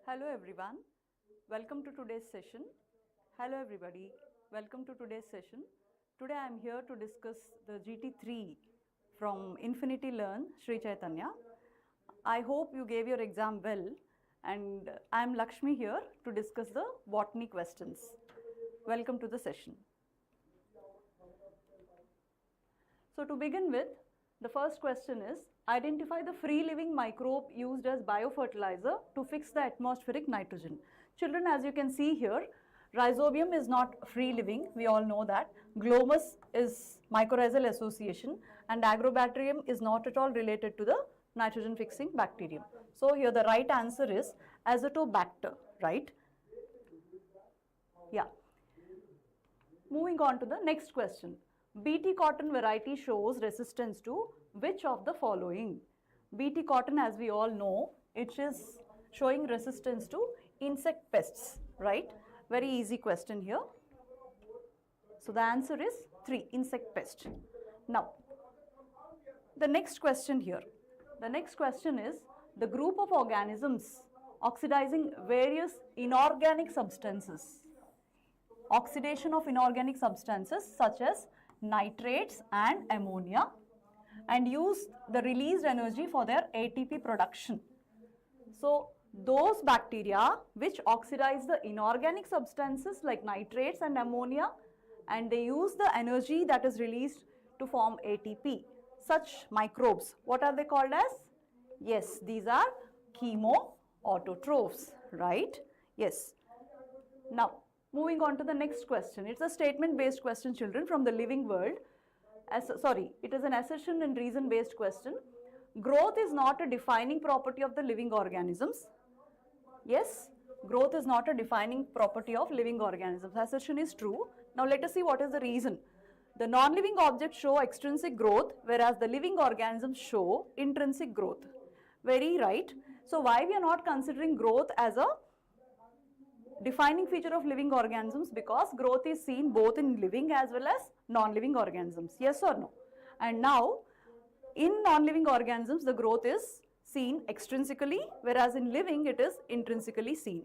Hello everyone, welcome to today's session. Hello everybody, welcome to today's session. Today I am here to discuss the GT3 from Infinity Learn, Sri Chaitanya. I hope you gave your exam well, and I am Lakshmi here to discuss the botany questions. Welcome to the session. So to begin with, the first question is, identify the free living microbe used as biofertilizer to fix the atmospheric nitrogen. Children, as you can see here, rhizobium is not free living, we all know that. Glomus is mycorrhizal association, and agrobacterium is not at all related to the nitrogen fixing bacterium. So here the right answer is azotobacter, right? Yeah. Moving on to the next question. BT cotton variety shows resistance to which of the following? BT cotton, as we all know, it is showing resistance to insect pests, right? Very easy question here. So the answer is 3, insect pest. Now, the next question here. The next question is the group of organisms oxidizing various inorganic substances. Oxidation of inorganic substances such as nitrates and ammonia, and use the released energy for their ATP production. So those bacteria which oxidize the inorganic substances like nitrates and ammonia, and they use the energy that is released to form ATP. Such microbes, what are they called as? Yes, these are chemoautotrophs, right? Yes. Now, moving on to the next question. It's a statement-based question, children, from the living world. It is an assertion and reason-based question. Growth is not a defining property of the living organisms. Yes, growth is not a defining property of living organisms. Assertion is true. Now let us see what is the reason. The non-living objects show extrinsic growth, whereas the living organisms show intrinsic growth. Very right. So why we are not considering growth as a defining feature of living organisms? Because growth is seen both in living as well as non-living organisms. Yes or no? And now, in non-living organisms, the growth is seen extrinsically, whereas in living, it is intrinsically seen.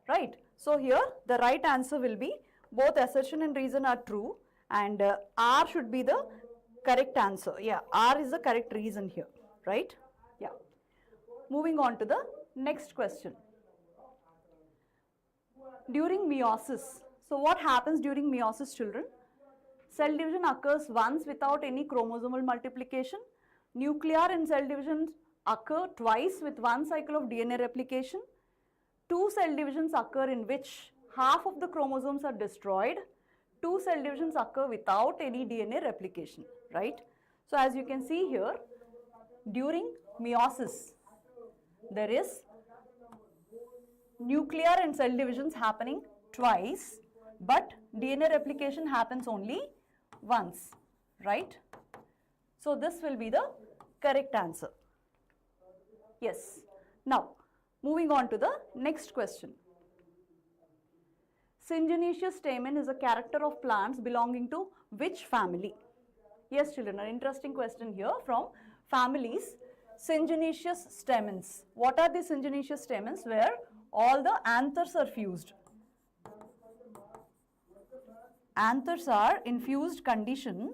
Right? So here, the right answer will be both assertion and reason are true, and R should be the correct answer. Yeah, R is the correct reason here. Right? Yeah. Moving on to the next question. During meiosis, so what happens during meiosis, children? Cell division occurs once without any chromosomal multiplication. Nuclear and cell divisions occur twice with one cycle of DNA replication. 2 cell divisions occur in which half of the chromosomes are destroyed. 2 cell divisions occur without any DNA replication, right? So as you can see here, during meiosis, there is nuclear and cell divisions happening twice, but DNA replication happens only once, right? So this will be the correct answer. Yes. Now, moving on to the next question. Syngenesious stamen is a character of plants belonging to which family? Yes, children, an interesting question here from families. Syngenesious stamens. What are the syngenesious stamens? Where all the anthers are fused. Anthers are in fused condition.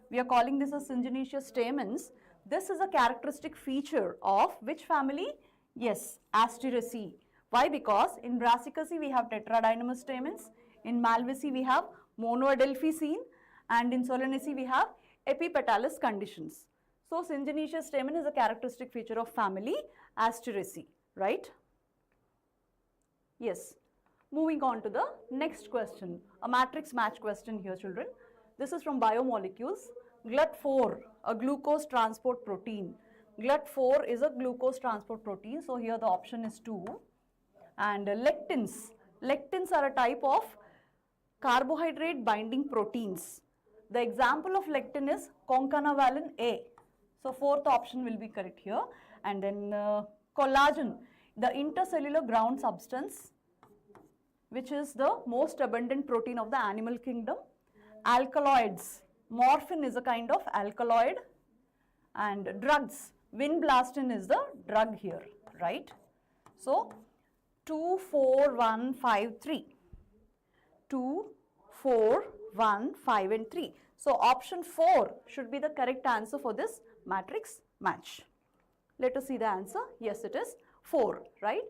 We are calling this as syngenesious stamens. This is a characteristic feature of which family? Yes, Asteraceae. Why? Because in Brassicaceae we have tetradynamous stamens, in Malvaceae we have monoadelphi scene, and in Solanaceae we have epipetalous conditions. So syngenesious stamen is a characteristic feature of family Asteraceae, right? Yes. Moving on to the next question, a matrix match question here, children. This is from biomolecules. GLUT4, a glucose transport protein. GLUT4 is a glucose transport protein, so here the option is 2. And lectins. Lectins are a type of carbohydrate binding proteins. The example of lectin is concanavalin A. So fourth option will be correct here. And then collagen, the intercellular ground substance, which is the most abundant protein of the animal kingdom. Alkaloids, morphine is a kind of alkaloid, and drugs, vinblastine is the drug here, right? So 2, 4, 1, 5, 3. 2, 4, 1, 5 and 3. So option 4 should be the correct answer for this matrix match. Let us see the answer. Yes, it is 4, right?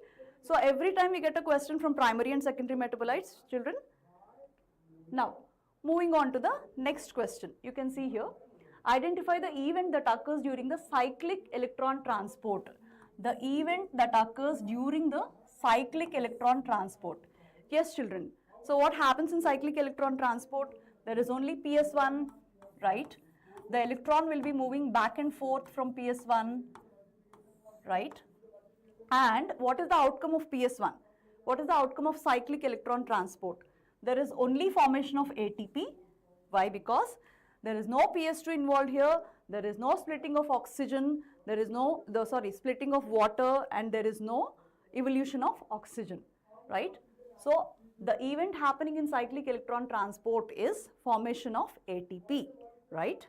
So every time we get a question from primary and secondary metabolites, children. Now, moving on to the next question. You can see here, identify the event that occurs during the cyclic electron transport. The event that occurs during the cyclic electron transport. Yes, children. So what happens in cyclic electron transport? There is only PS1, right? The electron will be moving back and forth from PS1, right? And what is the outcome of PS1? What is the outcome of cyclic electron transport? There is only formation of ATP. Why? Because there is no PS2 involved here. There is no splitting of oxygen. There is no, splitting of water, and there is no evolution of oxygen, right? So the event happening in cyclic electron transport is formation of ATP, right?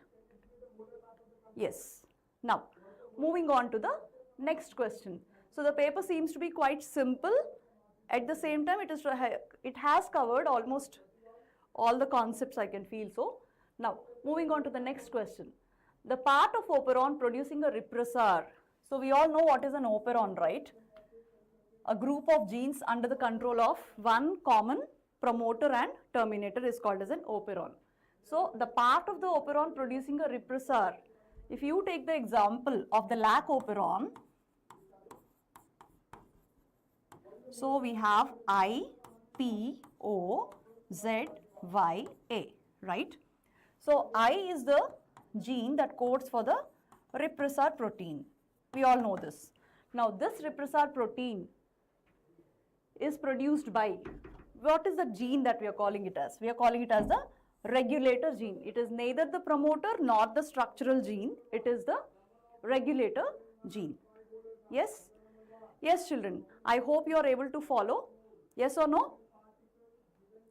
Yes. Now, moving on to the next question. So the paper seems to be quite simple. At the same time, it has covered almost all the concepts, I can feel so. Now, moving on to the next question. The part of operon producing a repressor. So we all know what is an operon, right? A group of genes under the control of one common promoter and terminator is called as an operon. So the part of the operon producing a repressor, if you take the example of the lac operon, so we have I, P, O, Z, Y, A, right? So I is the gene that codes for the repressor protein. We all know this. Now this repressor protein is produced by, what is the gene that we are calling it as? We are calling it as the regulator gene. It is neither the promoter nor the structural gene. It is the regulator gene. Yes? Yes, children. I hope you are able to follow. Yes or no?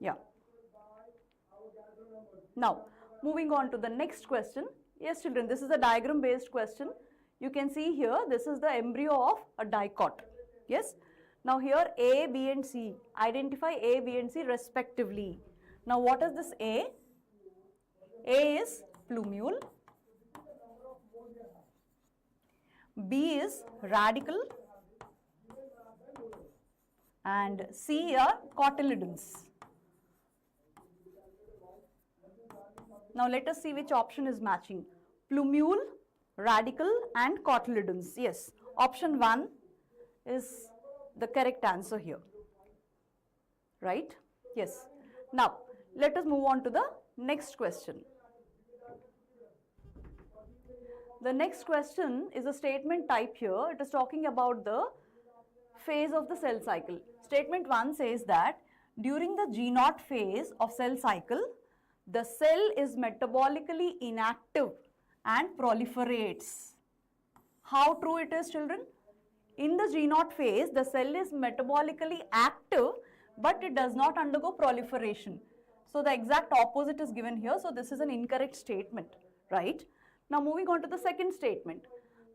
Yeah. Now, moving on to the next question. Yes, children, this is a diagram based question. You can see here, this is the embryo of a dicot. Yes. Now here A, B and C. Identify A, B and C respectively. Now what is this A? A is plumule. B is radical. And C are cotyledons. Now let us see which option is matching. Plumule, radical and cotyledons. Yes, option 1 is the correct answer here, right? Yes. Now let us move on to the next question. The next question is a statement type here. It is talking about the phase of the cell cycle. Statement 1 says that during the G0 phase of cell cycle, the cell is metabolically inactive and proliferates. How true it is, children? In the G0 phase, the cell is metabolically active, but it does not undergo proliferation. So the exact opposite is given here. So this is an incorrect statement, right? Now moving on to the second statement.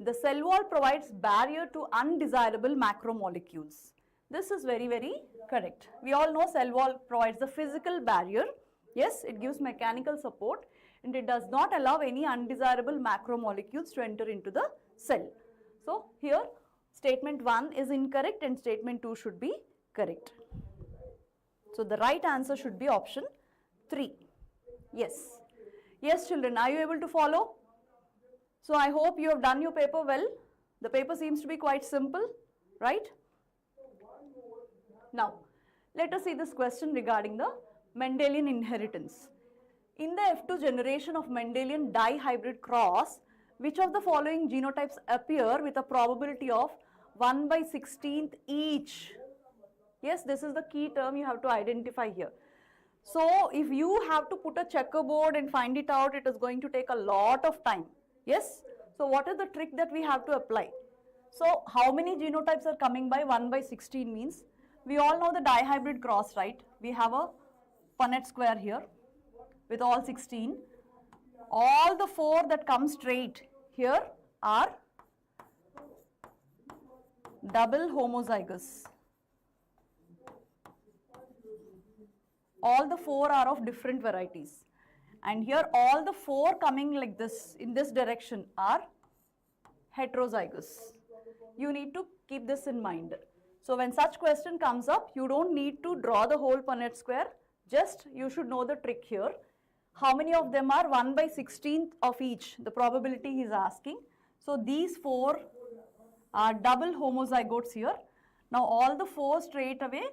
The cell wall provides barrier to undesirable macromolecules. This is very, very correct. We all know cell wall provides the physical barrier. Yes, it gives mechanical support and it does not allow any undesirable macromolecules to enter into the cell. So here statement 1 is incorrect and statement 2 should be correct. So the right answer should be option 3. Yes. Yes, children, are you able to follow? So I hope you have done your paper well. The paper seems to be quite simple, right? Now, let us see this question regarding the Mendelian inheritance. In the F2 generation of Mendelian dihybrid cross, which of the following genotypes appear with a probability of 1/16 each? Yes, this is the key term you have to identify here. So, if you have to put a checkerboard and find it out, it is going to take a lot of time. Yes? So, what is the trick that we have to apply? So, how many genotypes are coming by 1/16 means? We all know the dihybrid cross, right? We have a Punnett square here with all 16. All the 4 that come straight here are double homozygous. All the 4 are of different varieties. And here all the 4 coming like this, in this direction, are heterozygous. You need to keep this in mind. So when such question comes up, you don't need to draw the whole Punnett square. Just you should know the trick here. How many of them are 1/16th of each? The probability he is asking. So these 4 are double homozygotes here. Now all the 4 straight away,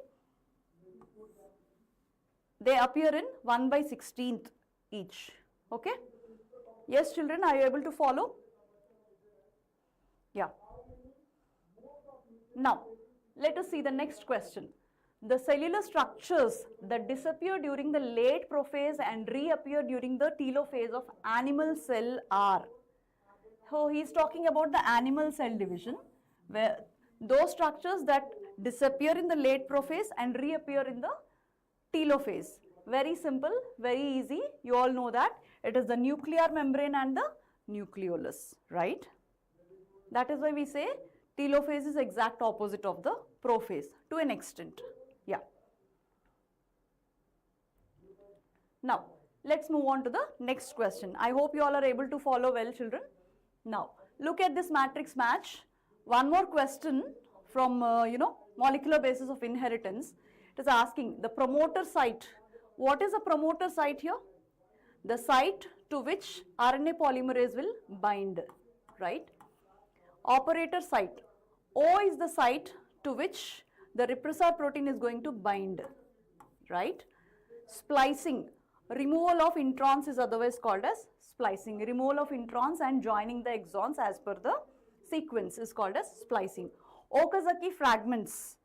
they appear in 1/16th each. Okay? Yes, children, are you able to follow? Yeah. Now, let us see the next question. The cellular structures that disappear during the late prophase and reappear during the telophase of animal cell are. So, he is talking about the animal cell division, where those structures that disappear in the late prophase and reappear in the telophase. Very simple, very easy. You all know that. It is the nuclear membrane and the nucleolus, right? That is why we say telophase is exact opposite of the prophase to an extent. Yeah. Now, let's move on to the next question. I hope you all are able to follow well, children. Now, look at this matrix match. One more question from, molecular basis of inheritance. It is asking the promoter site. What is a promoter site here? The site to which RNA polymerase will bind, right? Operator site. O is the site to which the repressor protein is going to bind, right? Splicing. Removal of introns is otherwise called as splicing. Removal of introns and joining the exons as per the sequence is called as splicing. Okazaki fragments.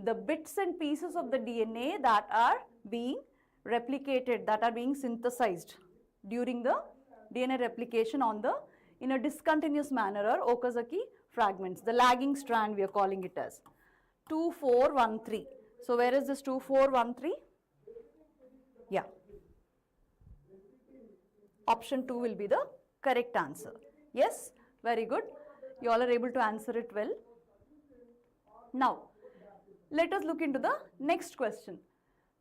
The bits and pieces of the DNA that are being replicated, that are being synthesized during the DNA replication in a discontinuous manner are Okazaki fragments. The lagging strand we are calling it as 2413. So where is this 2413? Yeah. Option 2 will be the correct answer. Yes, very good. You all are able to answer it well. Now, let us look into the next question.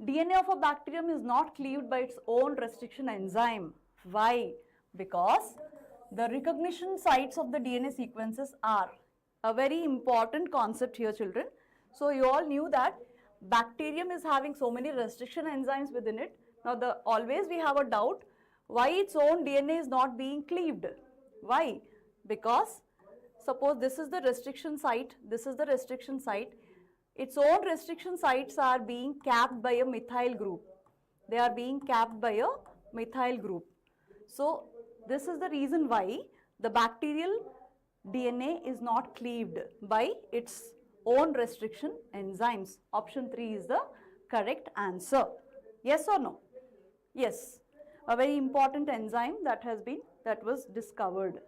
DNA of a bacterium is not cleaved by its own restriction enzyme. Why? Because the recognition sites of the DNA sequences are a very important concept here, children. So you all knew that bacterium is having so many restriction enzymes within it. Now always we have a doubt why its own DNA is not being cleaved. Why? Because suppose this is the restriction site, this is the restriction site. Its own restriction sites are being capped by a methyl group. They are being capped by a methyl group. So this is the reason why the bacterial DNA is not cleaved by its own restriction enzymes. Option 3 is the correct answer. Yes or no? Yes. A very important enzyme that was discovered.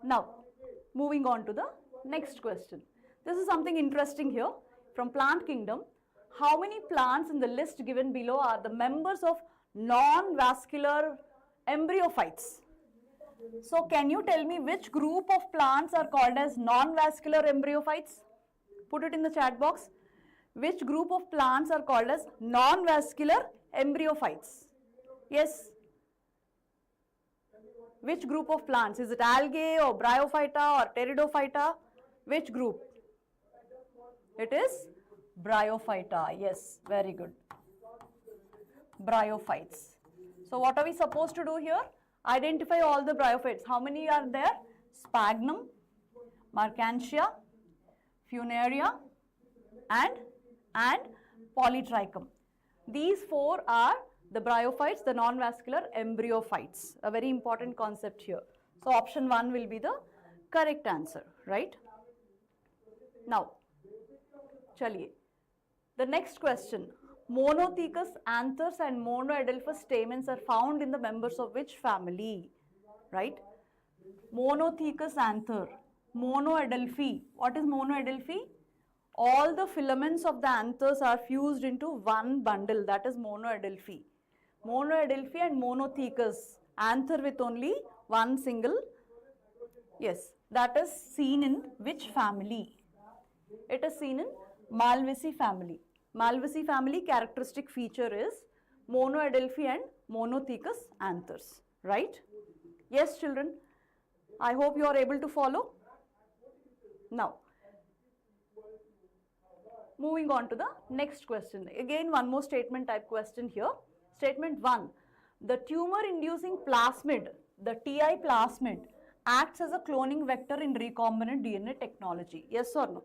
Now, moving on to the next question. This is something interesting here from plant kingdom. How many plants in the list given below are the members of non-vascular embryophytes? So can you tell me which group of plants are called as non-vascular embryophytes? Put it in the chat box. Which group of plants are called as non-vascular embryophytes? Yes. Which group of plants? Is it algae or bryophyta or pteridophyta? Which group? It is bryophyta. Yes, very good. Bryophytes. So what are we supposed to do here? Identify all the bryophytes. How many are there? Sphagnum, Mercantia, Funaria and Polytrichum. These 4 are the bryophytes, the non-vascular embryophytes. A very important concept here. So option 1 will be the correct answer, right? Now, chaliye. The next question. Monothecous anthers and monoadelphous stamens are found in the members of which family? Right? Monothecous anther, monoadelphi. What is monoadelphi? All the filaments of the anthers are fused into one bundle. That is monoadelphi. Monoadelphi and monothecous. Anther with only one single. Yes, that is seen in which family? It is seen in Malvaceae family. Malvaceae family characteristic feature is monoadelphi and monothecous anthers, right? Yes, children, I hope you are able to follow. Now, moving on to the next question. Again, one more statement type question here. Statement 1. The tumor-inducing plasmid, the TI plasmid, acts as a cloning vector in recombinant DNA technology. Yes or no?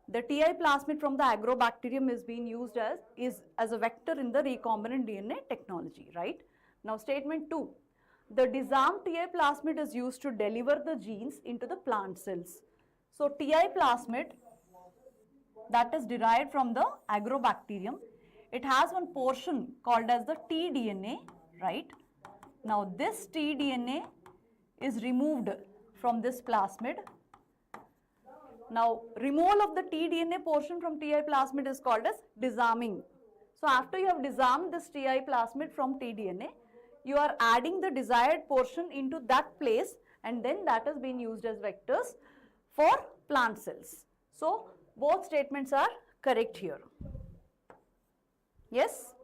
The TI plasmid from the agrobacterium is being used as a vector in the recombinant DNA technology, right? Now, statement 2. The disarmed TI plasmid is used to deliver the genes into the plant cells. So, TI plasmid that is derived from the agrobacterium, it has one portion called as the tDNA, right? Now, this tDNA is removed from this plasmid. Now, removal of the tDNA portion from TI plasmid is called as disarming. So, after you have disarmed this TI plasmid from tDNA, you are adding the desired portion into that place, and then that is being used as vectors for plant cells. So, both statements are correct here. Yes?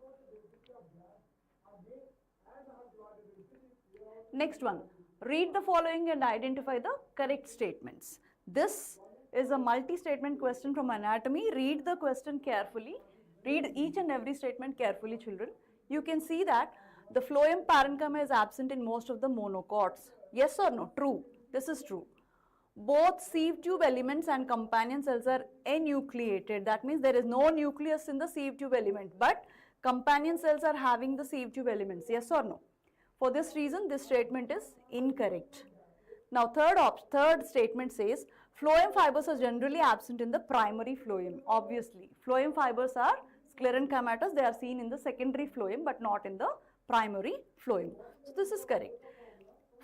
Next one. Read the following and identify the correct statements. This is a multi-statement question from anatomy. Read the question carefully. Read each and every statement carefully, children. You can see that the phloem parenchyma is absent in most of the monocots. Yes or no? True. This is true. Both sieve tube elements and companion cells are enucleated. That means there is no nucleus in the sieve tube element, but companion cells are having the sieve tube elements. Yes or no? For this reason, this statement is incorrect. Now, third statement says phloem fibers are generally absent in the primary phloem. Obviously, phloem fibers are sclerenchymatous. They are seen in the secondary phloem, but not in the primary phloem. So, this is correct.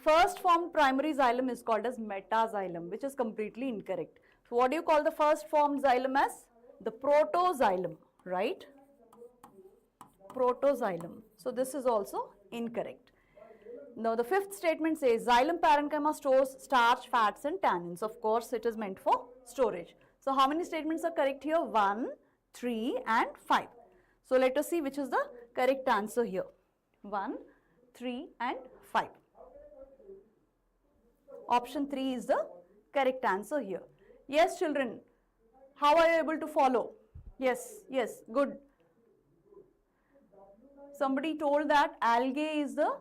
First formed primary xylem is called as metaxylem, which is completely incorrect. So, what do you call the first formed xylem as? The protoxylem, right? Protoxylem. So, this is also incorrect. Now, the fifth statement says xylem parenchyma stores starch, fats and tannins. Of course, it is meant for storage. So, how many statements are correct here? 1, 3 and 5. So, let us see which is the correct answer here. 1, 3 and 5. Option 3 is the correct answer here. Yes, children, how are you able to follow? Yes, yes, good. Somebody told that algae is the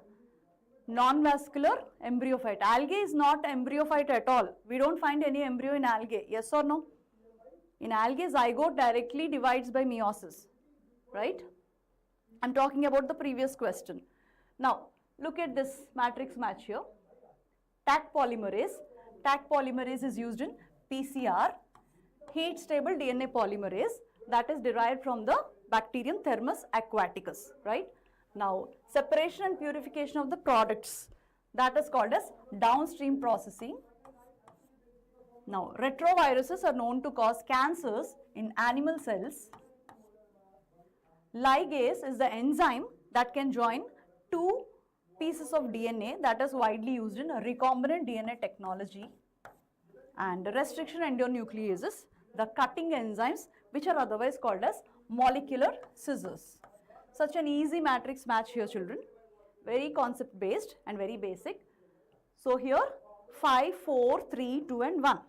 non-vascular embryophyte. Algae is not embryophyte at all. We don't find any embryo in algae. Yes or no? In algae, zygote directly divides by meiosis, right? I'm talking about the previous question. Now, look at this matrix match here. Taq polymerase. Taq polymerase is used in PCR, heat stable DNA polymerase, that is derived from the bacterium Thermus aquaticus, right? Now, separation and purification of the products, that is called as downstream processing. Now, retroviruses are known to cause cancers in animal cells. Ligase is the enzyme that can join two pieces of DNA, that is widely used in recombinant DNA technology. And restriction endonucleases, the cutting enzymes which are otherwise called as molecular scissors. Such an easy matrix match here, children. Very concept based and very basic. So, here 5, 4, 3, 2 and 1.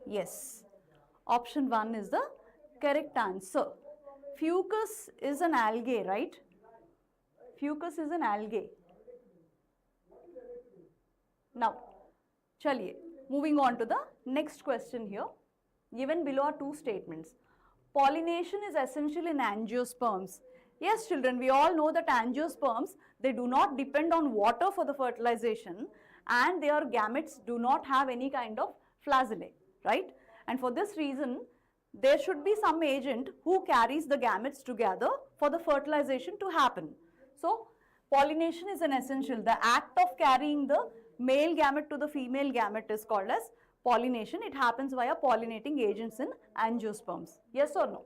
Yes, option 1 is the correct answer. Fucus is an algae, right? Fucus is an algae. Now, chaliye, moving on to the next question here. Given below are two statements. Pollination is essential in angiosperms. Yes, children, we all know that angiosperms, they do not depend on water for the fertilization and their gametes do not have any kind of flagellae, right? And for this reason, there should be some agent who carries the gametes together for the fertilization to happen. So, pollination is an essential. The act of carrying the male gamete to the female gamete is called as pollination. It happens via pollinating agents in angiosperms. Yes or no?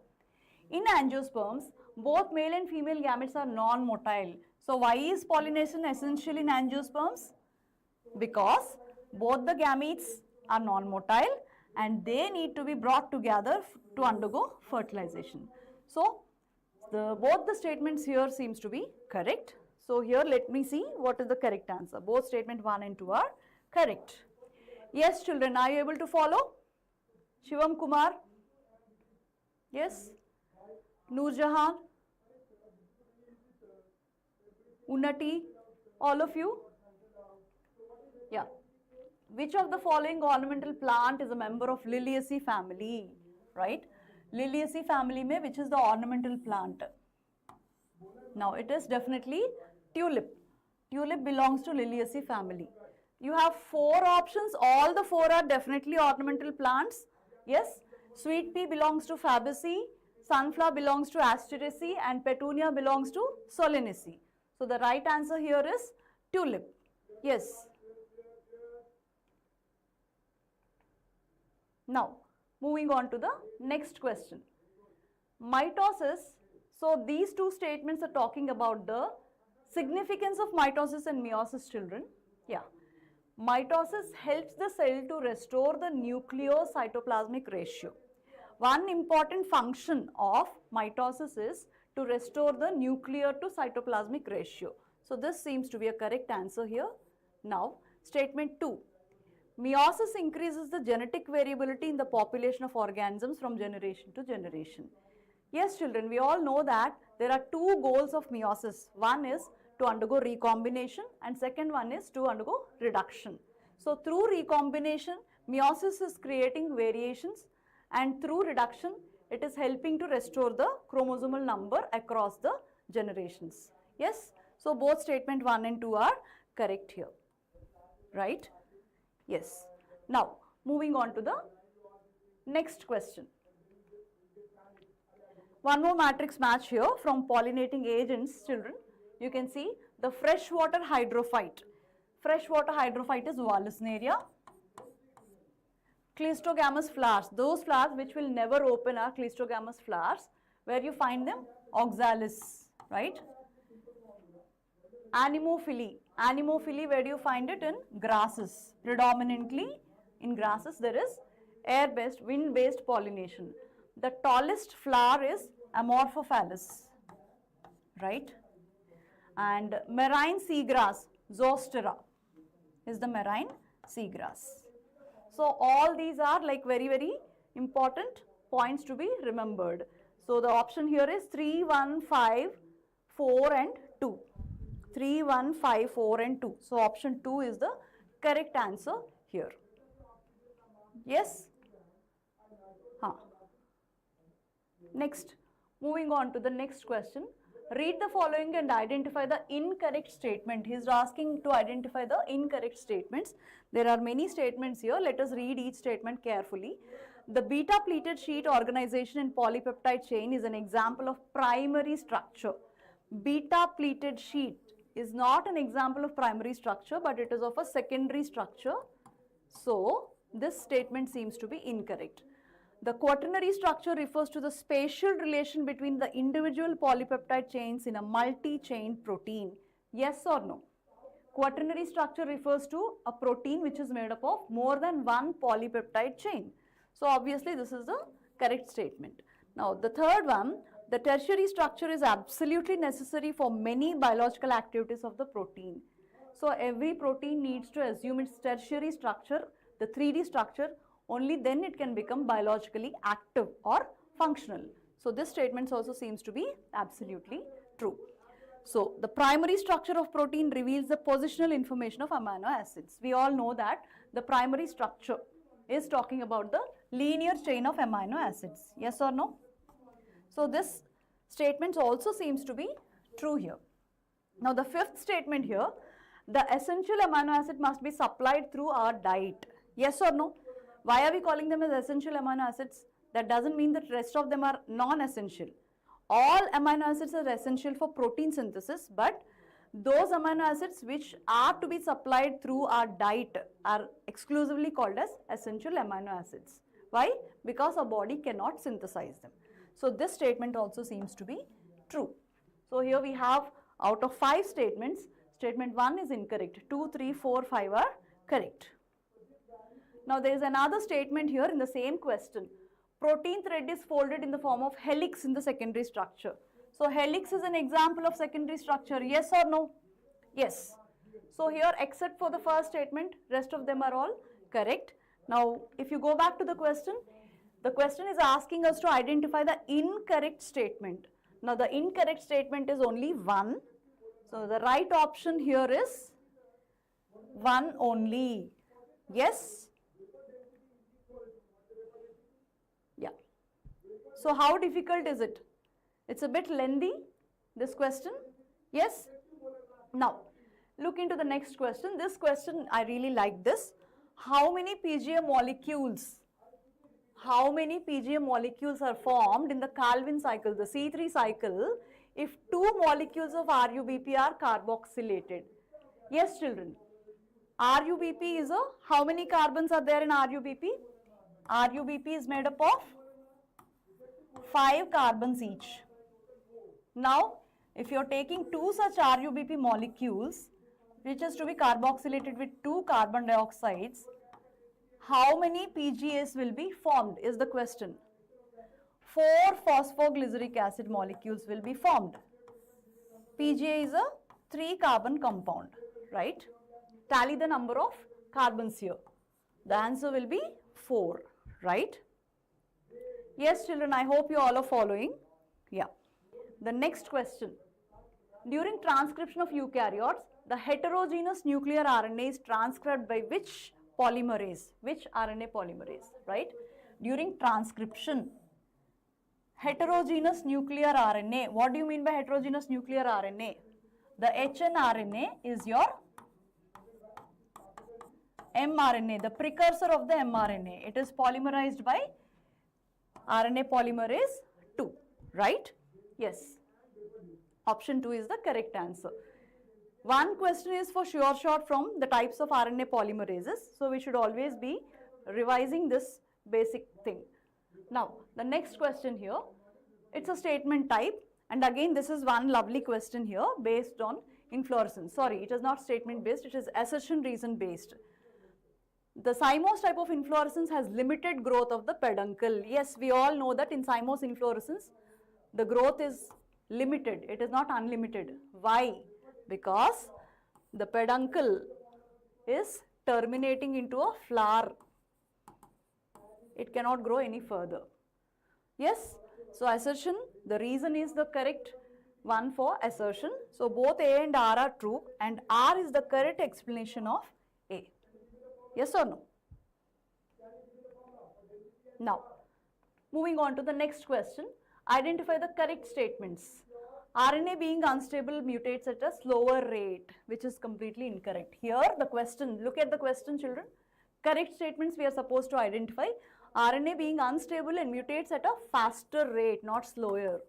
In angiosperms, both male and female gametes are non-motile. So, why is pollination essential in angiosperms? Because both the gametes are non-motile and they need to be brought together to undergo fertilization. So both the statements here seems to be correct. So here let me see what is the correct answer. Both statement 1 and 2 are correct. Yes children, are you able to follow? Shivam Kumar? Yes? Noor Jahan? Unnati? All of you? Yeah. Which of the following ornamental plant is a member of Liliaceae family? Right? Liliaceae family mein which is the ornamental plant? Now it is definitely tulip. Tulip belongs to Liliaceae family. You have 4 options. All the 4 are definitely ornamental plants. Yes. Sweet pea belongs to Fabaceae. Sunflower belongs to Asteraceae and Petunia belongs to Solanaceae. So the right answer here is tulip. Yes. Now, moving on to the next question. Mitosis. So these two statements are talking about the significance of mitosis and meiosis, children. Yeah. Mitosis helps the cell to restore the nucleocytoplasmic ratio. One important function of mitosis is to restore the nuclear to cytoplasmic ratio. So this seems to be a correct answer here. Now, statement 2. Meiosis increases the genetic variability in the population of organisms from generation to generation. Yes, children, we all know that there are 2 goals of meiosis. One is to undergo recombination and second one is to undergo reduction. So through recombination, meiosis is creating variations, and through reduction, it is helping to restore the chromosomal number across the generations. Yes, so both statement 1 and 2 are correct here, right? Yes. Now, moving on to the next question. One more matrix match here from pollinating agents, children. You can see the freshwater hydrophyte. Freshwater hydrophyte is Vallisneria. Cleistogamous flowers, those flowers which will never open are cleistogamous flowers. Where you find them? Oxalis, right? Anemophily. Anemophily, where do you find it? In grasses. Predominantly in grasses there is air-based, wind-based pollination. The tallest flower is Amorphophallus, right? And marine seagrass, Zostera, is the marine seagrass. So all these are like very, very important points to be remembered. So the option here is 3, 1, 5, 4 and 2. 3, 1, 5, 4 and 2. So option 2 is the correct answer here. Yes? Huh. Next, moving on to the next question. Read the following and identify the incorrect statement. He is asking to identify the incorrect statements. There are many statements here. Let us read each statement carefully. The beta-pleated sheet organization in polypeptide chain is an example of primary structure. Beta-pleated sheet is not an example of primary structure, but it is of a secondary structure. So, this statement seems to be incorrect. The quaternary structure refers to the spatial relation between the individual polypeptide chains in a multi-chain protein. Yes or no? Quaternary structure refers to a protein which is made up of more than one polypeptide chain. So obviously this is the correct statement. Now the third one, the tertiary structure is absolutely necessary for many biological activities of the protein. So every protein needs to assume its tertiary structure, the 3D structure. Only then it can become biologically active or functional. So this statement also seems to be absolutely true. So the primary structure of protein reveals the positional information of amino acids. We all know that the primary structure is talking about the linear chain of amino acids. Yes or no? So this statement also seems to be true here. Now the fifth statement here, the essential amino acid must be supplied through our diet. Yes or no? Why are we calling them as essential amino acids? That doesn't mean that rest of them are non-essential. All amino acids are essential for protein synthesis, but those amino acids which are to be supplied through our diet are exclusively called as essential amino acids. Why? Because our body cannot synthesize them. So this statement also seems to be true. So here we have out of 5 statements, statement 1 is incorrect. 2, 3, 4, 5 are correct. Now there is another statement here in the same question. Protein thread is folded in the form of helix in the secondary structure. So helix is an example of secondary structure, yes or no? Yes. So here, except for the first statement, rest of them are all correct. Now if you go back to the question is asking us to identify the incorrect statement. Now the incorrect statement is only one. So the right option here is one only. Yes? Yeah. So how difficult is it? It's a bit lengthy, this question. Yes? Now, look into the next question. This question, I really like this. How many PGM molecules are formed in the Calvin cycle, the C3 cycle, if two molecules of RUBP are carboxylated? Yes, children. RUBP is how many carbons are there in RUBP? RUBP is made up of 5 carbons each. Now, if you are taking two such RUBP molecules, which is to be carboxylated with 2 carbon dioxides, how many PGAs will be formed is the question. 4 phosphoglyceric acid molecules will be formed. PGA is a 3 carbon compound, right? Tally the number of carbons here. The answer will be 4, right? Yes, children, I hope you all are following. Yeah. The next question. During transcription of eukaryotes, the heterogeneous nuclear RNA is transcribed by which polymerase? Which RNA polymerase, right? During transcription, heterogeneous nuclear RNA. What do you mean by heterogeneous nuclear RNA? The hnRNA is your mRNA, the precursor of the mRNA. It is polymerized by RNA polymerase 2, right? Yes. Option 2 is the correct answer. One question is for sure shot from the types of RNA polymerases. So we should always be revising this basic thing. Now, the next question here, it's a statement type. And again, this is one lovely question here based on inflorescence. Sorry, it is not statement based, it is assertion reason based. The cymose type of inflorescence has limited growth of the peduncle. Yes, we all know that in cymose inflorescence, the growth is limited. It is not unlimited. Why? Because the peduncle is terminating into a flower. It cannot grow any further. Yes? So assertion, the reason is the correct one for assertion. So both A and R are true and R is the correct explanation of A. Yes or no? Now, moving on to the next question. Identify the correct statements. RNA being unstable mutates at a slower rate, which is completely incorrect. Here the question, look at the question, children. Correct statements we are supposed to identify. RNA being unstable and mutates at a faster rate, not slower.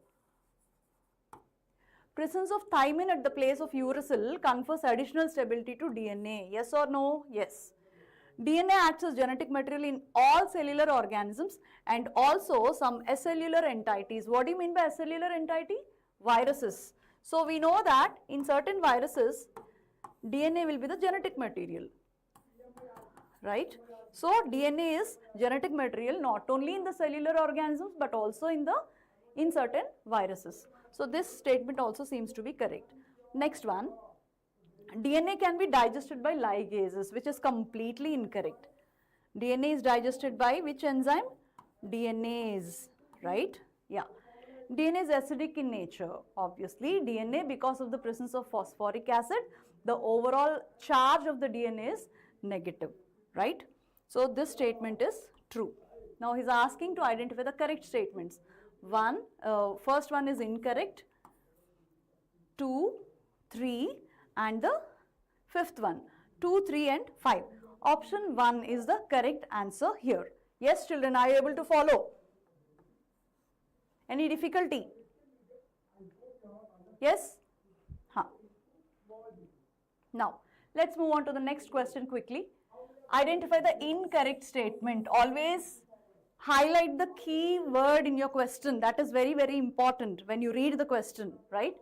Presence of thymine at the place of uracil confers additional stability to DNA. Yes or no? Yes. DNA acts as genetic material in all cellular organisms and also some acellular entities. What do you mean by acellular entity? Viruses. So we know that in certain viruses, DNA will be the genetic material, right? So DNA is genetic material not only in the cellular organisms but also in certain viruses. So this statement also seems to be correct. Next one. DNA can be digested by ligases, which is completely incorrect. DNA is digested by which enzyme? DNase, right? Yeah. DNA is acidic in nature. Obviously, DNA, because of the presence of phosphoric acid, the overall charge of the DNA is negative, right? So this statement is true. Now he is asking to identify the correct statements. First one is incorrect. 2, 3, and the fifth one, 2, 3 and 5. Option 1 is the correct answer here. Yes, children, are you able to follow? Any difficulty? Yes? Huh. Now, let's move on to the next question quickly. Identify the incorrect statement. Always highlight the key word in your question. That is very, very important when you read the question, right?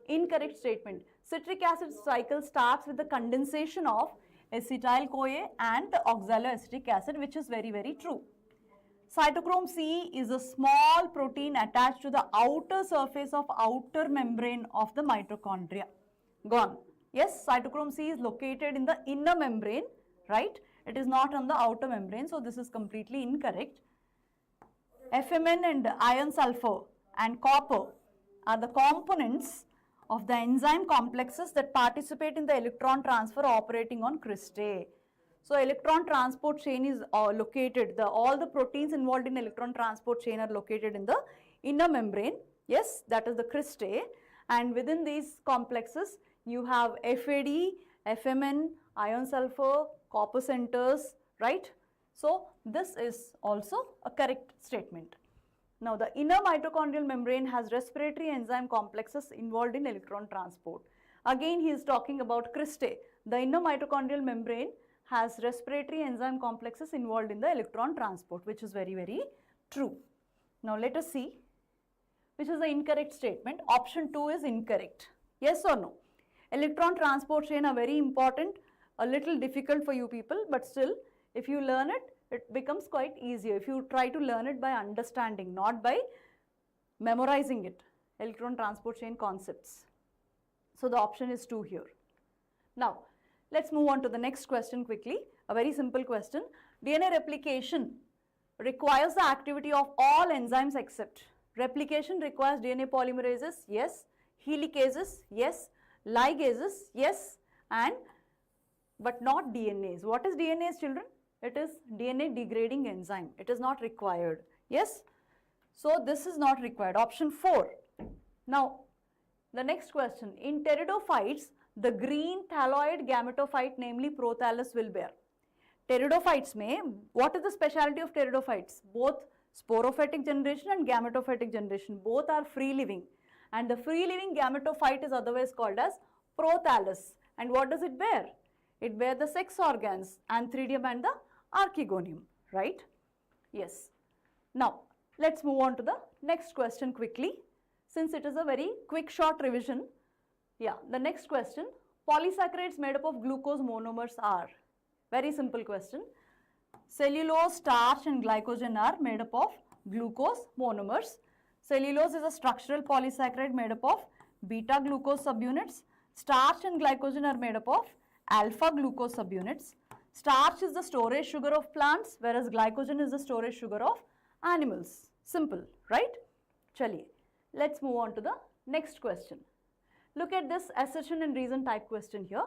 Incorrect statement. Citric acid cycle starts with the condensation of acetyl-CoA and the oxaloacetic acid, which is very, very true. Cytochrome C is a small protein attached to the outer surface of outer membrane of the mitochondria. Gone. Yes, cytochrome C is located in the inner membrane, right? It is not on the outer membrane, so this is completely incorrect. FMN and iron sulfur and copper are the components of the enzyme complexes that participate in the electron transfer operating on cristae. So electron transport chain is located, all the proteins involved in electron transport chain are located in the inner membrane. Yes, that is the cristae, and within these complexes you have FAD, FMN, iron sulfur, copper centers, right? So this is also a correct statement. Now the inner mitochondrial membrane has respiratory enzyme complexes involved in electron transport. Again he is talking about cristae. The inner mitochondrial membrane has respiratory enzyme complexes involved in the electron transport, which is very, very true. Now let us see which is the incorrect statement. Option 2 is incorrect. Yes or no? Electron transport chain are very important, a little difficult for you people, but still if you learn it, it becomes quite easier if you try to learn it by understanding, not by memorizing it, electron transport chain concepts. So the option is 2 here. Now, let's move on to the next question quickly, a very simple question. DNA replication requires the activity of all enzymes except. Replication requires DNA polymerases, yes. Helicases, yes. Ligases, yes. And but not DNAs. What is DNAs, children? It is DNA degrading enzyme. It is not required. Yes? So this is not required. Option 4. Now, the next question. In pteridophytes, the green thalloid gametophyte, namely prothallus, will bear. Pteridophytes mein, what is the specialty of pteridophytes? Both sporophytic generation and gametophytic generation. Both are free living. And the free living gametophyte is otherwise called as prothallus. And what does it bear? It bears the sex organs, antheridium and the archegonium, right? Yes. Now, let's move on to the next question quickly, since it is a very quick short revision. Yeah, the next question. Polysaccharides made up of glucose monomers are? Very simple question. Cellulose, starch and glycogen are made up of glucose monomers. Cellulose is a structural polysaccharide made up of beta glucose subunits. Starch and glycogen are made up of alpha glucose subunits. Starch is the storage sugar of plants, whereas glycogen is the storage sugar of animals. Simple, right? Chaliye, let's move on to the next question. Look at this assertion and reason type question here.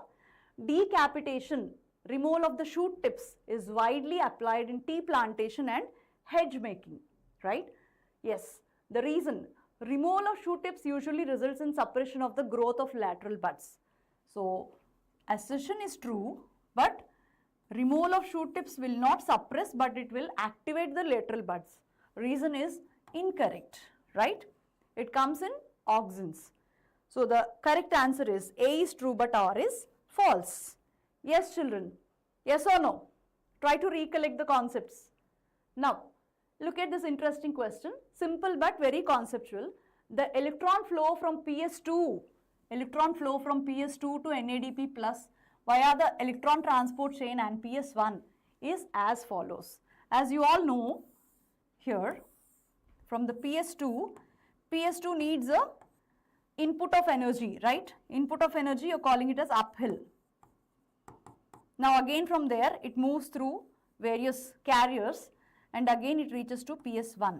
Decapitation, removal of the shoot tips, is widely applied in tea plantation and hedge making, right? Yes. The reason, removal of shoot tips usually results in suppression of the growth of lateral buds. So, assertion is true, but removal of shoot tips will not suppress, but it will activate the lateral buds. Reason is incorrect, right? It comes in auxins. So, the correct answer is A is true, but R is false. Yes, children. Yes or no? Try to recollect the concepts. Now, look at this interesting question. Simple but very conceptual. The electron flow from PS2 to NADP plus via the electron transport chain and PS1 is as follows. As you all know, here from the PS2 needs a input of energy, right? Input of energy, you're calling it as uphill. Now again from there, it moves through various carriers and again it reaches to PS1.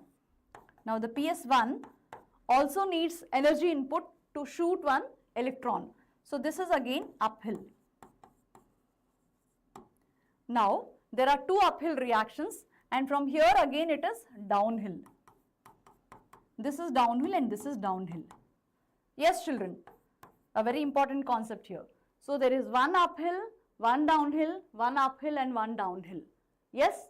Now the PS1 also needs energy input to shoot one electron. So this is again uphill. Now there are two uphill reactions and from here again it is downhill. This is downhill and this is downhill. Yes, children, a very important concept here. So there is one uphill, one downhill, one uphill and one downhill. Yes?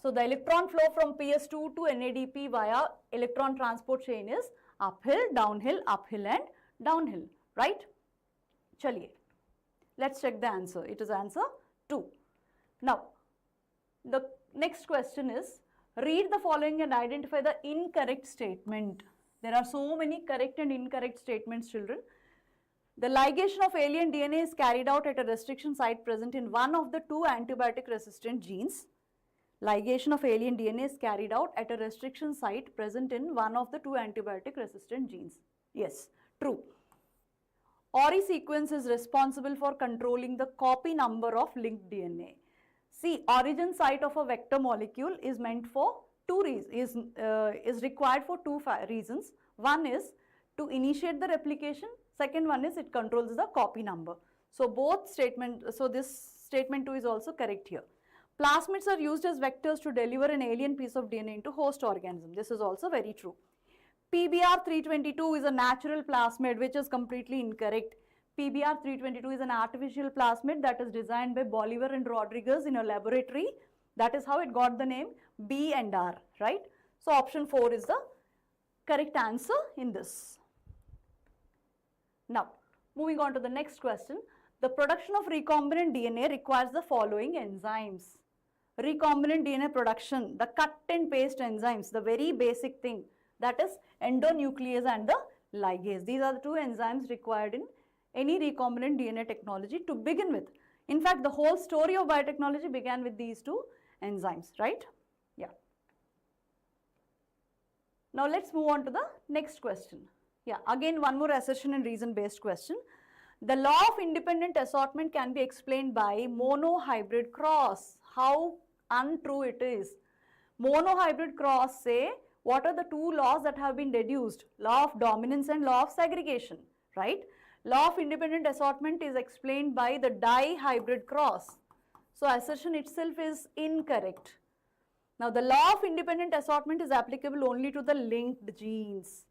So the electron flow from PS2 to NADP via electron transport chain is uphill and downhill, right? Chaliye, let's check the answer. It is answer 2. Now, the next question is, read the following and identify the incorrect statement. There are so many correct and incorrect statements, children. The ligation of alien DNA is carried out at a restriction site present in one of the two antibiotic resistant genes. Ligation of alien DNA is carried out at a restriction site present in one of the two antibiotic resistant genes. Yes, true. Ori sequence is responsible for controlling the copy number of linked DNA. See, origin site of a vector molecule is meant for two reasons, is required for two reasons. One is to initiate the replication. Second one is it controls the copy number. So both statement, so this statement 2 is also correct here. Plasmids are used as vectors to deliver an alien piece of DNA into host organism. This is also very true. PBr322 is a natural plasmid, which is completely incorrect. PBr322 is an artificial plasmid that is designed by Bolivar and Rodriguez in a laboratory. That is how it got the name B and R, right? So option 4 is the correct answer in this. Now, moving on to the next question. The production of recombinant DNA requires the following enzymes. Recombinant DNA production, the cut and paste enzymes, the very basic thing, that is endonuclease and the ligase. These are the two enzymes required in any recombinant DNA technology to begin with. In fact, the whole story of biotechnology began with these two enzymes, right? Yeah. Now, let's move on to the next question. Yeah, again one more assertion and reason based question. The law of independent assortment can be explained by monohybrid cross. How untrue it is. Monohybrid cross say what are the two laws that have been deduced? Law of dominance and law of segregation, right? Law of independent assortment is explained by the dihybrid cross. So assertion itself is incorrect. Now the law of independent assortment is applicable only to the linked genes.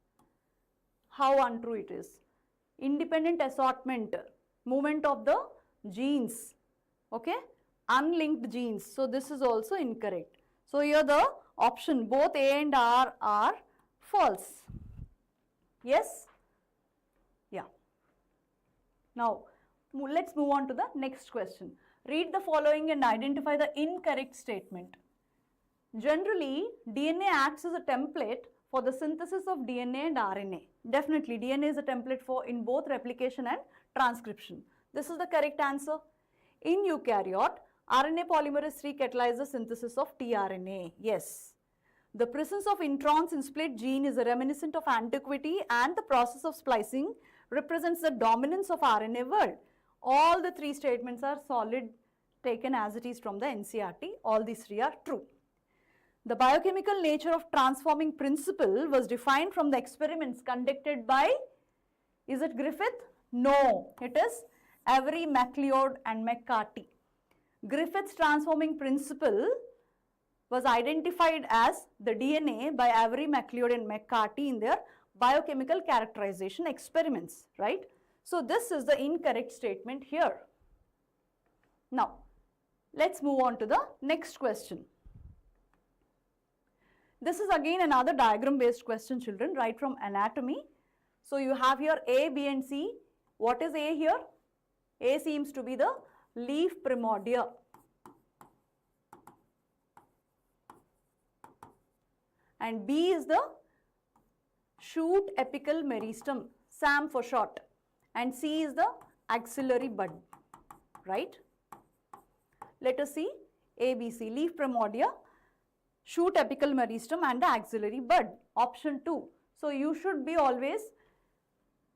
How untrue it is. Independent assortment, movement of the genes, okay, unlinked genes. So this is also incorrect. So here the option both A and R are false. Yes? Yeah. Now let's move on to the next question. Read the following and identify the incorrect statement. Generally, DNA acts as a template for the synthesis of DNA and RNA. Definitely, DNA is a template for in both replication and transcription. This is the correct answer. In eukaryote, RNA polymerase III catalyzes the synthesis of tRNA. Yes. The presence of introns in split gene is a reminiscent of antiquity, and the process of splicing represents the dominance of RNA world. All the three statements are solid, taken as it is from the NCERT. All these three are true. The biochemical nature of transforming principle was defined from the experiments conducted by, is it Griffith? No, it is Avery, MacLeod and McCarty. Griffith's transforming principle was identified as the DNA by Avery, MacLeod and McCarty in their biochemical characterization experiments, right? So this is the incorrect statement here. Now, let's move on to the next question. This is again another diagram based question, children, right from anatomy. So you have here A, B and C. What is A here? A seems to be the leaf primordia. And B is the shoot apical meristem, SAM for short. And C is the axillary bud, right? Let us see A, B, C, leaf primordia, shoot apical meristem and the axillary bud. Option 2. So you should be always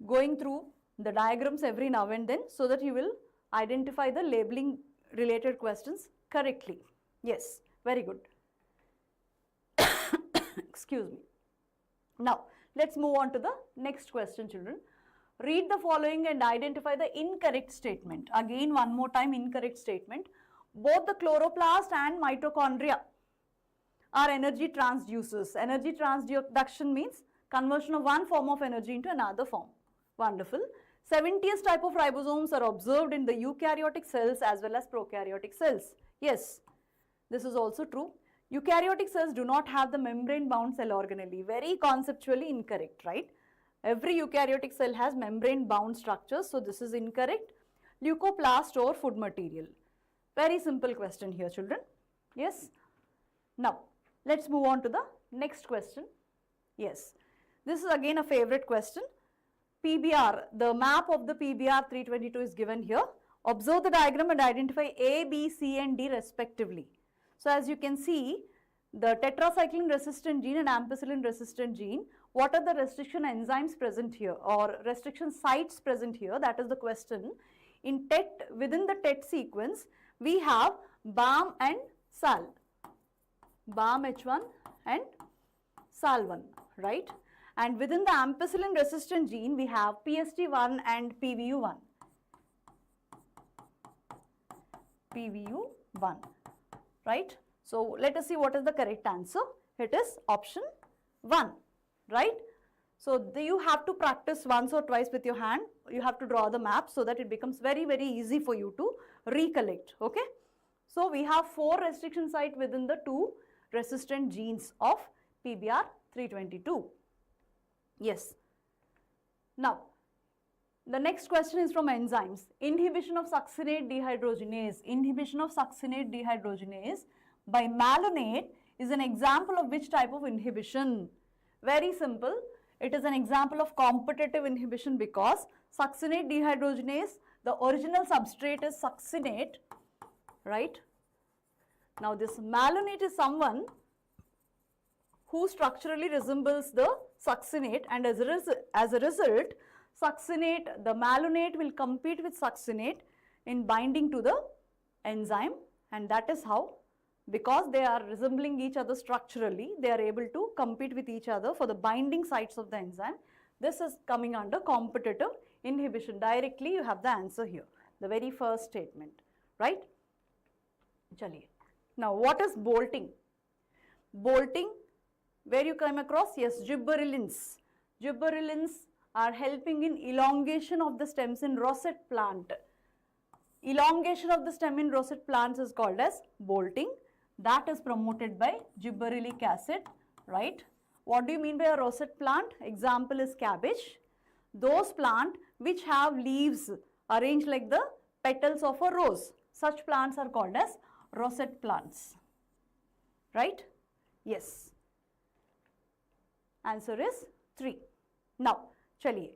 going through the diagrams every now and then so that you will identify the labeling related questions correctly. Yes, very good. Excuse me. Now, let's move on to the next question, children. Read the following and identify the incorrect statement. Again, one more time, incorrect statement. Both the chloroplast and mitochondria are energy transducers. Energy transduction means conversion of one form of energy into another form. Wonderful. 70th type of ribosomes are observed in the eukaryotic cells as well as prokaryotic cells. Yes, this is also true. Eukaryotic cells do not have the membrane-bound cell organelle. Very conceptually incorrect, right? Every eukaryotic cell has membrane-bound structures, so this is incorrect. Leucoplast or food material. Very simple question here, children. Yes. Now, let's move on to the next question. Yes, this is again a favorite question. PBR, the map of the PBR 322 is given here. Observe the diagram and identify A, B, C and D respectively. So as you can see, the tetracycline resistant gene and ampicillin resistant gene, what are the restriction enzymes present here or restriction sites present here? That is the question. In TET, within the TET sequence, we have BAM and SAL. BAM H1 and SAL1, right? And within the ampicillin resistant gene, we have PST1 and PVU1. PVU1, right? So let us see what is the correct answer. It is option 1, right? So you have to practice once or twice with your hand. You have to draw the map so that it becomes very, very easy for you to recollect, okay? So we have 4 restriction sites within the 2 resistant genes of PBR 322. Yes. Now, the next question is from enzymes. Inhibition of succinate dehydrogenase. Inhibition of succinate dehydrogenase by malonate is an example of which type of inhibition? Very simple. It is an example of competitive inhibition because succinate dehydrogenase, the original substrate is succinate, right? Now this malonate is someone who structurally resembles the succinate, and as a result, succinate, the malonate will compete with succinate in binding to the enzyme, and that is how, because they are resembling each other structurally, they are able to compete with each other for the binding sites of the enzyme. This is coming under competitive inhibition. Directly you have the answer here, the very first statement, right? Chaliye. Now what is bolting? Bolting, where you come across? Yes, gibberellins. Gibberellins are helping in elongation of the stems in rosette plant. Elongation of the stem in rosette plants is called as bolting. That is promoted by gibberellic acid, right? What do you mean by a rosette plant? Example is cabbage. Those plants which have leaves arranged like the petals of a rose. Such plants are called as rosette plants, right? Yes. Answer is 3. Now, chaliye.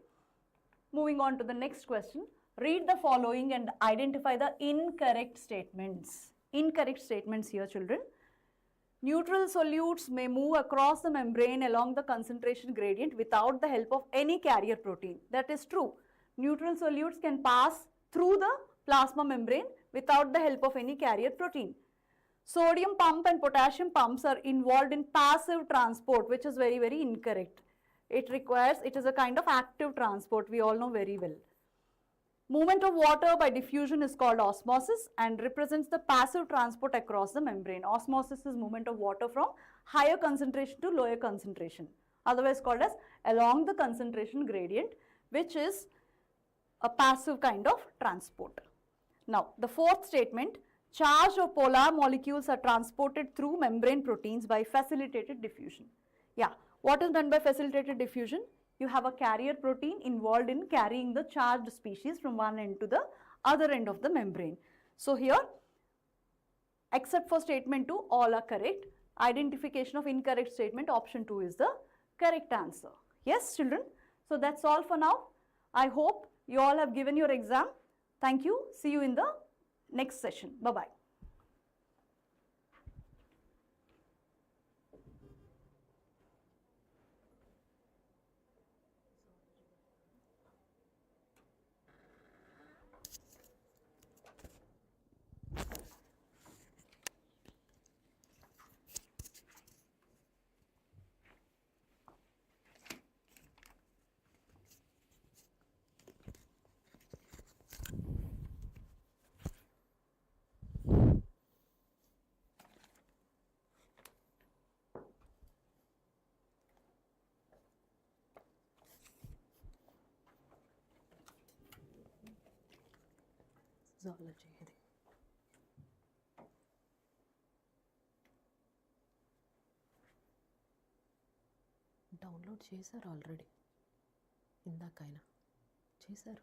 Moving on to the next question. Read the following and identify the incorrect statements. Incorrect statements here, children. Neutral solutes may move across the membrane along the concentration gradient without the help of any carrier protein. That is true. Neutral solutes can pass through the plasma membrane without the help of any carrier protein. Sodium pump and potassium pumps are involved in passive transport, which is very, very incorrect. It is a kind of active transport, we all know very well. Movement of water by diffusion is called osmosis and represents the passive transport across the membrane. Osmosis is movement of water from higher concentration to lower concentration, otherwise called as along the concentration gradient, which is a passive kind of transport. Now, the fourth statement, charged or polar molecules are transported through membrane proteins by facilitated diffusion. Yeah, what is done by facilitated diffusion? You have a carrier protein involved in carrying the charged species from one end to the other end of the membrane. So here, except for statement 2, all are correct. Identification of incorrect statement, option 2 is the correct answer. Yes, children? So that's all for now. I hope you all have given your exam. Thank you. See you in the next session. Bye-bye. Zoology ఇది download చేశారు already, ఇందాకైనా చేశారు.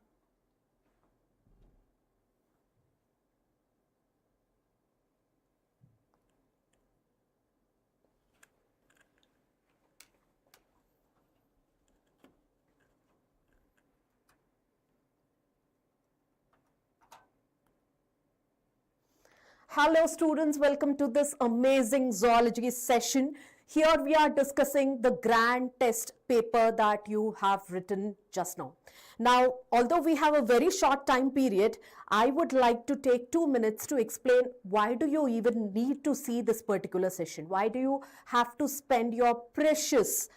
Hello students, welcome to this amazing zoology session. Here we are discussing the grand test paper that you have written just now. Now, although we have a very short time period, I would like to take 2 minutes to explain why do you even need to see this particular session? Why do you have to spend your precious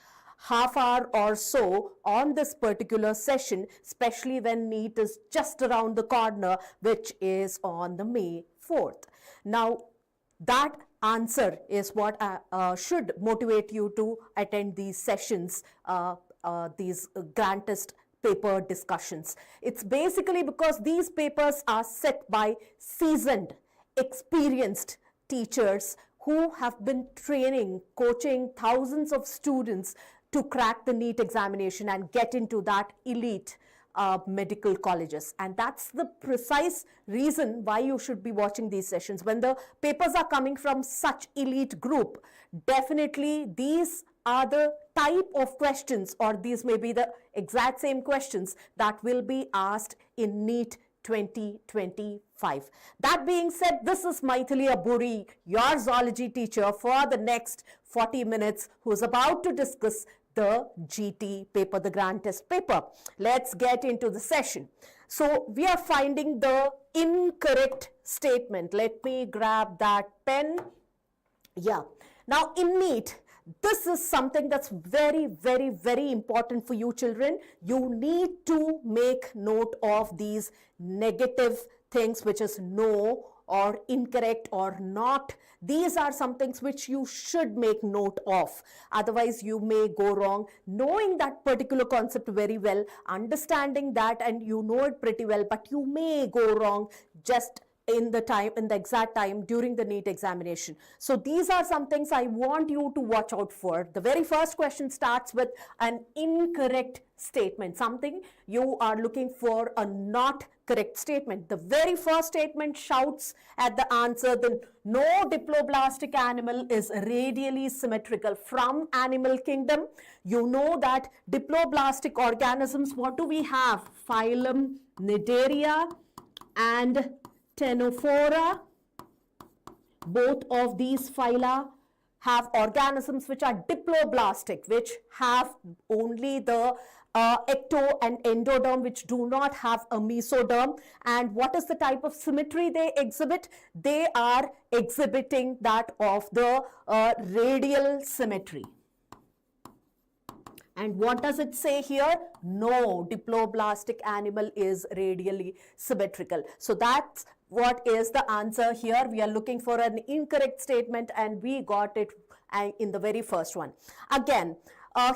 half hour or so on this particular session, especially when NEET is just around the corner, which is on the May 4th. Now, that answer is what should motivate you to attend these sessions, these grand test paper discussions. It's basically because these papers are set by seasoned, experienced teachers who have been training, coaching thousands of students to crack the NEET examination and get into that elite medical colleges. And that's the precise reason why you should be watching these sessions. When the papers are coming from such elite group, definitely these are the type of questions, or these may be the exact same questions that will be asked in NEET 2025. That being said, this is Maithili Aburi, your zoology teacher for the next 40 minutes, who is about to discuss the GT paper, the grand test paper. Let's get into the session. So we are finding the incorrect statement. Let me grab that pen. Yeah. Now in NEET, this is something that's very, very, very important for you children. You need to make note of these negative things, which is no or incorrect or not. These are some things which you should make note of. Otherwise, you may go wrong. Knowing that particular concept very well, understanding that, and you know it pretty well, but you may go wrong just in the exact time during the NEET examination. So these are some things I want you to watch out for. The very first question starts with an incorrect statement, something you are looking for a not correct statement. The very first statement shouts at the answer that no diploblastic animal is radially symmetrical. From animal kingdom, you know that diploblastic organisms, what do we have? Phylum Cnidaria and Ctenophora. Both of these phyla have organisms which are diploblastic, which have only the ecto and endoderm, which do not have a mesoderm. And what is the type of symmetry they exhibit? They are exhibiting that of the radial symmetry. And what does it say here? No diploblastic animal is radially symmetrical. So that's what is the answer here. We are looking for an incorrect statement, and we got it in the very first one. Again,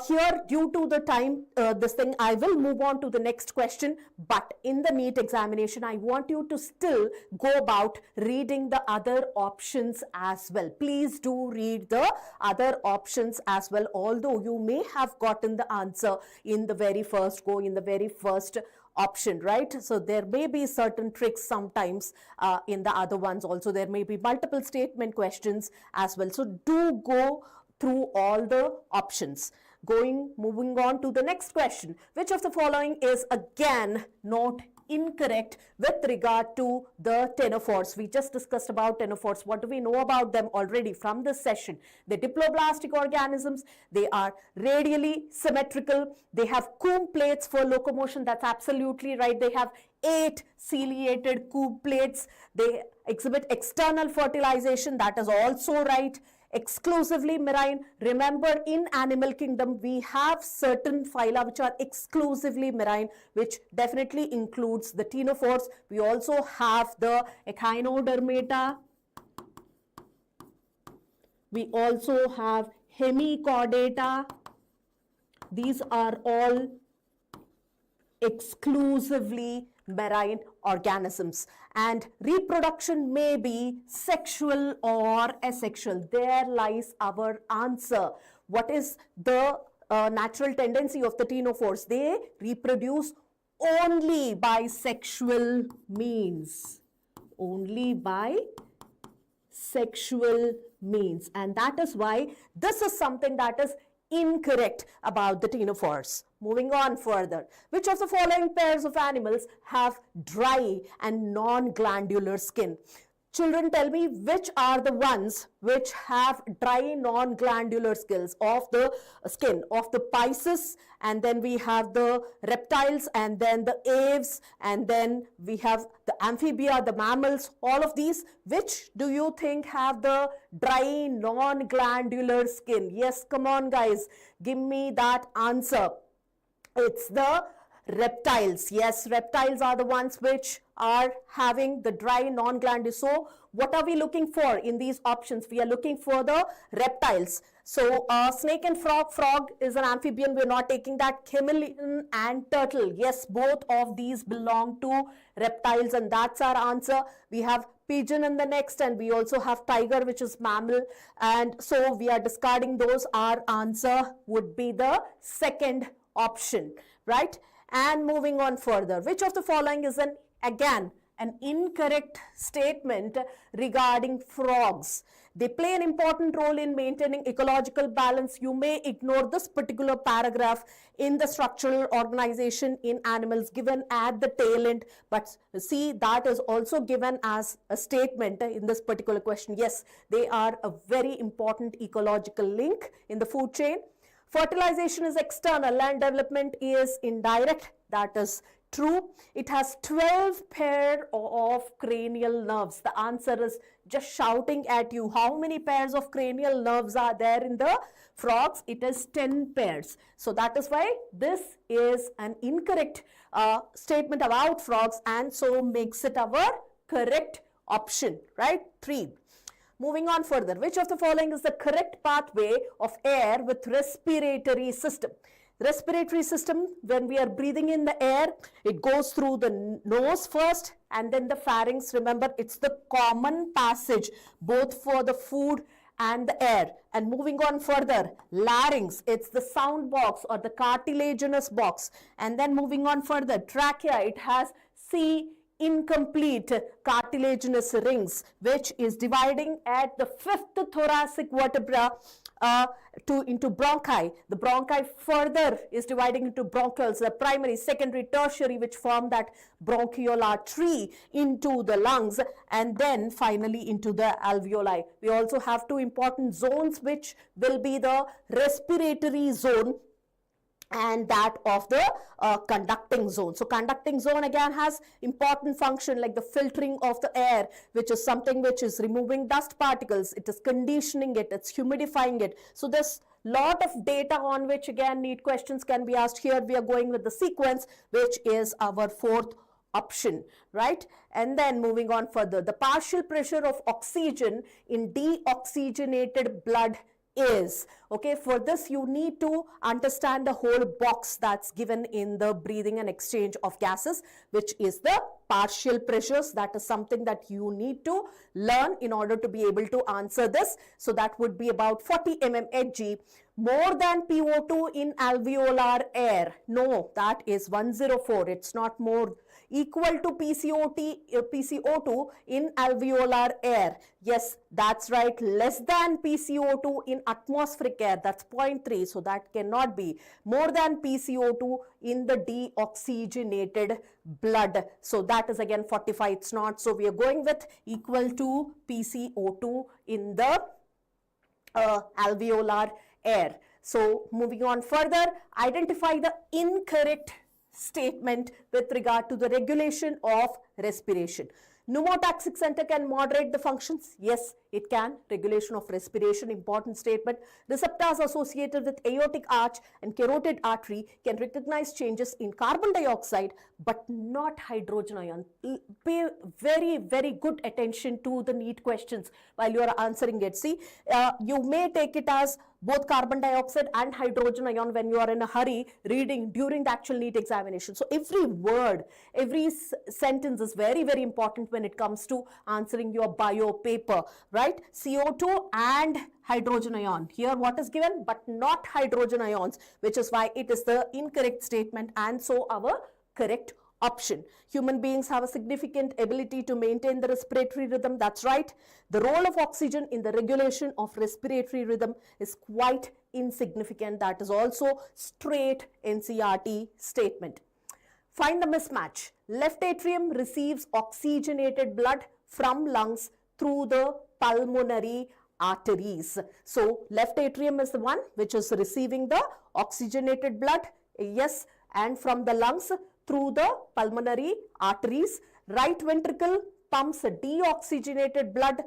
here, due to the time, I will move on to the next question. But in the NEET examination, I want you to still go about reading the other options as well. Please do read the other options as well, although you may have gotten the answer in the very first go, in the very first option, right? So there may be certain tricks sometimes in the other ones also. There may be multiple statement questions as well. So do go through all the options. Moving on to the next question. Which of the following is again not incorrect with regard to the ctenophores? We just discussed about ctenophores. What do we know about them already from this session? The diploblastic organisms, they are radially symmetrical. They have comb plates for locomotion. That's absolutely right. They have 8 ciliated comb plates. They exhibit external fertilization. That is also right. Exclusively marine. Remember, in animal kingdom, we have certain phyla which are exclusively marine, which definitely includes the ctenophores. We also have the echinodermata. We also have hemichordata. These are all exclusively marine organisms, and reproduction may be sexual or asexual. There lies our answer. What is the natural tendency of the ctenophores? They reproduce only by sexual means. Only by sexual means. And that is why this is something that is incorrect about the ctenophores. Moving on further. Which of the following pairs of animals have dry and non-glandular skin? Children, tell me which are the ones which have dry non-glandular scales of the skin of the Pisces, and then we have the reptiles, and then the aves, and then we have the amphibia, the mammals, all of these. Which do you think have the dry non-glandular skin? Yes, come on guys, give me that answer. It's the reptiles. Yes, reptiles are the ones which are having the dry non-glandular. So what are we looking for in these options? We are looking for the reptiles. So snake and frog. Frog is an amphibian, we're not taking that. Chameleon and turtle, yes, both of these belong to reptiles, and that's our answer. We have pigeon in the next, and we also have tiger, which is mammal, and so we are discarding those. Our answer would be the second option, right? And moving on further, which of the following is again an incorrect statement regarding frogs? They play an important role in maintaining ecological balance. You may ignore this particular paragraph in the structural organization in animals given at the tail end, but see, that is also given as a statement in this particular question. Yes, they are a very important ecological link in the food chain. Fertilization is external and development is indirect. That is true. It has 12 pair of cranial nerves. The answer is just shouting at you. How many pairs of cranial nerves are there in the frogs? It is 10 pairs. So that is why this is an incorrect statement about frogs, and so makes it our correct option, right? 3. Moving on further, which of the following is the correct pathway of air with respiratory system? Respiratory system, when we are breathing in the air, it goes through the nose first and then the pharynx. Remember, it's the common passage both for the food and the air. And moving on further, larynx, it's the sound box or the cartilaginous box. And then moving on further, trachea, it has incomplete cartilaginous rings, which is dividing at the 5th thoracic vertebra into bronchi. The bronchi further is dividing into bronchioles, the primary, secondary, tertiary, which form that bronchiolar tree, into the lungs, and then finally into the alveoli. We also have 2 important zones, which will be the respiratory zone and that of the conducting zone. So conducting zone again has important function like the filtering of the air, which is something which is removing dust particles, it is conditioning it, it's humidifying it. So there's lot of data on which again NEET questions can be asked. Here we are going with the sequence, which is our 4th option, right? And then moving on further, the partial pressure of oxygen in deoxygenated blood is, okay, for this you need to understand the whole box that's given in the breathing and exchange of gases, which is the partial pressures. That is something that you need to learn in order to be able to answer this. So that would be about 40 mmHg. More than PO2 in alveolar air. No, that is 104. It's not more. Equal to PCO2 in alveolar air. Yes, that's right. Less than PCO2 in atmospheric air. That's 0.3. So that cannot be. More than PCO2 in the deoxygenated blood. So that is again 45. It's not. So we are going with equal to PCO2 in the alveolar air. So moving on further, identify the incorrect statement with regard to the regulation of respiration. Pneumotaxic center can moderate the functions. Yes, it can. Regulation of respiration, important statement. Receptors associated with aortic arch and carotid artery can recognize changes in carbon dioxide but not hydrogen ion. Pay very, very good attention to the NEET questions while you are answering it. See, you may take it as both carbon dioxide and hydrogen ion when you are in a hurry reading during the actual NEET examination. So every word, every sentence is very, very important when it comes to answering your bio paper, right? CO2 and hydrogen ion. Here what is given, but not hydrogen ions, which is why it is the incorrect statement and so our correct option. Human beings have a significant ability to maintain the respiratory rhythm. That's right. The role of oxygen in the regulation of respiratory rhythm is quite insignificant. That is also straight NCERT statement. Find the mismatch. Left atrium receives oxygenated blood from lungs through the pulmonary arteries. So left atrium is the one which is receiving the oxygenated blood, yes, and from the lungs through the pulmonary arteries. Right ventricle pumps deoxygenated blood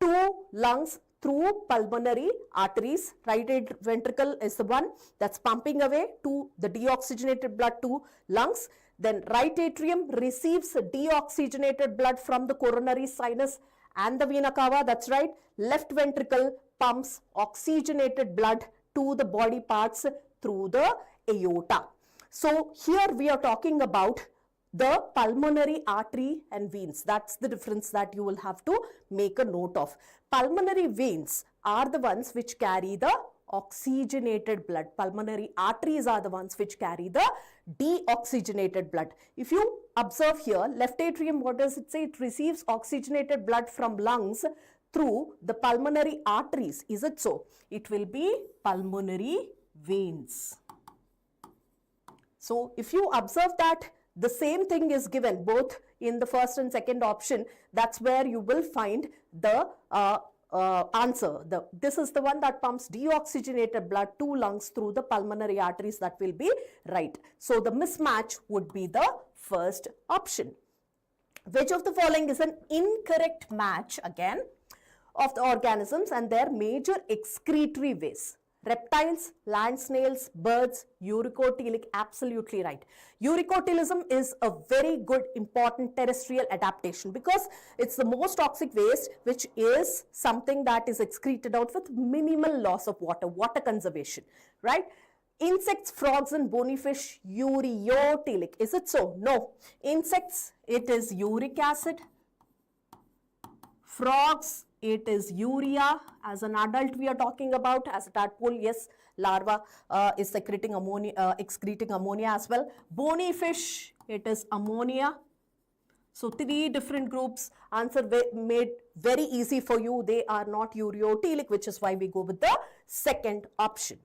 to lungs through pulmonary arteries. Right ventricle is the one that's pumping away to the deoxygenated blood to lungs. Then right atrium receives deoxygenated blood from the coronary sinus and the vena cava, that's right. Left ventricle pumps oxygenated blood to the body parts through the aorta. So here we are talking about the pulmonary artery and veins. That's the difference that you will have to make a note of. Pulmonary veins are the ones which carry the oxygenated blood. Pulmonary arteries are the ones which carry the deoxygenated blood. If you observe here, left atrium, what does it say? It receives oxygenated blood from lungs through the pulmonary arteries. Is it so? It will be pulmonary veins. So if you observe that the same thing is given both in the first and second option, that's where you will find the answer. This is the one that pumps deoxygenated blood to lungs through the pulmonary arteries. That will be right. So the mismatch would be the first option. Which of the following is an incorrect match again of the organisms and their major excretory ways? Reptiles, land snails, birds, uricotilic, absolutely right. Uricotilism is a very good important terrestrial adaptation because it's the most toxic waste which is something that is excreted out with minimal loss of water conservation, right? Insects, frogs and bony fish, uriotilic. Is it so? No. Insects, it is uric acid. Frogs, it is urea. As an adult we are talking about. As a tadpole, yes, larva is excreting ammonia as well. Bony fish, it is ammonia. So three different groups. Answer made very easy for you. They are not uriotilic, which is why we go with the second option.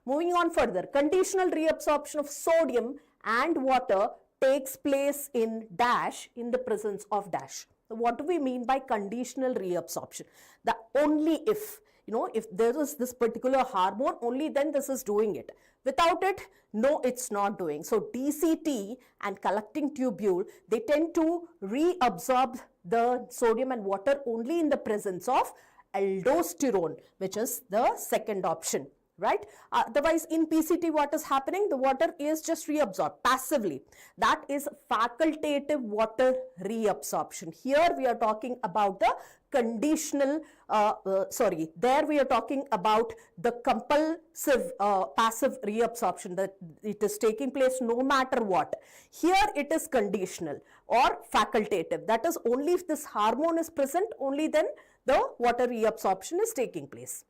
Moving on further, conditional reabsorption of sodium and water takes place in dash in the presence of dash. So what do we mean by conditional reabsorption? The only if, if there is this particular hormone, only then this is doing it. Without it, no, it's not doing. So DCT and collecting tubule, they tend to reabsorb the sodium and water only in the presence of aldosterone, which is the second option. Right? Otherwise, in PCT, what is happening? The water is just reabsorbed passively. That is facultative water reabsorption. Here we are talking about the conditional, there we are talking about the compulsive passive reabsorption, that it is taking place no matter what. Here it is conditional or facultative. That is only if this hormone is present, only then the water reabsorption is taking place.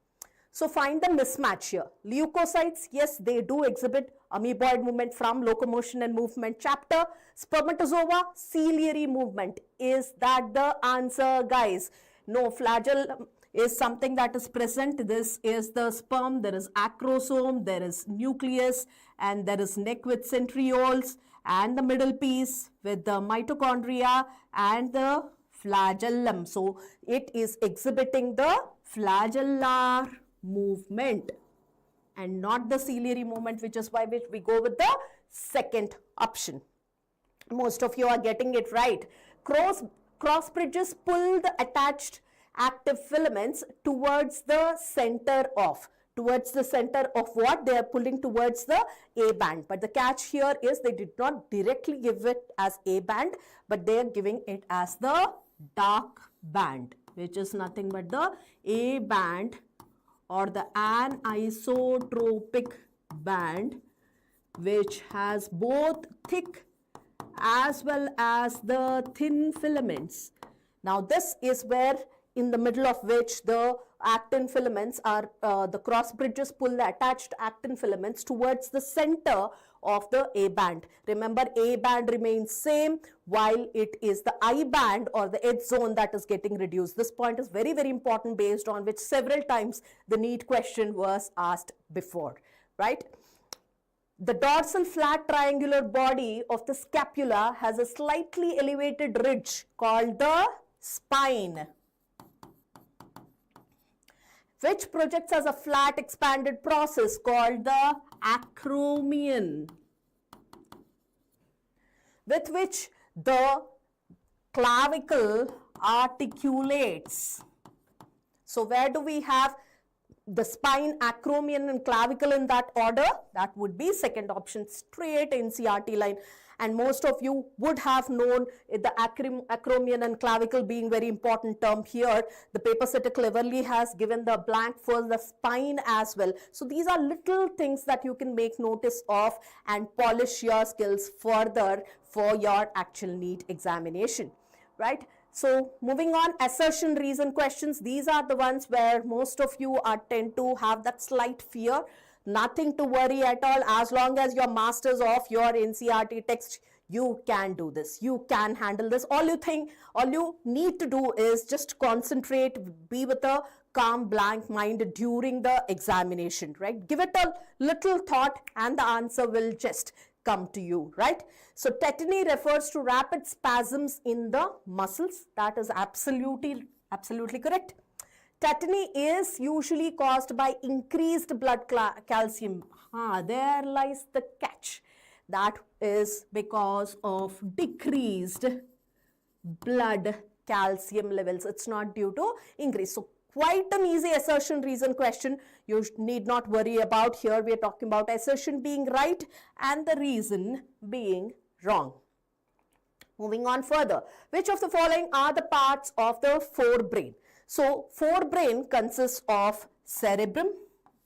So find the mismatch here. Leukocytes, yes, they do exhibit amoeboid movement from locomotion and movement chapter. Spermatozoa, ciliary movement. Is that the answer, guys? No, flagellum is something that is present. This is the sperm. There is acrosome, there is nucleus, and there is neck with centrioles, and the middle piece with the mitochondria and the flagellum. So it is exhibiting the flagellar movement and not the ciliary movement, which is why we go with the second option. Most of you are getting it right. Cross bridges pull the attached active filaments towards the center of. Towards the center of what? They are pulling towards the A band. But the catch here is they did not directly give it as A band, but they are giving it as the dark band, which is nothing but the A band or the anisotropic band, which has both thick as well as the thin filaments. Now this is where in the middle of which the actin filaments are, the cross bridges pull the attached actin filaments towards the center of the A band. Remember, A band remains same while it is the I band or the edge zone that is getting reduced. This point is very, very important, based on which several times the NEET question was asked before, right? The dorsal flat triangular body of the scapula has a slightly elevated ridge called the spine. which projects as a flat expanded process called the acromion, with which the clavicle articulates. So where do we have the spine, acromion and clavicle in that order? That would be second option, straight NCERT line. And most of you would have known the acromion and clavicle being very important term here. The paper setter cleverly has given the blank for the spine as well. So these are little things that you can make notice of and polish your skills further for your actual NEET examination, right? So moving on, assertion reason questions. These are the ones where most of you tend to have that slight fear. Nothing to worry at all. As long as you're masters of your NCERT text, you can do this. You can handle this. All you need to do is just concentrate, be with a calm, blank mind during the examination, right? Give it a little thought and the answer will just come to you, right? So tetany refers to rapid spasms in the muscles. That is absolutely correct. Tetany is usually caused by increased blood calcium. There lies the catch. That is because of decreased blood calcium levels. It's not due to increase. So quite an easy assertion reason question. You need not worry about. Here we are talking about assertion being right and the reason being wrong. Moving on further. Which of the following are the parts of the forebrain? So forebrain consists of cerebrum,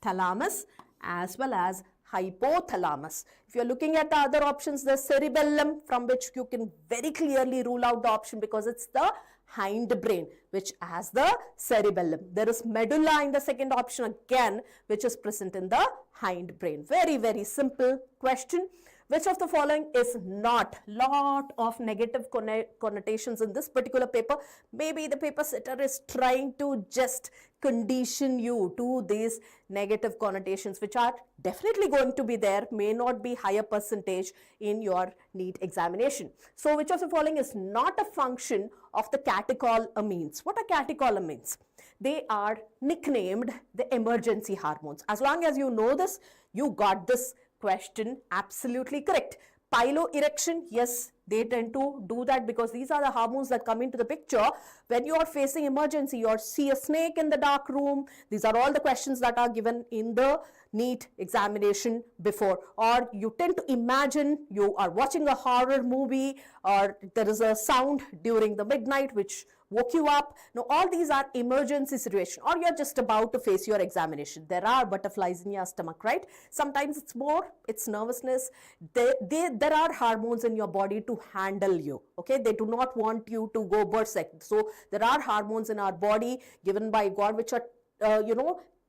thalamus as well as hypothalamus. If you're looking at the other options, the cerebellum, from which you can very clearly rule out the option because it's the hindbrain which has the cerebellum. There is medulla in the second option again, which is present in the hindbrain. Very, very simple question. Which of the following is not? Lot of negative connotations in this particular paper. Maybe the paper setter is trying to just condition you to these negative connotations, which are definitely going to be there, may not be higher percentage in your NEET examination. So which of the following is not a function of the catecholamines? What are catecholamines? They are nicknamed the emergency hormones. As long as you know this, you got this question absolutely correct. Piloerection, yes, they tend to do that because these are the hormones that come into the picture when you are facing emergency or see a snake in the dark room. These are all the questions that are given in the NEET examination before. Or you tend to imagine you are watching a horror movie or there is a sound during the midnight which woke you up. Now all these are emergency situation, or you're just about to face your examination. There are butterflies in your stomach, right? Sometimes it's nervousness. There are hormones in your body to handle you, okay? They do not want you to go berserk. So there are hormones in our body given by God which are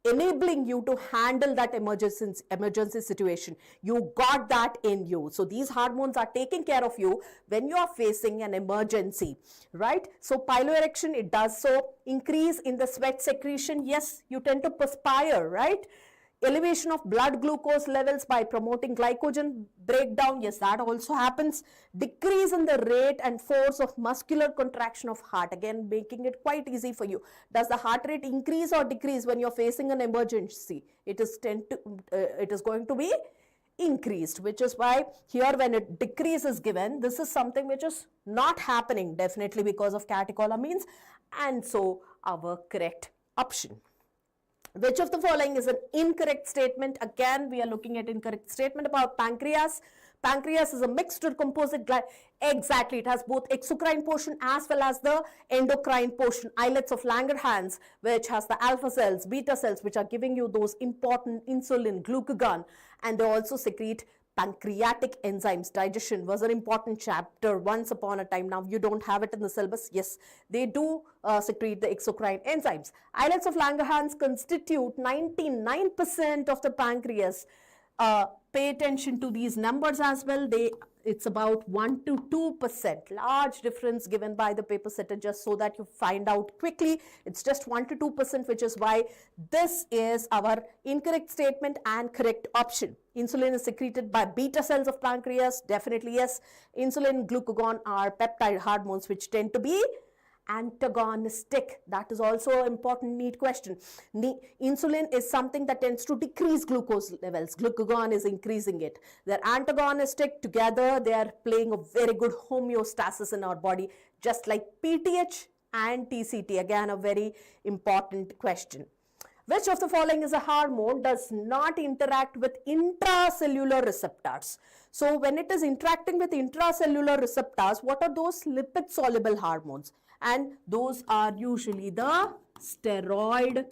enabling you to handle that emergency situation. You got that in you. So these hormones are taking care of you when you are facing an emergency, right? So piloerection, it does so. Increase in the sweat secretion, yes, you tend to perspire, right? Elevation of blood glucose levels by promoting glycogen breakdown, yes, that also happens. Decrease in the rate and force of muscular contraction of heart, again making it quite easy for you. Does the heart rate increase or decrease when you're facing an emergency? It is going to be increased, which is why here when a decrease is given, this is something which is not happening, definitely because of catecholamines, and so our correct option. Which of the following is an incorrect statement? Again, we are looking at incorrect statement about pancreas. Pancreas is a mixed or composite gland. Exactly, it has both exocrine portion as well as the endocrine portion. Islets of Langerhans, which has the alpha cells, beta cells, which are giving you those important insulin, glucagon, and they also secrete pancreatic enzymes. Digestion was an important chapter once upon a time. Now you don't have it in the syllabus. Yes, they do secrete the exocrine enzymes. Islets of Langerhans constitute 99% of the pancreas. Pay attention to these numbers as well. It's about 1 to 2%. Large difference given by the paper setter just so that you find out quickly. It's just 1 to 2%, which is why this is our incorrect statement and correct option. Insulin is secreted by beta cells of pancreas. Definitely yes. Insulin, glucagon are peptide hormones which tend to be antagonistic. That is also an important NEET question. Insulin is something that tends to decrease glucose levels. Glucagon is increasing it. They're antagonistic. Together, they are playing a very good homeostasis in our body, just like PTH and TCT. Again, a very important question. Which of the following is a hormone does not interact with intracellular receptors? So when it is interacting with intracellular receptors, what are those? Lipid soluble hormones, and those are usually the steroid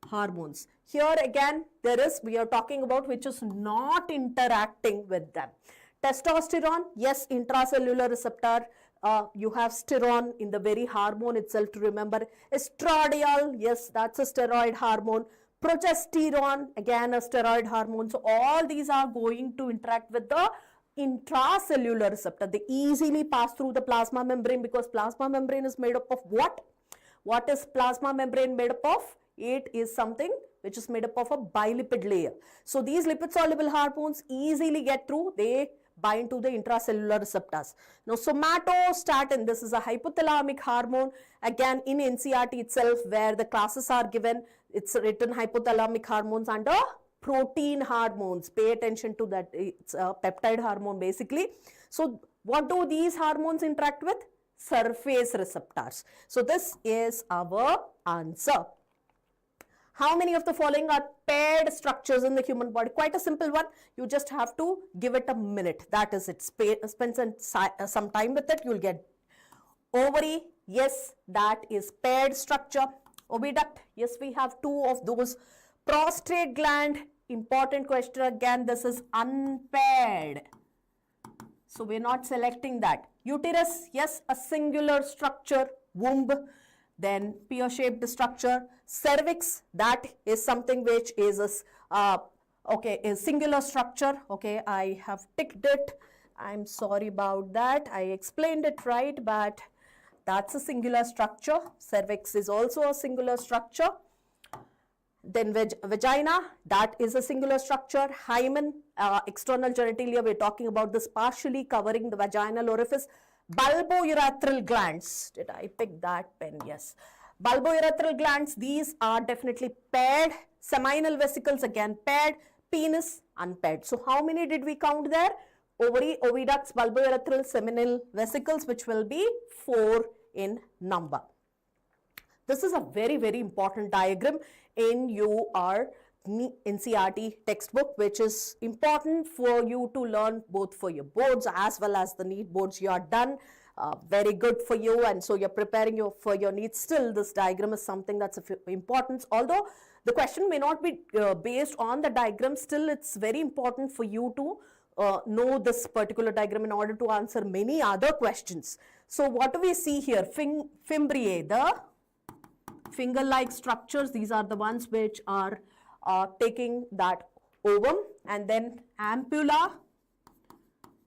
hormones. Here again, we are talking about which is not interacting with them. Testosterone, yes, intracellular receptor. You have sterone in the very hormone itself to remember. Estradiol, yes, that's a steroid hormone. Progesterone, again a steroid hormone. So all these are going to interact with the intracellular receptor. They easily pass through the plasma membrane, because plasma membrane is made up of what? What is plasma membrane made up of? It is something which is made up of a bilipid layer. So these lipid soluble hormones easily get through. They bind to the intracellular receptors. Now somatostatin, this is a hypothalamic hormone. Again in NCERT itself, where the classes are given, it's written hypothalamic hormones under protein hormones. Pay attention to that. It's a peptide hormone basically. So what do these hormones interact with? Surface receptors. So this is our answer. How many of the following are paired structures in the human body? Quite a simple one. You just have to give it a minute. That is it. Spend some time with it. You'll get ovary. Yes, that is paired structure. Oviduct. Yes, we have two of those. Prostate gland. Important question again. This is unpaired. So we're not selecting that. Uterus. Yes, a singular structure. Womb. Then pear-shaped structure. Cervix, that is something which is a singular structure. Okay, I have ticked it. I'm sorry about that. I explained it right, but that's a singular structure. Cervix is also a singular structure. Then vagina, that is a singular structure. Hymen, external genitalia, we're talking about this partially covering the vaginal orifice. Bulbourethral glands, did I pick that pen? Yes. Bulbourethral glands, these are definitely paired. Seminal vesicles, again paired. Penis, unpaired. So how many did we count there? Ovary, oviducts, bulbourethral, seminal vesicles, which will be 4 in number. This is a very, very important diagram in your NCERT textbook, which is important for you to learn both for your boards as well as the NEET boards. You are done. Very good for you, and so you're preparing for your NEET. Still, this diagram is something that's of importance. Although the question may not be based on the diagram, still it's very important for you to know this particular diagram in order to answer many other questions. So what do we see here? Fimbriae, the finger-like structures. These are the ones which are taking that ovum, and then ampulla,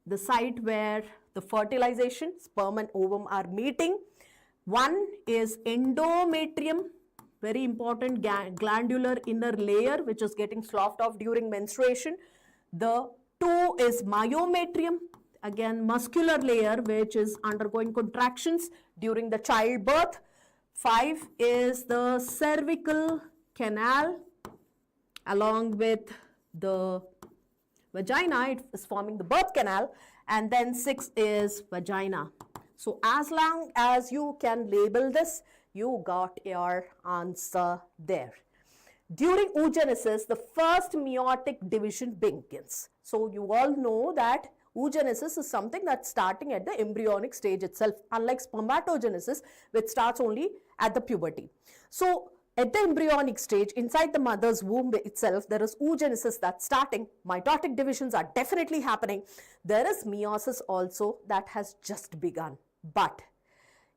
the site where the fertilization, sperm and ovum are meeting. One is endometrium, very important glandular inner layer which is getting sloughed off during menstruation. The 2 is myometrium, again muscular layer which is undergoing contractions during the childbirth. 5 is the cervical canal, along with the vagina, it is forming the birth canal, and then 6 is vagina. So as long as you can label this, you got your answer there. During oogenesis, the first meiotic division begins. So you all know that oogenesis is something that's starting at the embryonic stage itself, unlike spermatogenesis, which starts only at the puberty. So at the embryonic stage, inside the mother's womb itself, there is oogenesis that's starting. Mitotic divisions are definitely happening. There is meiosis also that has just begun, but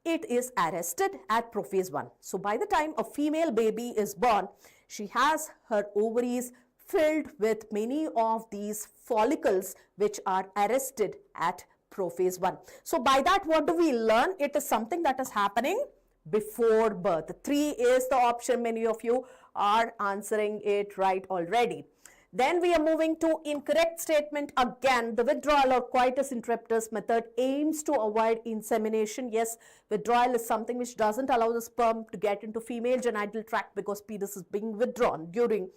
it is arrested at prophase 1. So by the time a female baby is born, she has her ovaries filled with many of these follicles which are arrested at prophase 1. So by that, what do we learn? It is something that is happening before birth. 3 is the option. Many of you are answering it right already. Then we are moving to incorrect statement. Again, the withdrawal or coitus interruptus method aims to avoid insemination. Yes, withdrawal is something which doesn't allow the sperm to get into female genital tract because penis is being withdrawn during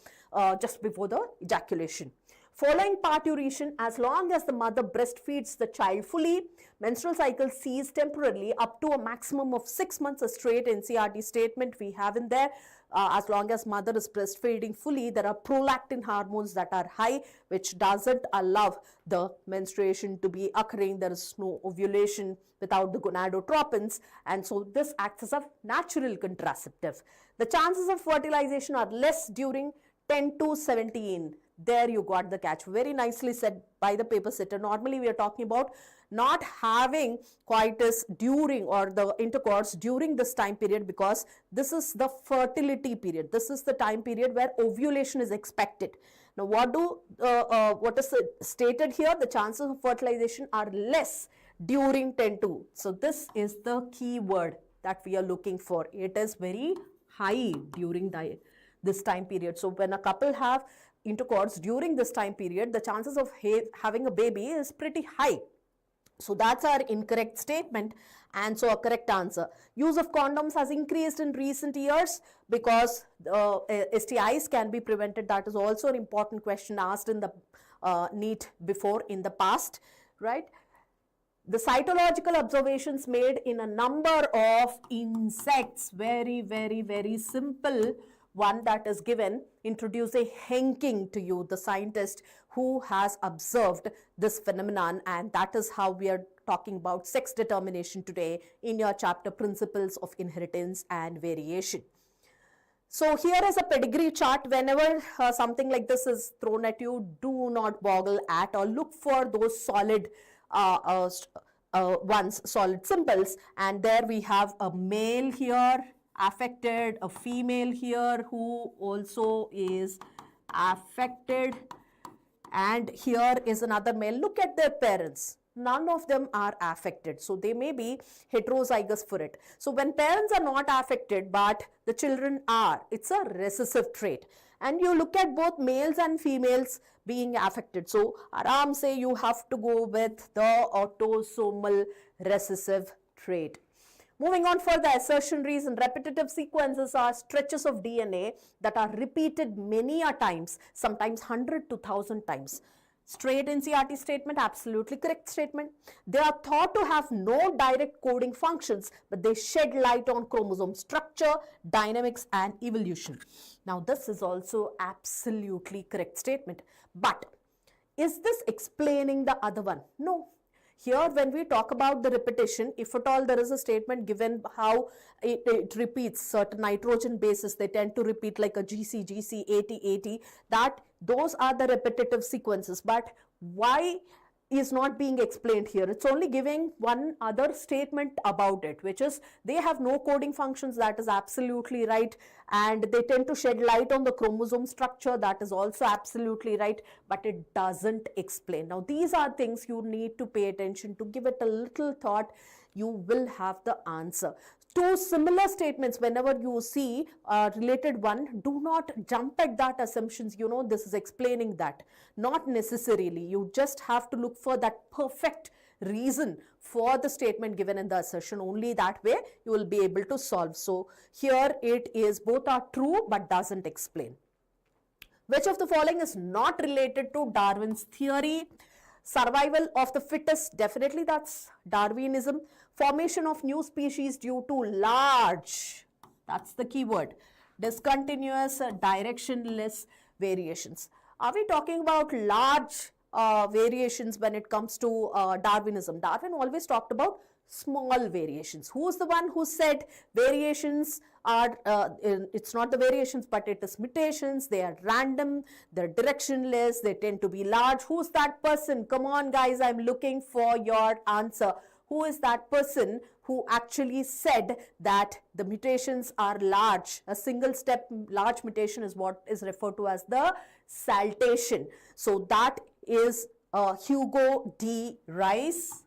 just before the ejaculation. Following parturition, as long as the mother breastfeeds the child fully, menstrual cycle cease temporarily up to a maximum of 6 months. A straight NCRT statement we have in there. As long as mother is breastfeeding fully, there are prolactin hormones that are high, which doesn't allow the menstruation to be occurring. There is no ovulation without the gonadotropins, and so this acts as a natural contraceptive. The chances of fertilization are less during 10 to 17. There you got the catch. Very nicely said by the paper setter. Normally we are talking about not having coitus during or the intercourse during this time period because this is the fertility period. This is the time period where ovulation is expected. Now what is stated here? The chances of fertilization are less during 10-2. So this is the key word that we are looking for. It is very high during this time period. So when a couple have intercourse during this time period, the chances of having a baby is pretty high. So that's our incorrect statement, and so a correct answer. Use of condoms has increased in recent years because STIs can be prevented. That is also an important question asked in the NEET before in the past, right? The cytological observations made in a number of insects, very simple one that is given, introduce a hanking to you, the scientist who has observed this phenomenon, and that is how we are talking about sex determination today in your chapter Principles of Inheritance and Variation. So here is a pedigree chart. Whenever something like this is thrown at you, do not boggle at all. Look for those solid solid symbols, and there we have a male here affected, a female here who also is affected, and here is another male. Look at their parents. None of them are affected, so they may be heterozygous for it. So when parents are not affected but the children are, it's a recessive trait. And you look at both males and females being affected. So Aram say you have to go with the autosomal recessive trait. Moving on for the assertion reason, repetitive sequences are stretches of DNA that are repeated many a times, sometimes 100 to 1,000 times. Straight NCRT statement, absolutely correct statement. They are thought to have no direct coding functions, but they shed light on chromosome structure, dynamics, and evolution. Now, this is also absolutely correct statement. But is this explaining the other one? No. Here, when we talk about the repetition, if at all there is a statement given how it repeats certain nitrogen bases, they tend to repeat like a GC, GC, AT, AT, that those are the repetitive sequences. But why is not being explained here? It's only giving one other statement about it, which is they have no coding functions. That is absolutely right. And they tend to shed light on the chromosome structure. That is also absolutely right. But it doesn't explain. Now, these are things you need to pay attention to. Give it a little thought. You will have the answer. Two similar statements, whenever you see a related one, do not jump at that assumptions, you know, this is explaining that. Not necessarily. You just have to look for that perfect reason for the statement given in the assertion. Only that way you will be able to solve. So here it is both are true but doesn't explain. Which of the following is not related to Darwin's theory? Survival of the fittest, definitely that's Darwinism. Formation of new species due to large, that's the key word, discontinuous, directionless variations. Are we talking about large variations when it comes to Darwinism? Darwin always talked about small variations. Who's the one who said variations are, it's not the variations, but it is mutations, they are random, they're directionless, they tend to be large. Who's that person? Come on guys, I'm looking for your answer. Who is that person who actually said that the mutations are large? A single step large mutation is what is referred to as the saltation. So that is Hugo D. Rice.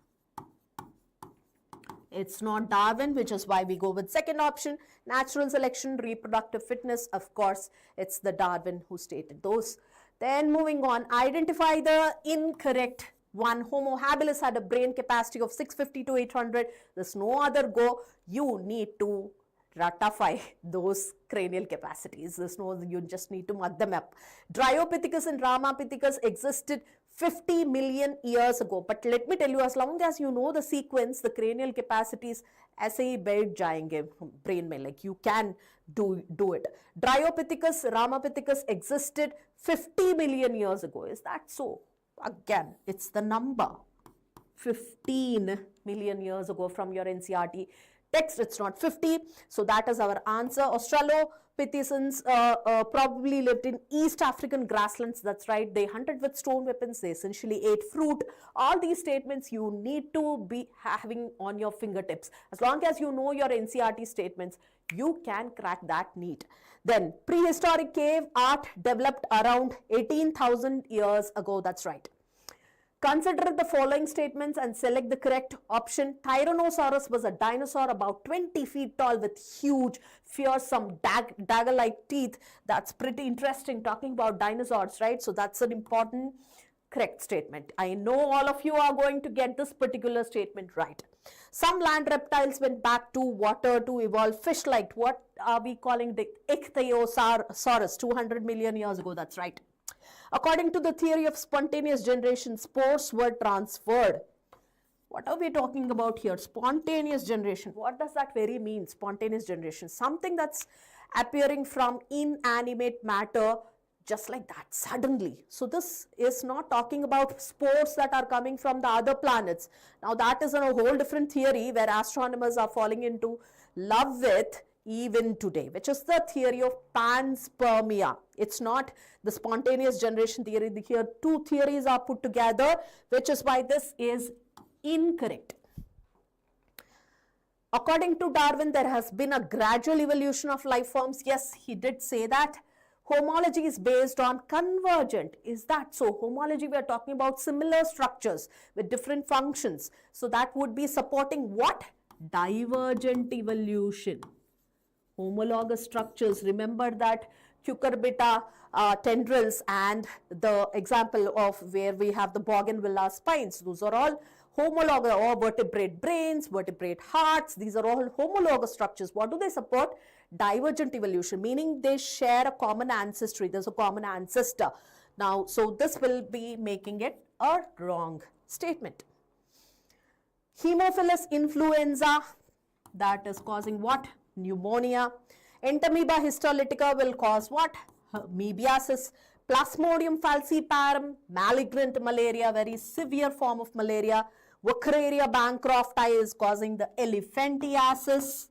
It's not Darwin, which is why we go with second option. Natural selection, reproductive fitness, of course, it's the Darwin who stated those. Then moving on, identify the incorrect one. Homo habilis had a brain capacity of 650 to 800. There's no other go. You need to ratify those cranial capacities. There's no, you just need to mug them up. Dryopithecus and Ramapithecus existed 50 million years ago. But let me tell you, as long as you know the sequence, the cranial capacities ऐसे ही बैठ जाएंगे brain में, like you can do it. Dryopithecus, Ramapithecus existed 50 million years ago. Is that so? Again, it's the number 15 million years ago from your NCERT text. It's not 50. So that is our answer. Australopithecines probably lived in East African grasslands. That's right. They hunted with stone weapons. They essentially ate fruit. All these statements you need to be having on your fingertips. As long as you know your NCERT statements, you can crack that NEET. Then prehistoric cave art developed around 18,000 years ago. That's right. Consider the following statements and select the correct option. Tyrannosaurus was a dinosaur about 20 feet tall with huge, fearsome, dagger-like teeth. That's pretty interesting, talking about dinosaurs, right? So that's an important correct statement. I know all of you are going to get this particular statement right. Some land reptiles went back to water to evolve fish-like. What are we calling the ichthyosaurus 200 million years ago? That's right. According to the theory of spontaneous generation, spores were transferred. What are we talking about here? Spontaneous generation. What does that very mean? Spontaneous generation. Something that's appearing from inanimate matter just like that, suddenly. So this is not talking about spores that are coming from the other planets. Now that is a whole different theory where astronomers are falling into love with even today, which is the theory of panspermia. It's not the spontaneous generation theory. Here two theories are put together, which is why this is incorrect. According to Darwin, there has been a gradual evolution of life forms. Yes, he did say that. Homology is based on convergent. Is that so? Homology, we are talking about similar structures with different functions. So that would be supporting what? Divergent evolution. Homologous structures. Remember that cucurbita tendrils and the example of where we have the bougainvillea spines. Those are all homologous, or vertebrate brains, vertebrate hearts. These are all homologous structures. What do they support? Divergent evolution, meaning they share a common ancestry. There's a common ancestor. Now, so this will be making it a wrong statement. Haemophilus influenza, that is causing what? Pneumonia. Entamoeba histolytica will cause what? Mebiasis. Plasmodium falciparum, malignant malaria, very severe form of malaria. Wuchereria bancrofti is causing the elephantiasis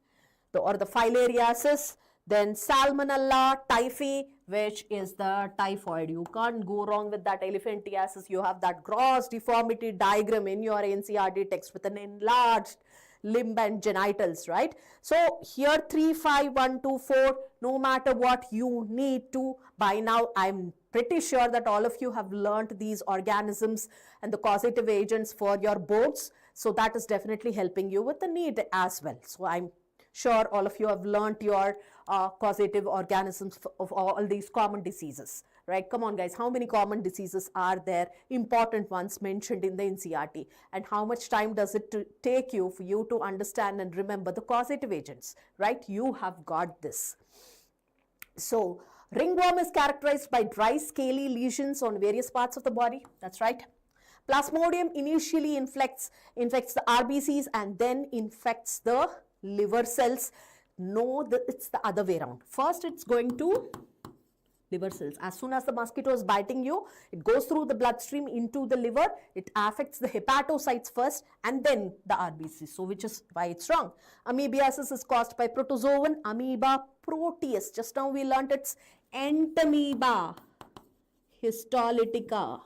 or the filariasis. Then Salmonella typhi, which is the typhoid. You can't go wrong with that elephantiasis. You have that gross deformity diagram in your NCERT text with an enlarged limb and genitals, right? So here 3, 5, 1, 2, 4, no matter what, you need to, by now I'm pretty sure that all of you have learned these organisms and the causative agents for your boards. So that is definitely helping you with the NEET as well. So I'm sure all of you have learned your causative organisms of all these common diseases, right? Come on guys, how many common diseases are there, important ones mentioned in the NCERT, and how much time does it take you for you to understand and remember the causative agents, right? You have got this. So ringworm is characterized by dry scaly lesions on various parts of the body. That's right. Plasmodium initially infects the RBCs and then infects the liver cells. No, it's the other way around. First, it's going to liver cells. As soon as the mosquito is biting you, it goes through the bloodstream into the liver. It affects the hepatocytes first and then the RBCs. So, which is why it's wrong. Amoebiasis is caused by protozoan amoeba proteus. Just now we learnt it's Entamoeba histolytica.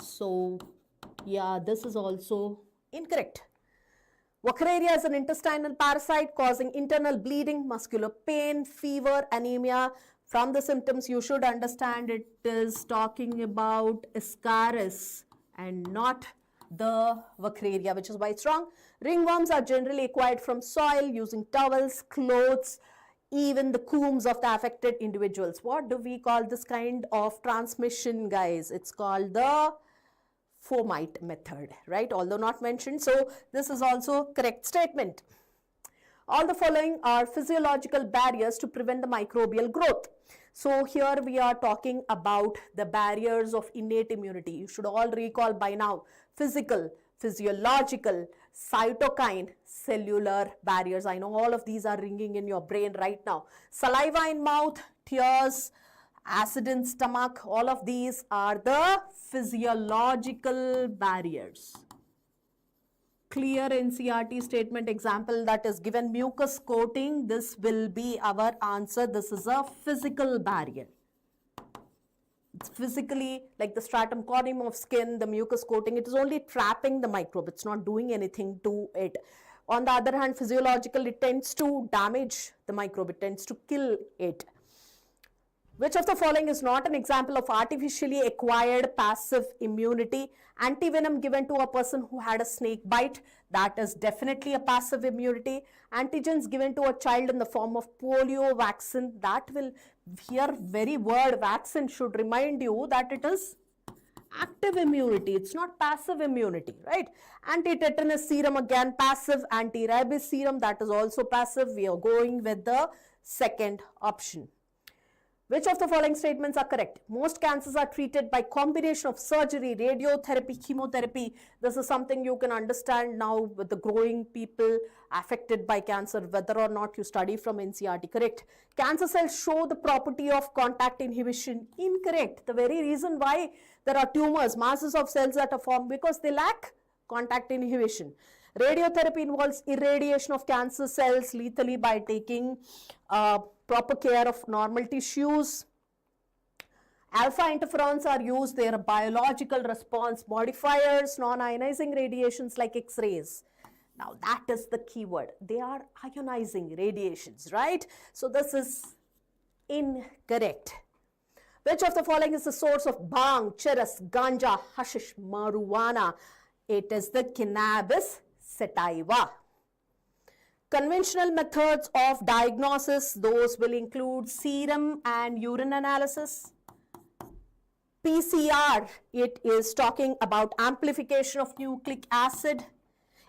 So, yeah, this is also incorrect. Wuchereria is an intestinal parasite causing internal bleeding, muscular pain, fever, anemia. From the symptoms, you should understand it is talking about Ascaris and not the Wuchereria, which is why it's wrong. Ringworms are generally acquired from soil using towels, clothes, even the combs of the affected individuals. What do we call this kind of transmission, guys? It's called the fomite method, right? Although not mentioned. So this is also correct statement. All the following are physiological barriers to prevent the microbial growth. So here we are talking about the barriers of innate immunity. You should all recall by now: physical, physiological, cytokine, cellular barriers. I know all of these are ringing in your brain right now. Saliva in mouth, tears, acid in stomach, all of these are the physiological barriers. Clear NCERT statement example that is given: mucus coating. This will be our answer. This is a physical barrier. It's physically like the stratum corneum of skin, the mucus coating. It is only trapping the microbe. It's not doing anything to it. On the other hand, physiological, it tends to damage the microbe. It tends to kill it. Which of the following is not an example of artificially acquired passive immunity? Antivenom given to a person who had a snake bite, that is definitely a passive immunity. Antigens given to a child in the form of polio vaccine, that will, here very word vaccine should remind you that it is active immunity. It's not passive immunity, right? Anti-tetanus serum, again passive. Anti-rabies serum, that is also passive. We are going with the second option. Which of the following statements are correct? Most cancers are treated by combination of surgery, radiotherapy, chemotherapy. This is something you can understand now with the growing people affected by cancer, whether or not you study from NCERT. Correct. Cancer cells show the property of contact inhibition. Incorrect. The very reason why there are tumors, masses of cells that are formed, because they lack contact inhibition. Radiotherapy involves irradiation of cancer cells lethally by taking proper care of normal tissues. Alpha interferons are used. They are biological response modifiers, non-ionizing radiations like X-rays. Now that is the key word. They are ionizing radiations, right? So this is incorrect. Which of the following is the source of bhang, charas, ganja, hashish, marijuana? It is the cannabis sativa. Conventional methods of diagnosis, those will include serum and urine analysis. PCR, it is talking about amplification of nucleic acid.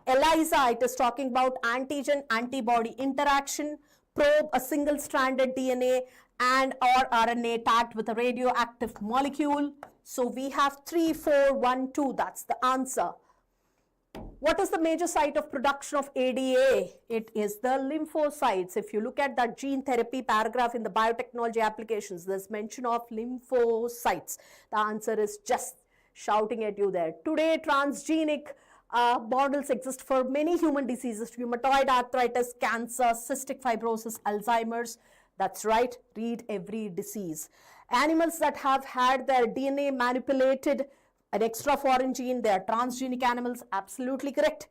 ELISA, it is talking about antigen-antibody interaction. Probe, a single-stranded DNA and or RNA tagged with a radioactive molecule. So we have 3, 4, 1, 2. That's the answer. What is the major site of production of ADA? It is the lymphocytes. If you look at that gene therapy paragraph in the biotechnology applications, there's mention of lymphocytes. The answer is just shouting at you there. Today, transgenic models exist for many human diseases: rheumatoid arthritis, cancer, cystic fibrosis, Alzheimer's. That's right, read every disease. Animals that have had their DNA manipulated, an extra foreign gene, they are transgenic animals, absolutely correct.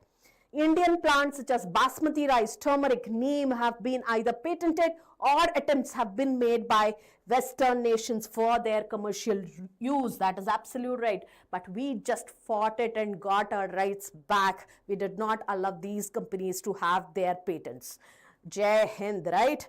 Indian plants such as basmati rice, turmeric, neem have been either patented or attempts have been made by Western nations for their commercial use. That is absolute right. But we just fought it and got our rights back. We did not allow these companies to have their patents. Jai Hind, right?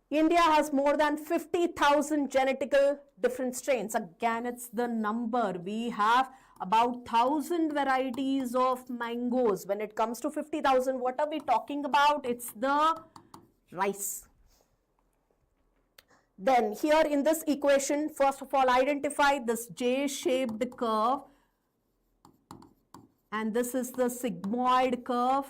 India has more than 50,000 genetical different strains. Again, it's the number. We have about 1,000 varieties of mangoes. When it comes to 50,000, what are we talking about? It's the rice. Then here in this equation, first of all, identify this J-shaped curve. And this is the sigmoid curve.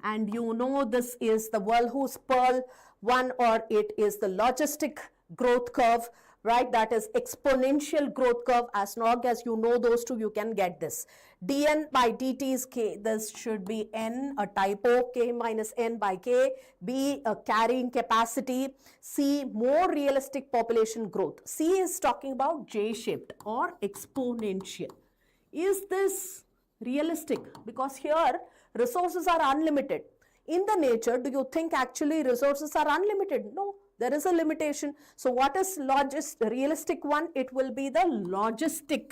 And you know this is the Walhus Pearl one, or it is the logistic growth curve, right? That is exponential growth curve. As long as you know those two, you can get this. dn by dt is k. This should be n, a typo, k minus n by k. B, a carrying capacity. C, more realistic population growth. C is talking about J-shaped or exponential. Is this realistic? Because here resources are unlimited. In the nature, do you think actually resources are unlimited? No, there is a limitation. So what is realistic one? It will be the logistic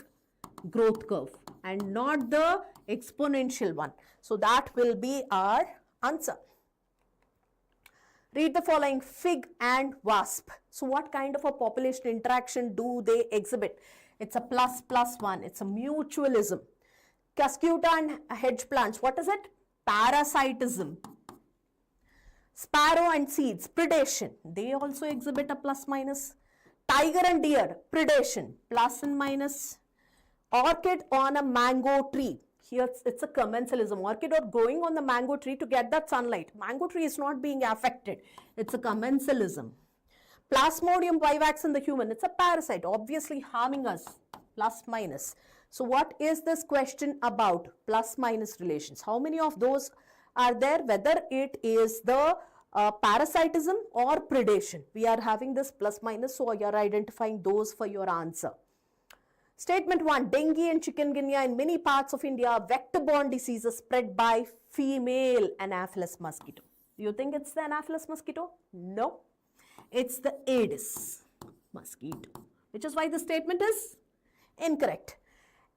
growth curve and not the exponential one. So that will be our answer. Read the following: fig and wasp. So what kind of a population interaction do they exhibit? It's a ++1. It's a mutualism. Cuscuta and hedge plants. What is it? Parasitism. Sparrow and seeds. Predation. They also exhibit a +-. Tiger and deer. Predation. Plus and minus. Orchid on a mango tree. Here it's a commensalism. Orchid are growing on the mango tree to get that sunlight. Mango tree is not being affected. It's a commensalism. Plasmodium vivax in the human. It's a parasite, obviously harming us. +-. So what is this question about? +- relations. How many of those are there? Whether it is the parasitism or predation. We are having this +-, so you are identifying those for your answer. Statement 1. Dengue and chikungunya in many parts of India are vector-borne diseases spread by female Anopheles mosquito. Do you think it's the Anopheles mosquito? No. It's the Aedes mosquito, which is why the statement is incorrect.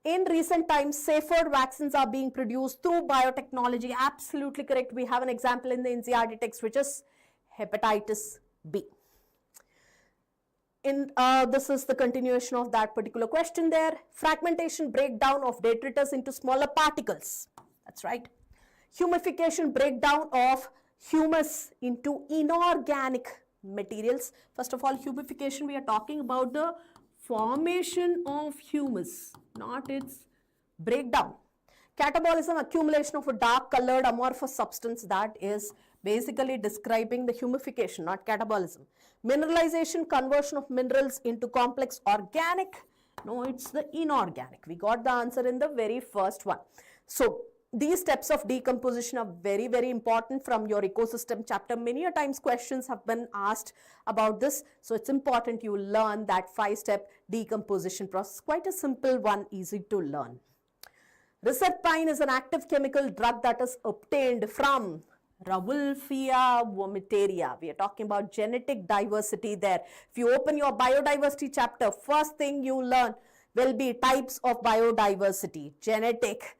In recent times, safer vaccines are being produced through biotechnology. Absolutely correct. We have an example in the NCERT text, which is hepatitis B. This is the continuation of that particular question there. Fragmentation, breakdown of detritus into smaller particles. That's right. Humification, breakdown of humus into inorganic materials. First of all, humification, we are talking about the formation of humus, not its breakdown. Catabolism, accumulation of a dark colored amorphous substance, that is basically describing the humification, not catabolism. Mineralization, conversion of minerals into complex organic. No, it's the inorganic. We got the answer in the very first one. So these steps of decomposition are very, very important from your ecosystem chapter. Many a times questions have been asked about this. So it's important you learn that 5-step decomposition process. Quite a simple one, easy to learn. Reserpine is an active chemical drug that is obtained from Rauwolfia vomitaria. We are talking about genetic diversity there. If you open your biodiversity chapter, first thing you learn will be types of biodiversity. Genetic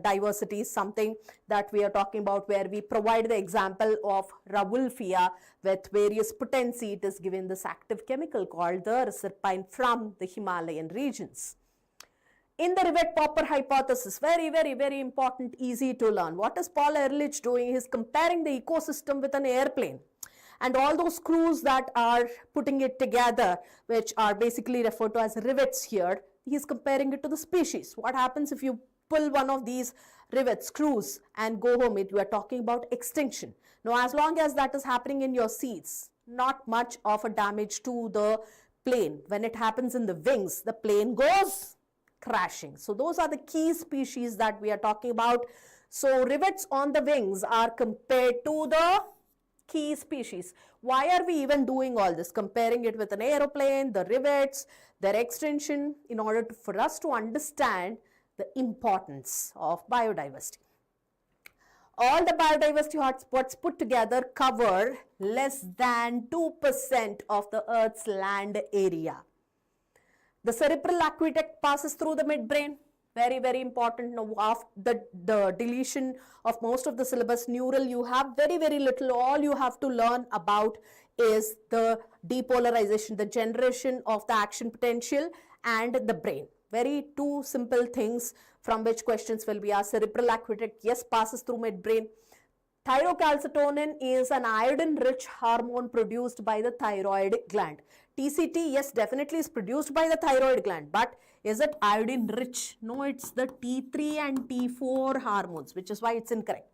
diversity is something that we are talking about, where we provide the example of Rauwolfia with various potency. It is given this active chemical called the reserpine from the Himalayan regions. In the rivet popper hypothesis, very, very, very important, easy to learn. What is Paul Ehrlich doing? He is comparing the ecosystem with an airplane. And all those screws that are putting it together, which are basically referred to as rivets here, he is comparing it to the species. What happens if you pull one of these rivet screws and go home? You are talking about extinction. Now, as long as that is happening in your seeds, not much of a damage to the plane. When it happens in the wings, the plane goes crashing. So those are the key species that we are talking about. So rivets on the wings are compared to the key species. Why are we even doing all this? Comparing it with an aeroplane, the rivets, their extension, in order for us to understand the importance of biodiversity. All the biodiversity hotspots put together cover less than 2% of the Earth's land area. The cerebral aqueduct passes through the midbrain. Very, very important. Now, after the deletion of most of the syllabus, neural, you have very, very little. All you have to learn about is the depolarization, the generation of the action potential and the brain. Very two simple things from which questions will be asked. Cerebral aqueduct, yes, passes through midbrain. Thyrocalcitonin is an iodine-rich hormone produced by the thyroid gland. TCT, yes, definitely is produced by the thyroid gland, but is it iodine-rich? No, it's the T3 and T4 hormones, which is why it's incorrect.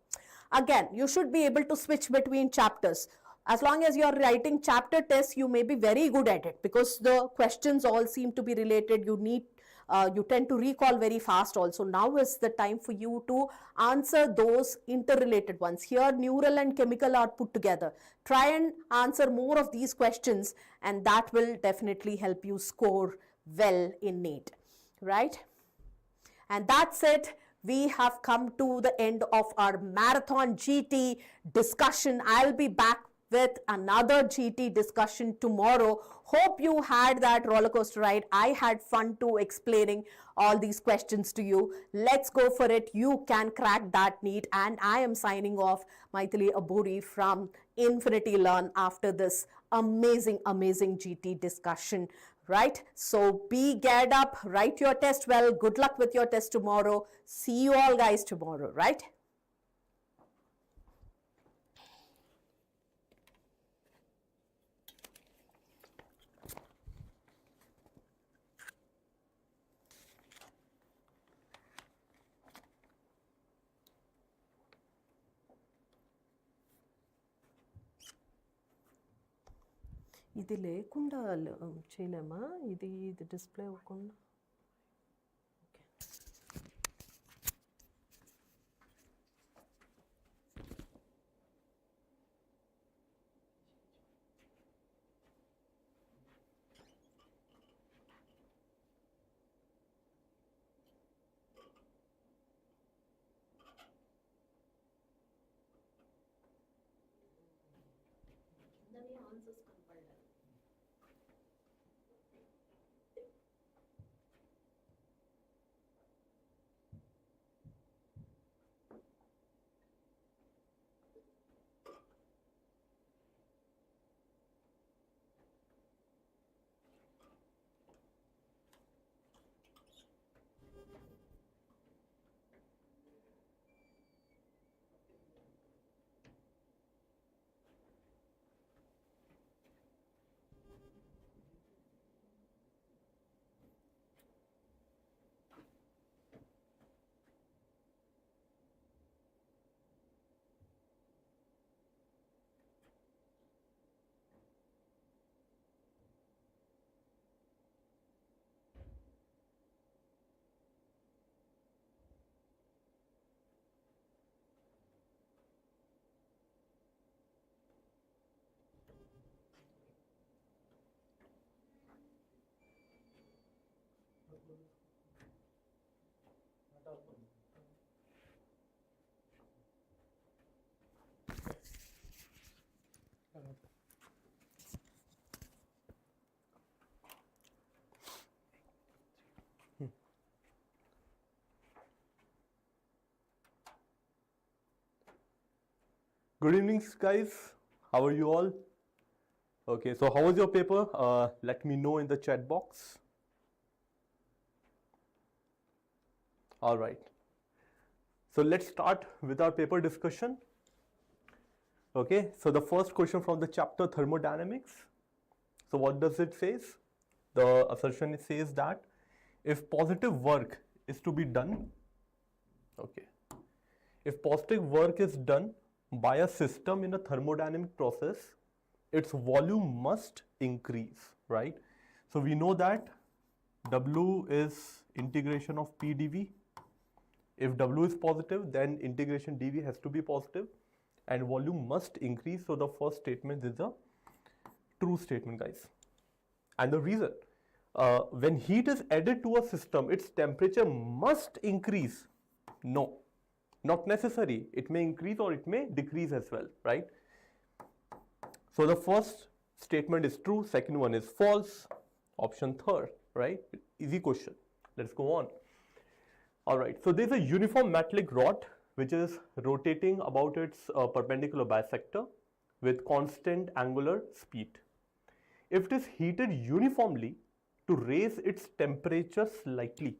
Again, you should be able to switch between chapters. As long as you are writing chapter tests, you may be very good at it because the questions all seem to be related. You tend to recall very fast also. Now is the time for you to answer those interrelated ones. Here, neural and chemical are put together. Try and answer more of these questions, and that will definitely help you score well in NEET, right? And that's it. We have come to the end of our marathon GT discussion. I'll be back with another GT discussion tomorrow. Hope you had that roller coaster ride. I had fun too explaining all these questions to you. Let's go for it. You can crack that NEET. And I am signing off, Maithili Aburi from Infinity Learn after this amazing GT discussion. Right? So be geared up, write your test well. Good luck with your test tomorrow. See you all guys tomorrow, right? ఇది లేకుండా చేయలేమా ఇది display అవ్వకుండా Good evening, guys. How are you all? Okay, so how was your paper? Let me know in the chat box. All right. So let's start with our paper discussion. Okay, so the first question from the chapter thermodynamics. So what does it say? The assertion says that if positive work is to be done, okay, if positive work is done by a system in a thermodynamic process, its volume must increase, right? So we know that W is integration of P dV. If W is positive, then integration dV has to be positive and volume must increase. So the first statement is a true statement, guys. And the reason, when heat is added to a system, its temperature must increase. No, not necessary. It may increase or it may decrease as well, right? So the first statement is true, second one is false, option third, right? Easy question. Let's go on. All right, so there's a uniform metallic rod which is rotating about its perpendicular bisector with constant angular speed. If it is heated uniformly to raise its temperature slightly,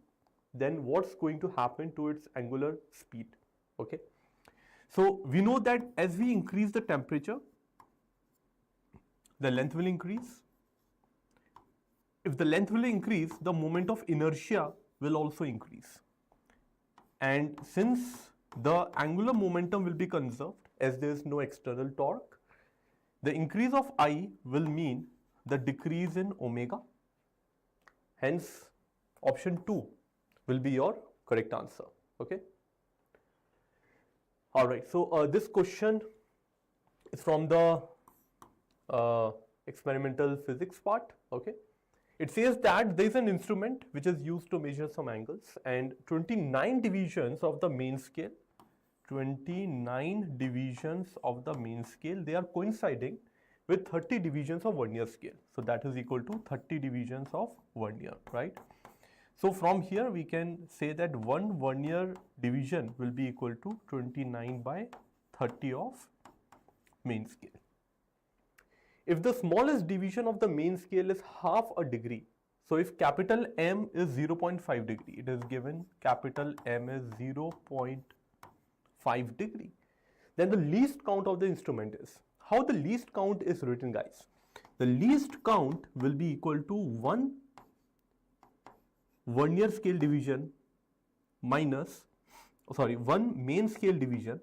then what's going to happen to its angular speed? Okay, so we know that as we increase the temperature, the length will increase. If the length will increase, the moment of inertia will also increase. And since the angular momentum will be conserved as there is no external torque, the increase of I will mean the decrease in omega. Hence, option 2 will be your correct answer. Okay. All right. So this question is from the experimental physics part. Okay. It says that there is an instrument which is used to measure some angles, and 29 divisions of the main scale, 29 divisions of the main scale. They are coinciding with 30 divisions of vernier scale. So that is equal to 30 divisions of vernier, right? So from here we can say that one vernier division will be equal to 29 by 30 of main scale. If the smallest division of the main scale is half a degree, so if capital M is 0.5 degree, it is given capital M is 0.5 degree, then the least count of the instrument is. How the least count is written, guys? The least count will be equal to one vernier scale division minus, one main scale division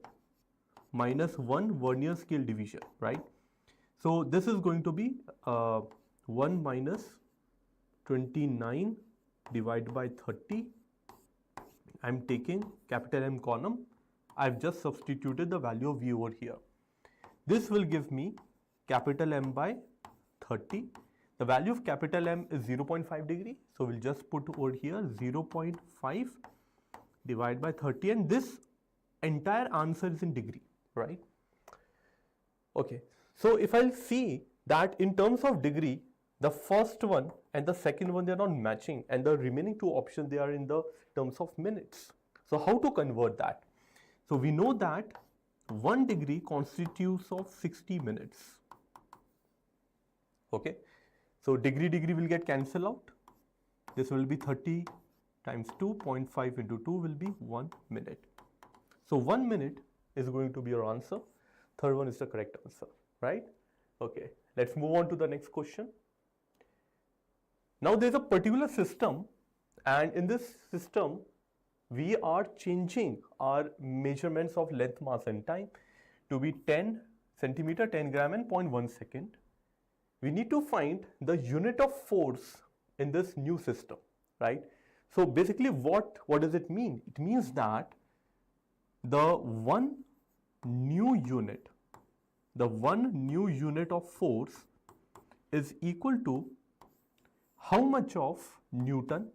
minus one vernier scale division, right? So this is going to be 1 minus 29 divided by 30. I'm taking capital M column. I've just substituted the value of V over here. This will give me capital M by 30. The value of capital M is 0.5 degree. So we'll just put over here 0.5 divided by 30, and this entire answer is in degree, right? Okay. So if I'll see that in terms of degree, the first one and the second one, they are not matching, and the remaining two options, they are in the terms of minutes. So how to convert that? So we know that 1 degree constitutes of 60 minutes. Okay. So degree will get cancelled out. This will be 30 times 2, 0.5 into 2 will be 1 minute. So 1 minute is going to be your answer. Third one is the correct answer, right? Okay. Let's move on to the next question. Now there is a particular system, and in this system we are changing our measurements of length, mass and time to be 10 centimeter, 10 gram and 0.1 second. We need to find the unit of force in this new system, right? So basically what does it mean? It means that the one new unit of force is equal to how much of Newton?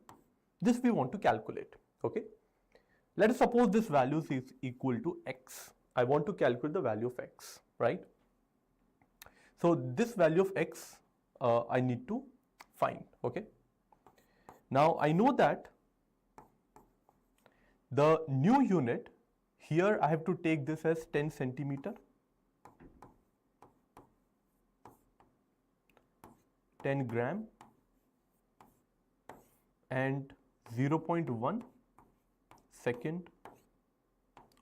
This we want to calculate, okay? Let us suppose this value is equal to x. I want to calculate the value of x, right? So this value of x I need to find, okay? Now I know that the new unit, here I have to take this as 10 centimeter, 10 gram and 0.1 second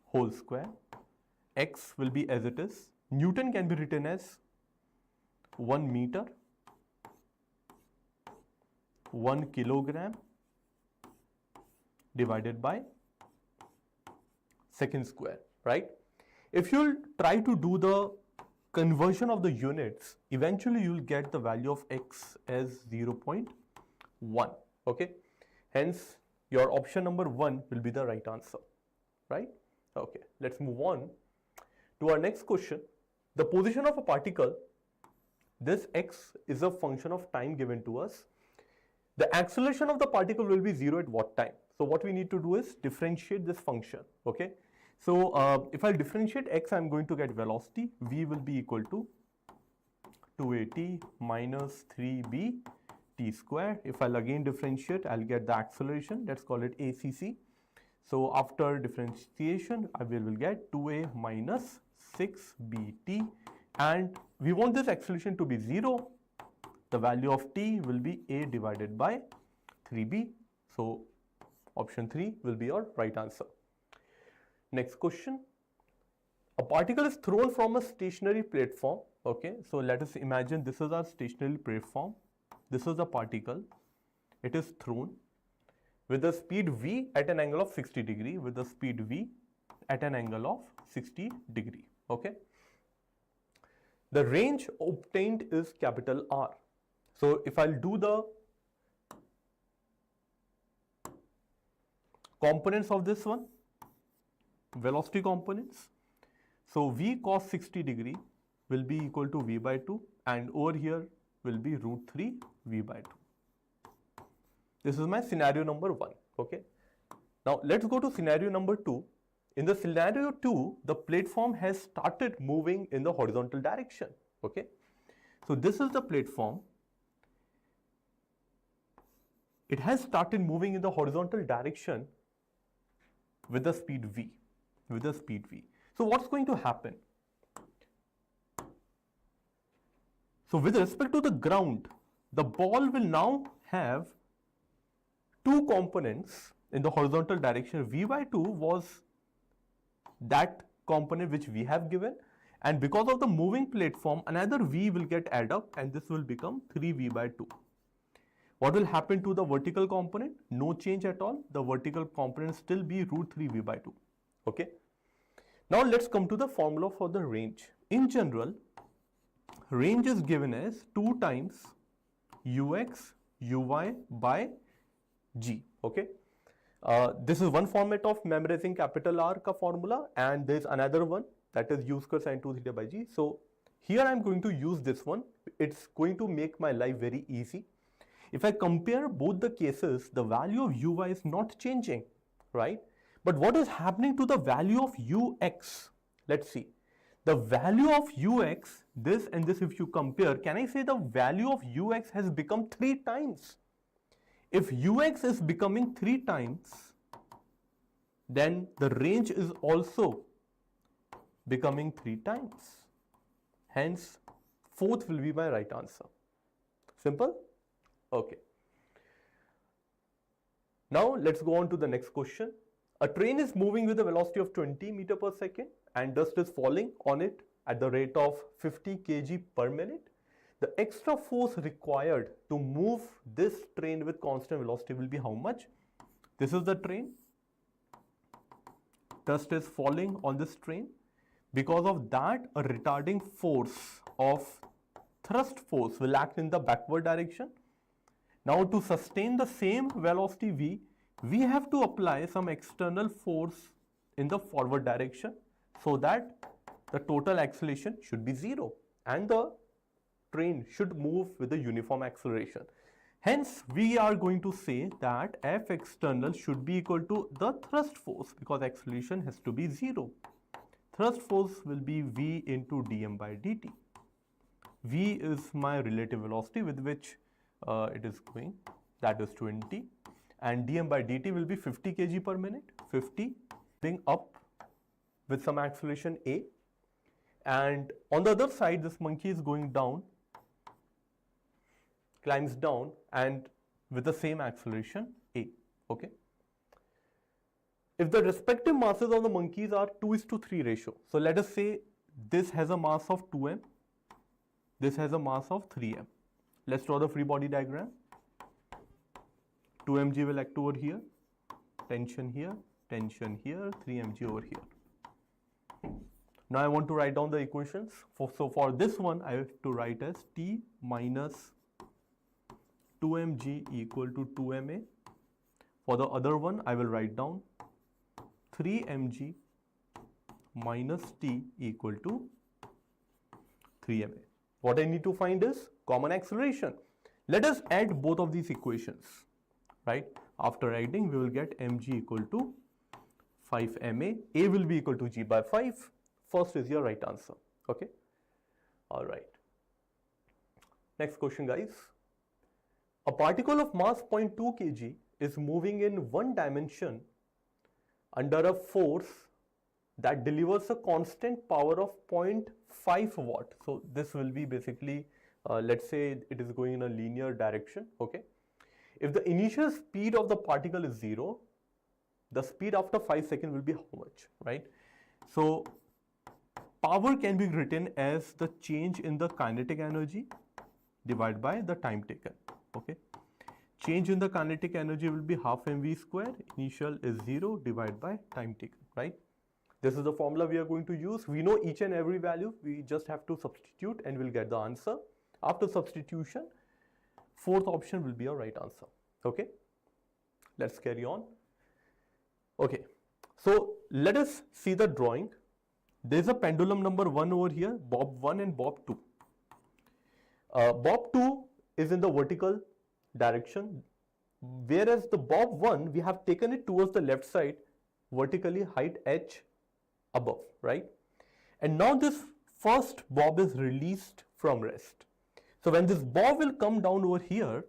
whole square. X will be as it is. Newton can be written as 1 meter, 1 kilogram divided by second square, right? If you'll try to do the conversion of the units, eventually you'll get the value of x as 0.1, okay? Hence, your option number 1 will be the right answer, right? Okay, let's move on to our next question. The position of a particle, this x is a function of time given to us. The acceleration of the particle will be 0 at what time? So what we need to do is differentiate this function, okay? So if I differentiate x, I'm going to get velocity. V will be equal to 2at minus 3b t square. If I'll again differentiate, I'll get the acceleration. Let's call it ACC. So after differentiation, I will get 2a minus 6bt, and we want this acceleration to be 0. The value of t will be a divided by 3b. So option 3 will be your right answer. Next question. A particle is thrown from a stationary platform. Okay, so let us imagine this is our stationary platform. This is the particle. It is thrown with the speed v at an angle of 60 degree, with the speed v at an angle of 60 degree. Okay. The range obtained is capital R. So if I'll do the components of this one, velocity components. So v cos 60 degree will be equal to v by 2, and over here will be root 3 v by 2. This is my scenario number 1. Okay. Now let's go to scenario number 2. in the scenario 2, the platform has started moving in the horizontal direction. Okay, so this is the platform. It has started moving in the horizontal direction with the speed v. So what's going to happen? So with respect to the ground, the ball will now have two components in the horizontal direction. V by 2 was that component which we have given, and because of the moving platform, another v will get added up, and this will become 3v by 2. What will happen to the vertical component? No change at all. The vertical component still be root 3v by 2. Okay. Now let's come to the formula for the range. In general, range is given as 2 times ux uy by g. Okay. This is one format of memorizing capital R ka formula, and there is another one, that is u square sin 2 theta by g. So here I am going to use this one. It's going to make my life very easy. If I compare both the cases, the value of uy is not changing, right? But what is happening to the value of ux? Let's see. The value of ux, this and this, if you compare, can I say the value of ux has become 3 times? If ux is becoming 3 times, then the range is also becoming 3 times. Hence, 4th will be my right answer. Simple? Okay. Now, let's go on to the next question. A train is moving with a velocity of 20 meter per second and dust is falling on it at the rate of 50 kg per minute. The extra force required to move this train with constant velocity will be how much? This is the train. Dust is falling on this train. Because of that, a retarding force of thrust force will act in the backward direction. Now, to sustain the same velocity v, we have to apply some external force in the forward direction so that the total acceleration should be 0 and the train should move with a uniform acceleration. Hence, we are going to say that F external should be equal to the thrust force because acceleration has to be 0. Thrust force will be V into dm by dt. V is my relative velocity with which it is going, that is 20, and dm by dt will be 50 kg per minute, 50 being up with some acceleration a, and on the other side this monkey is going down, climbs down and with the same acceleration a. Okay. If the respective masses of the monkeys are 2:3 ratio, so let us say this has a mass of 2m, this has a mass of 3m. Let's draw the free body diagram. 2mg will act over here, tension here, 3mg over here. Now I want to write down the equations. So for this one, I have to write as T minus 2mg equal to 2ma. For the other one, I will write down 3mg minus T equal to 3ma. What I need to find is common acceleration. Let us add both of these equations, right? After adding, we will get mg equal to 5ma. A will be equal to g by 5. First is your right answer. Okay. All right. Next question, guys. A particle of mass 0.2 kg is moving in one dimension under a force that delivers a constant power of 0.5 watt. So this will be basically, let's say it is going in a linear direction. Okay. If the initial speed of the particle is 0, the speed after 5 seconds will be how much, right? So power can be written as the change in the kinetic energy divided by the time taken. Okay. Change in the kinetic energy will be half mv square. Initial is 0 divided by time taken, right? This is the formula we are going to use. We know each and every value. We just have to substitute and we'll get the answer. After substitution, fourth option will be your right answer. Okay. Let's carry on. Okay. So let us see the drawing. There is a pendulum number 1 over here, bob 1 and bob 2. Bob 2 is in the vertical direction, whereas the bob 1, we have taken it towards the left side vertically, height h above, right? And now this first bob is released from rest. So when this bob will come down over here,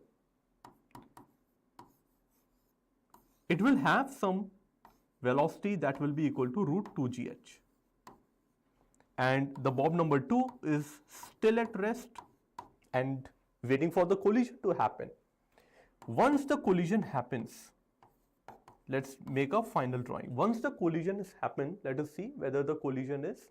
it will have some velocity that will be equal to root 2gh. And the bob number 2 is still at rest and waiting for the collision to happen. Once the collision happens, let's make a final drawing. Once the collision has happened, let us see whether the collision is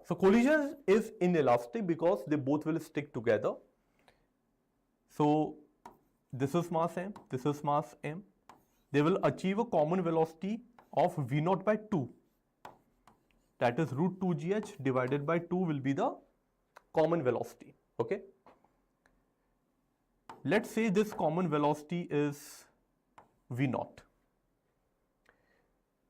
so collision is inelastic because they both will stick together. So this is mass m, this is mass m. They will achieve a common velocity of v naught by 2. That is root 2gh divided by 2 will be the common velocity. Okay. Let's say this common velocity is v naught.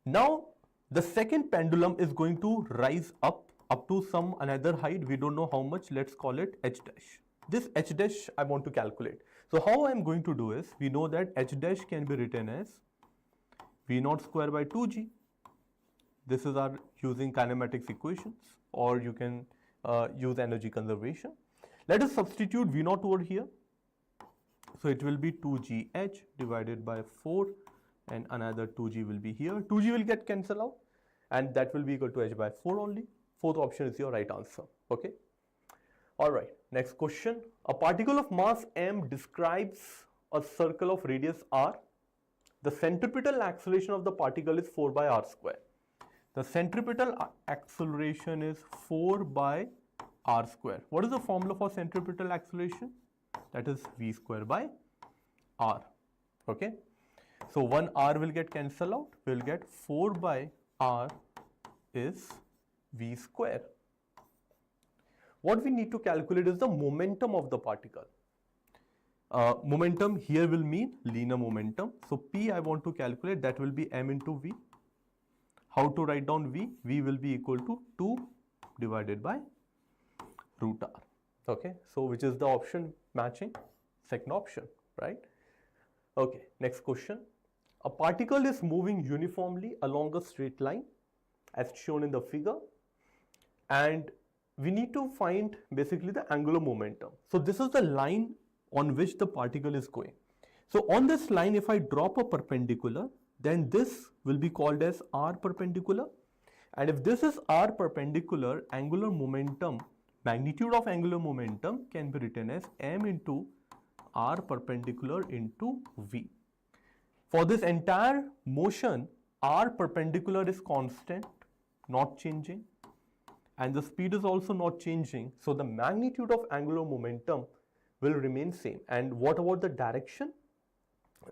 Now the second pendulum is going to rise up to some another height. We don't know how much. Let's call it h dash. This h dash I want to calculate. So how I am going to do is, we know that h dash can be written as v naught square by 2g. This is our using kinematics equations, or you can use energy conservation. Let us substitute v naught over here. So it will be 2gh divided by 4, and another 2g will be here. 2g will get cancelled out, and that will be equal to h by 4 only. Fourth option is your right answer. Okay. All right. Next question. A particle of mass m describes a circle of radius r. The centripetal acceleration of the particle is 4 by r square. The centripetal acceleration is 4 by r square. What is the formula for centripetal acceleration? That is v square by r. Okay. So 1 r will get cancelled out. We will get 4 by r is v square. What we need to calculate is the momentum of the particle. Momentum here will mean linear momentum. So P I want to calculate, that will be m into v. How to write down v? V will be equal to 2 divided by root r. Okay, so which is the option matching? Second option, right? Okay, next question. A particle is moving uniformly along a straight line as shown in the figure, and we need to find basically the angular momentum. So this is the line on which the particle is going. So on this line, if I drop a perpendicular, then this will be called as r perpendicular. And if this is r perpendicular, angular momentum, magnitude of angular momentum can be written as m into r perpendicular into v. For this entire motion, r perpendicular is constant, not changing, and the speed is also not changing. So the magnitude of angular momentum will remain same. And what about the direction?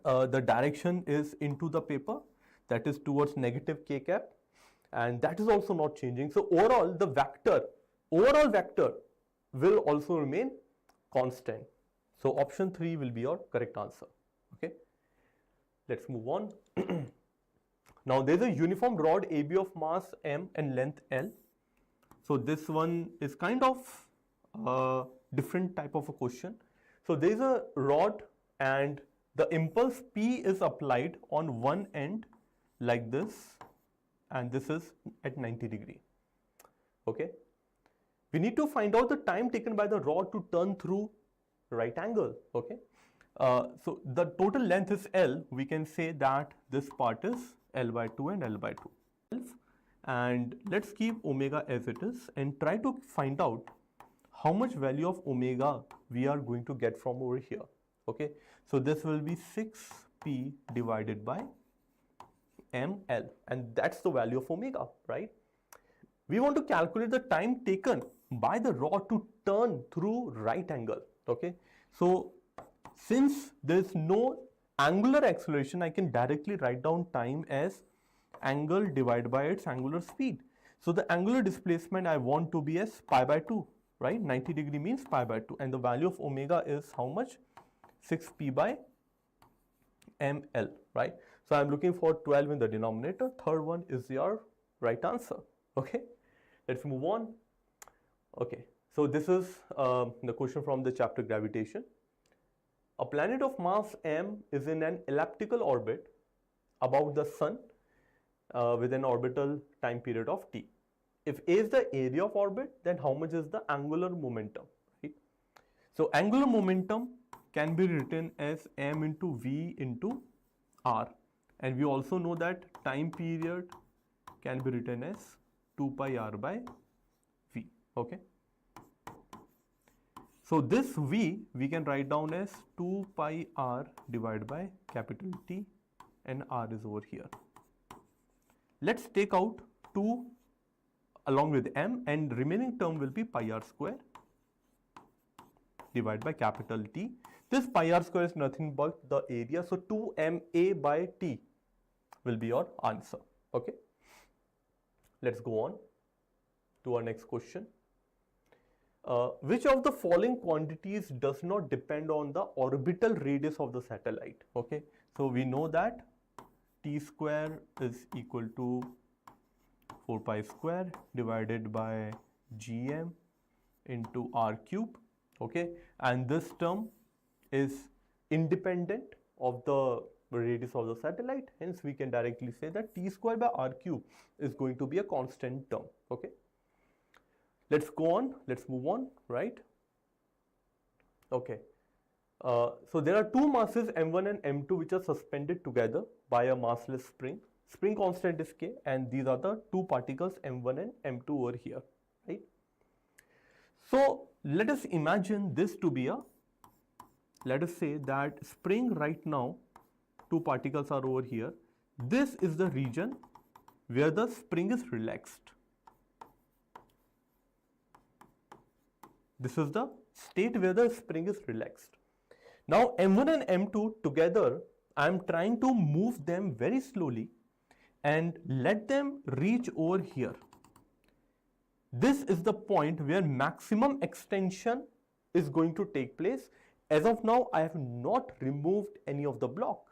The direction is into the paper, that is towards negative k cap, and that is also not changing. So overall the vector, overall vector will also remain constant. So option 3 will be your correct answer. Okay, let's move on. Now there is a uniform rod AB of mass m and length L. So this one is kind of different type of a question. So there is a rod and the impulse P is applied on one end like this, and this is at 90 degree. Okay, we need to find out the time taken by the rod to turn through right angle. Okay, so the total length is L. We can say that this part is L by 2 and L by 2. And let's keep omega as it is and try to find out how much value of omega we are going to get from over here. Okay, so this will be 6p divided by ml, and that's the value of omega, right? We want to calculate the time taken by the rod to turn through right angle. Okay, so since there is no angular acceleration, I can directly write down time as angle divided by its angular speed. So the angular displacement I want to be as pi by 2, right? 90 degree means pi by 2, and the value of omega is how much? 6p by ml, right? So I'm looking for 12 in the denominator. Third one is your right answer. Okay, let's move on. Okay, so this is the question from the chapter gravitation. A planet of mass m is in an elliptical orbit about the sun with an orbital time period of t. If a is the area of orbit, then how much is the angular momentum, right? So angular momentum can be written as m into v into r, and we also know that time period can be written as 2 pi r by v, okay? So this v we can write down as 2 pi r divided by capital T, and r is over here. Let's take out 2 along with m, and remaining term will be pi r square divided by capital T. This pi r square is nothing but the area, so 2ma by t will be your answer, okay? Let's go on to our next question. Which of the following quantities does not depend on the orbital radius of the satellite, okay? So we know that t square is equal to 4 pi square divided by gm into r cube, okay? And this term is independent of the radius of the satellite, hence we can directly say that t square by r cube is going to be a constant term, okay? Let's go on, let's move on, right? Okay. So there are two masses m1 and m2 which are suspended together by a massless spring. Spring constant is k, and these are the two particles m1 and m2 over here, right? So let us imagine this to be a, let us say that spring right now, two particles are over here. This is the region where the spring is relaxed. This is the state where the spring is relaxed. Now m1 and m2 together, I am trying to move them very slowly and let them reach over here. This is the point where maximum extension is going to take place. As of now, I have not removed any of the block.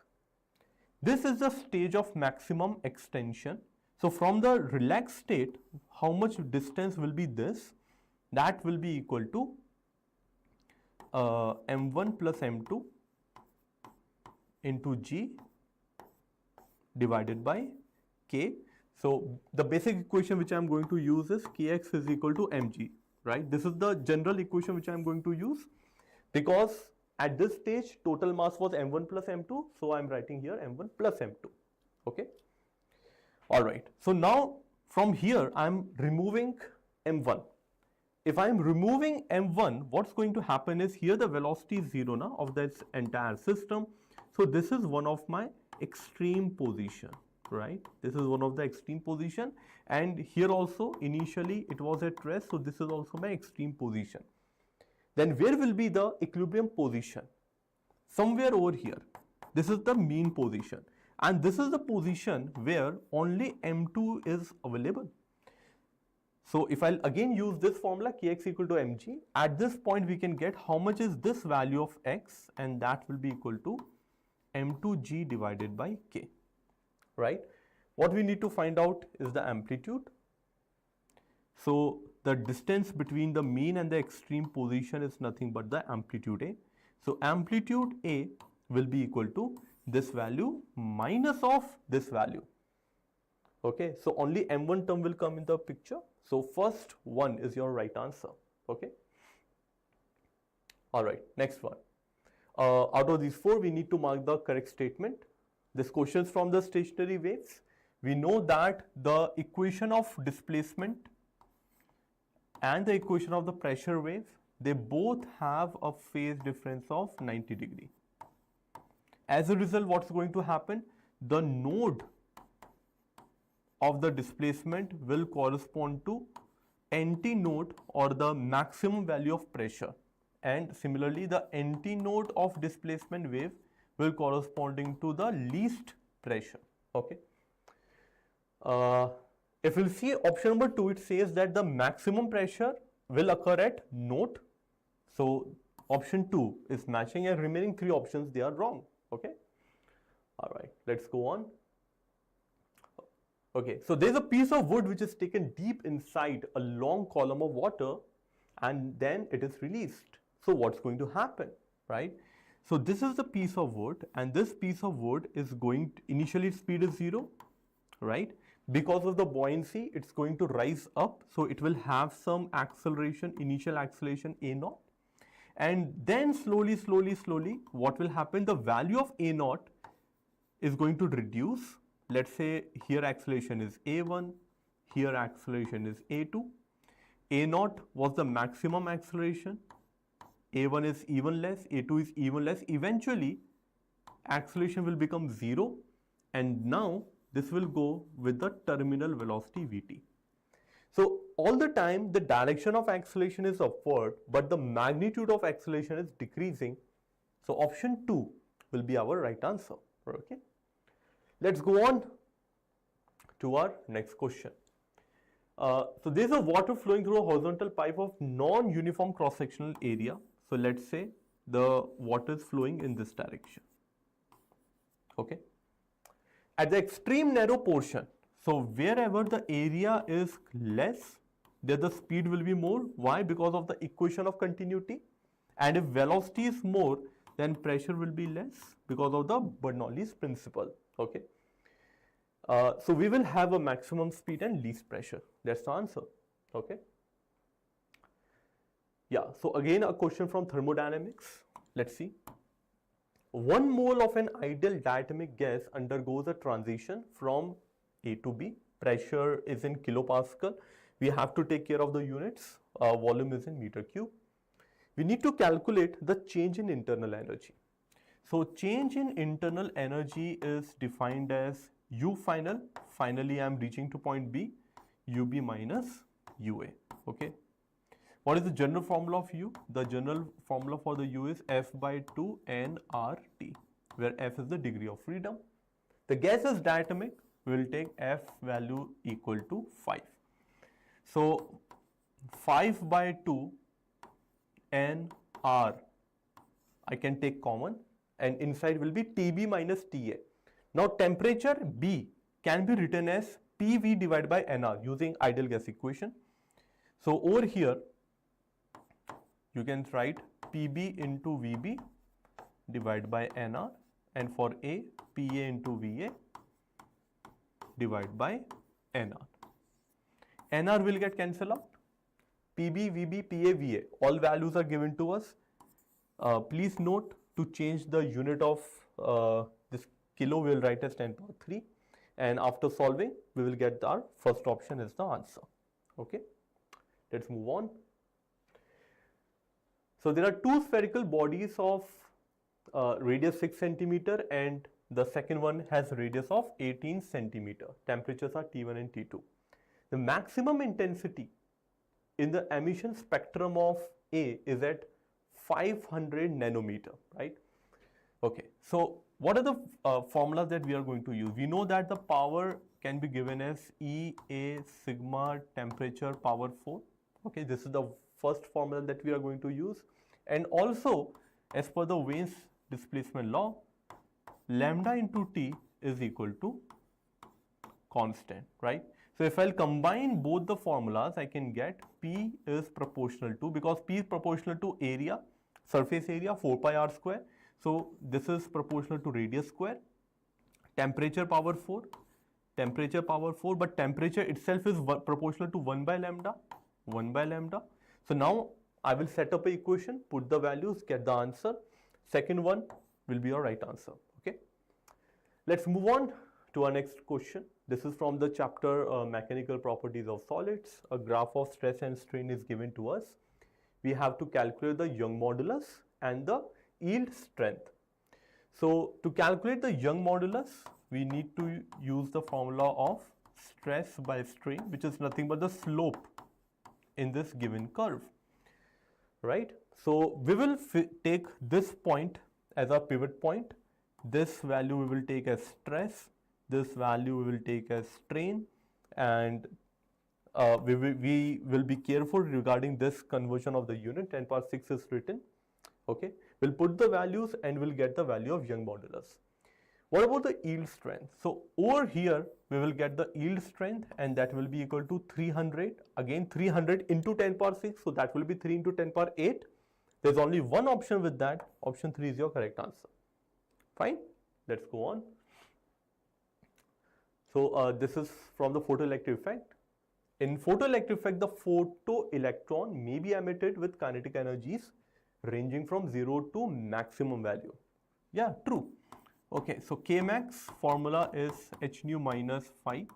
This is the stage of maximum extension. So from the relaxed state, how much distance will be this? That will be equal to m1 plus m2 into g divided by k. So the basic equation which I am going to use is kx is equal to mg, right? This is the general equation which I am going to use, because at this stage total mass was m1 plus m2, so I am writing here m1 plus m2, okay? Alright, so now from here I am removing m1. If I am removing m1, what's going to happen is here the velocity is 0 now of this entire system. So this is one of my extreme position, right? This is one of the extreme position, and here also initially it was at rest, so this is also my extreme position. Then where will be the equilibrium position? Somewhere over here. This is the mean position, and this is the position where only m2 is available. So if I'll again use this formula kx equal to mg, at this point we can get how much is this value of x, and that will be equal to m2g divided by k, right? What we need to find out is the amplitude. So the distance between the mean and the extreme position is nothing but the amplitude A. So amplitude A will be equal to this value minus of this value. Okay, so only m1 term will come in the picture. So first one is your right answer. Okay. All right, next one. Out of these four, we need to mark the correct statement. This question is from the stationary waves. We know that the equation of displacement and the equation of the pressure wave, they both have a phase difference of 90 degree. As a result, what's going to happen? The node of the displacement will correspond to antinode or the maximum value of pressure, and similarly the antinode of displacement wave will corresponding to the least pressure. Okay. If we'll see option number 2, it says that the maximum pressure will occur at node. So option 2 is matching, and remaining 3 options, they are wrong. Okay. All right, let's go on. Okay, so there's a piece of wood which is taken deep inside a long column of water, and then it is released. So what's going to happen, right? So this is the piece of wood, and this piece of wood is going to, initially speed is 0, right? Because of the buoyancy, it's going to rise up, so it will have some acceleration, initial acceleration a0, and then slowly, what will happen? The value of a0 is going to reduce. Let's say here acceleration is a1, here acceleration is a2. a0 was the maximum acceleration, a1 is even less, a2 is even less. Eventually, acceleration will become 0, and now this will go with the terminal velocity vt. So all the time the direction of acceleration is upward, but the magnitude of acceleration is decreasing. So option 2 will be our right answer. Okay. Let's go on to our next question. So there is a water flowing through a horizontal pipe of non-uniform cross-sectional area. So let's say the water is flowing in this direction. Okay. At the extreme narrow portion, so wherever the area is less, there the speed will be more. Why? Because of the equation of continuity. And if velocity is more, then pressure will be less because of the Bernoulli's principle. Okay. So we will have a maximum speed and least pressure. That's the answer. Okay. Yeah. So again, a question from thermodynamics. Let's see. 1 mole of an ideal diatomic gas undergoes a transition from A to B. Pressure is in kilopascal. We have to take care of the units. Volume is in meter cube. We need to calculate the change in internal energy. So change in internal energy is defined as U final. Finally, I am reaching to point B. UB minus UA. Okay. What is the general formula of U? The general formula for the U is F by 2 nRT, where F is the degree of freedom. The gas is diatomic. We will take F value equal to 5. So 5 by 2 nR, I can take common, and inside will be TB minus TA. Now temperature B can be written as PV divided by nR using ideal gas equation. So over here, you can write PB into VB divided by nR, and for A, PA into VA divided by nR. nR will get cancelled out. PB, VB, PA, VA, all values are given to us. Please note to change the unit of this kilo, we will write as 10 power 3, and after solving, we will get our first option is the answer. Okay, let's move on. So there are two spherical bodies of radius 6 centimeter, and the second one has radius of 18 centimeter. Temperatures are T1 and T2. The maximum intensity in the emission spectrum of A is at 500 nanometer, right? Okay, so what are the formulas that we are going to use? We know that the power can be given as EA sigma temperature power 4. Okay, this is the first formula that we are going to use. And also, as per the Wien's displacement law, lambda into T is equal to constant, right? So if I'll combine both the formulas, I can get P is proportional to, because P is proportional to area, surface area 4 pi r square. So this is proportional to radius square. Temperature power 4, but temperature itself is proportional to 1 by lambda. So now I will set up an equation, put the values, get the answer. Second one will be your right answer. Okay. Let's move on to our next question. This is from the chapter Mechanical Properties of Solids. A graph of stress and strain is given to us. We have to calculate the Young modulus and the yield strength. So to calculate the Young modulus, we need to use the formula of stress by strain, which is nothing but the slope in this given curve, right? So we will take this point as a pivot point. This value we will take as stress. This value we will take as strain, and we will be careful regarding this conversion of the unit. 10 power 6 is written. Okay, we'll put the values and we'll get the value of Young modulus. What about the yield strength? So over here we will get the yield strength, and that will be equal to 300. Again 300 into 10 power 6, so that will be 3 into 10 power 8. There's only one option with that. Option 3 is your correct answer. Fine. Let's go on. So this is from the photoelectric effect. In photoelectric effect, the photoelectron may be emitted with kinetic energies ranging from 0 to maximum value. Yeah, true. Okay, so Kmax formula is h nu minus phi.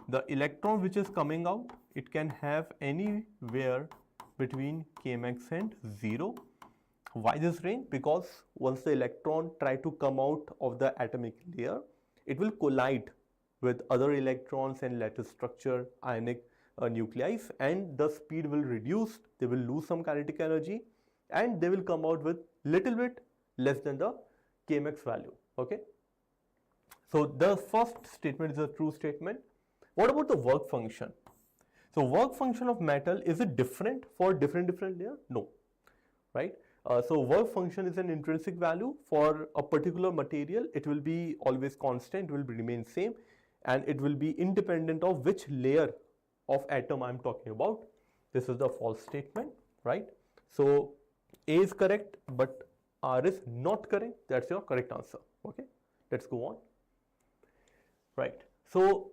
The electron which is coming out, it can have anywhere between Kmax and 0. Why this range? Because once the electron try to come out of the atomic layer, it will collide with other electrons and lattice structure ionic nuclei, and the speed will reduce, they will lose some kinetic energy, and they will come out with little bit less than the Kmax value. Okay. So the first statement is a true statement. What about the work function? So work function of metal, is it different for different layer? No, right? So work function is an intrinsic value for a particular material. It will be always constant, will remain same, and it will be independent of which layer of atom I am talking about. This is the false statement, right? So A is correct, but R is not correct. That's your correct answer. Okay, let's go on. Right. So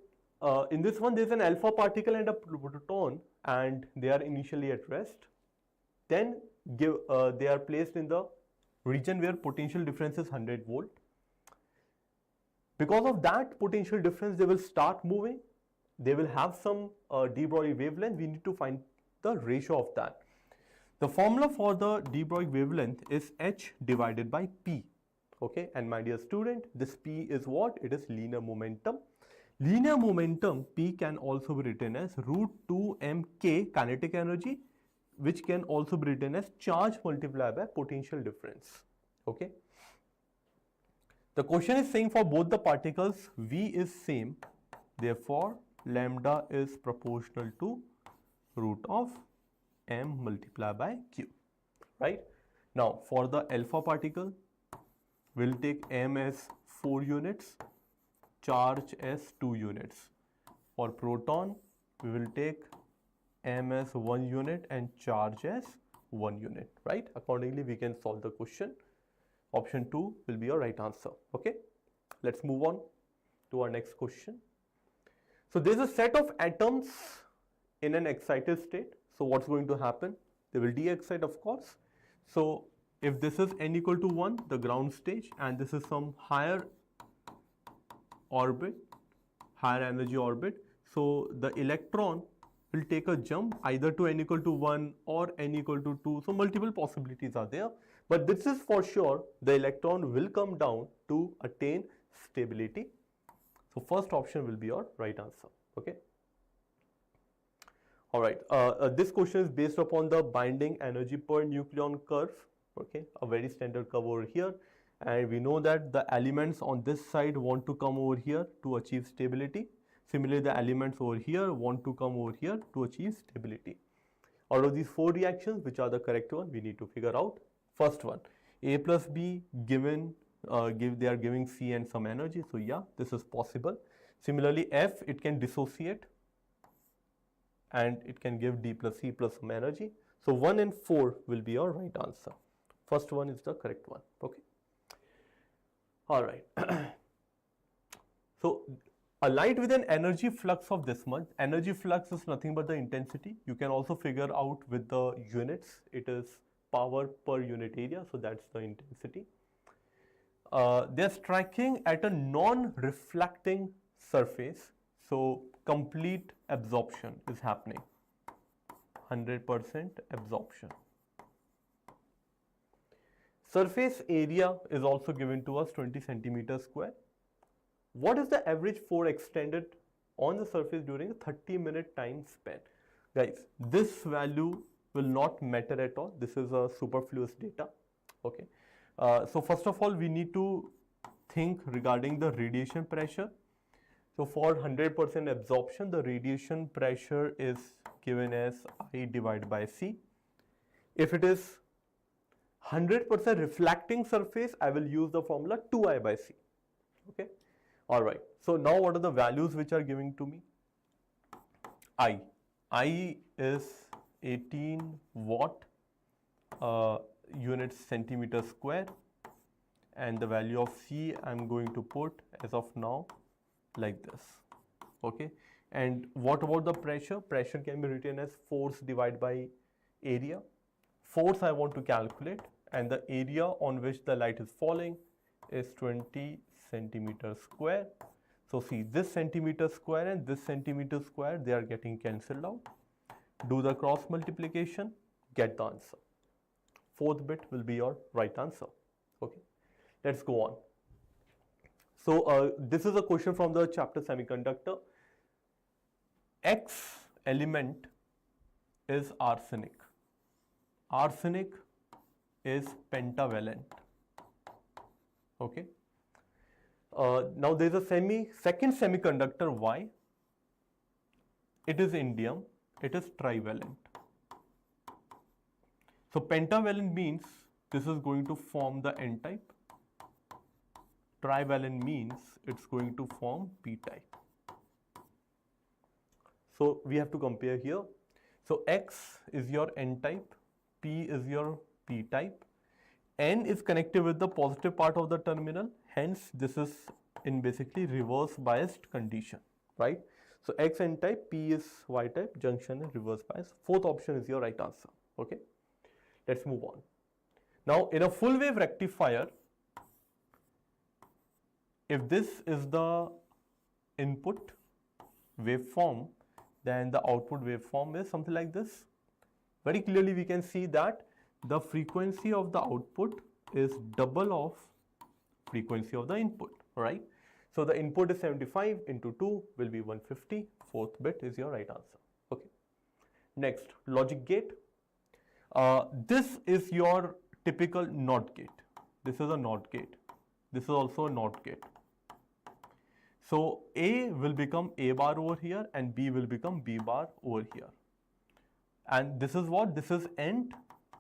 in this one, there is an alpha particle and a proton, and they are initially at rest. Then they are placed in the region where potential difference is 100 volt. Because of that potential difference, they will start moving. They will have some de Broglie wavelength. We need to find the ratio of that. The formula for the de Broglie wavelength is h divided by p. Okay, and my dear student, this p is what? It is linear momentum. Linear momentum p can also be written as root 2 mk kinetic energy, which can also be written as charge multiplied by potential difference. Okay. The question is saying for both the particles, V is same, therefore lambda is proportional to root of m multiplied by q, right? Now for the alpha particle, we'll take m as 4 units, charge as 2 units. For proton, we will take m as 1 unit and charge as 1 unit, right? Accordingly, we can solve the question. Option 2 will be your right answer. Okay, let's move on to our next question. So there's a set of atoms in an excited state. So what's going to happen? They will de-excite, of course. So if this is n equal to 1, the ground stage, and this is some higher orbit, higher energy orbit, so the electron will take a jump either to n equal to 1 or n equal to 2. So multiple possibilities are there. But this is for sure, the electron will come down to attain stability. So first option will be your right answer. Okay. All right. This question is based upon the binding energy per nucleon curve. Okay, a very standard curve over here. And we know that the elements on this side want to come over here to achieve stability. Similarly, the elements over here want to come over here to achieve stability. Out of these 4 reactions, which are the correct one, we need to figure out. First one, A plus B given, they are giving C and some energy. So yeah, this is possible. Similarly, F, it can dissociate and it can give D plus C plus some energy. So 1 and 4 will be your right answer. First one is the correct one. Okay. All right. So a light with an energy flux of this much, energy flux is nothing but the intensity. You can also figure out with the units. It is power per unit area, so that's the intensity. They are striking at a non-reflecting surface, so complete absorption is happening, 100% absorption. Surface area is also given to us 20 centimeters square. What is the average force extended on the surface during a 30-minute time span? Guys, this value will not matter at all. This is a superfluous data. Okay. So first of all, we need to think regarding the radiation pressure. So for 100% absorption, the radiation pressure is given as I divided by C. If it is 100% reflecting surface, I will use the formula 2I by C. Okay. All right. So now what are the values which are giving to me? I is 18 watt units centimeter square, and the value of C I'm going to put as of now like this. Okay, and what about the pressure? Pressure can be written as force divided by area. Force I want to calculate, and the area on which the light is falling is 20 centimeter square. So see, this centimeter square and this centimeter square, they are getting cancelled out. Do the cross multiplication, get the answer. Fourth bit will be your right answer. Okay, let's go on. So this is a question from the chapter semiconductor. X element is arsenic. Arsenic is pentavalent. Okay. Now there is a second semiconductor Y. It is indium. It is trivalent. So pentavalent means this is going to form the N type. Trivalent means it's going to form P type. So we have to compare here. So X is your N type, P is your P type. N is connected with the positive part of the terminal, hence this is in basically reverse biased condition, right? So X N type, P is Y type, junction is reverse bias. Fourth option is your right answer. Okay, let's move on. Now in a full wave rectifier, if this is the input waveform, then the output waveform is something like this. Very clearly we can see that the frequency of the output is double of frequency of the input, right? So the input is 75 into 2 will be 150. Fourth bit is your right answer. Okay. Next, logic gate. This is your typical NOT gate. This is a NOT gate. This is also a NOT gate. So A will become A bar over here and B will become B bar over here. And this is what? This is AND,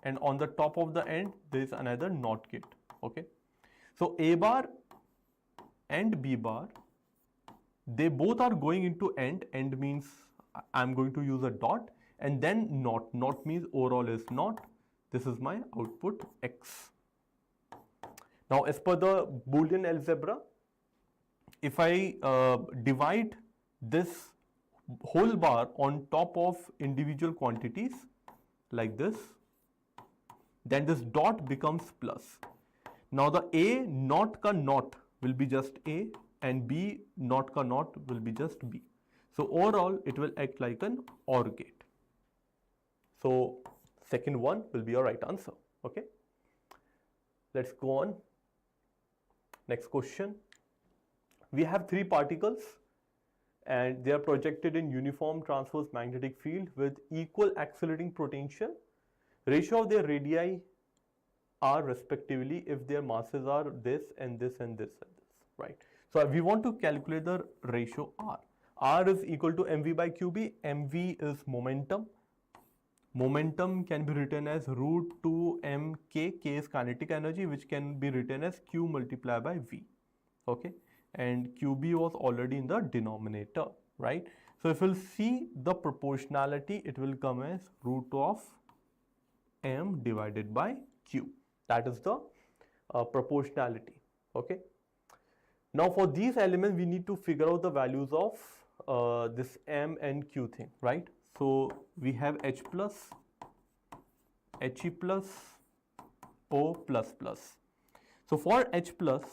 and on the top of the AND there is another NOT gate. Okay. So A bar and B bar, they both are going into AND. AND means I'm going to use a dot, and then NOT. NOT means overall is NOT. This is my output X. Now as per the Boolean algebra, if I divide this whole bar on top of individual quantities like this, then this dot becomes plus. Now the A not ka not will be just A, and B not ka not will be just B. So overall it will act like an OR gate. So second one will be your right answer. Okay, let's go on. Next question. We have three particles and they are projected in uniform transverse magnetic field with equal accelerating potential. Ratio of their radii are respectively if their masses are this and this and this and this, right? So we want to calculate the ratio R. R is equal to mv by qb. mv is momentum. Momentum can be written as root 2 mk. K is kinetic energy, which can be written as q multiplied by v. Okay, and qb was already in the denominator, right? So if we'll see the proportionality, it will come as root of m divided by q. That is the proportionality. Okay. Now for these elements, we need to figure out the values of this m and q thing, right? So we have H plus, He plus, O plus plus. So for H plus,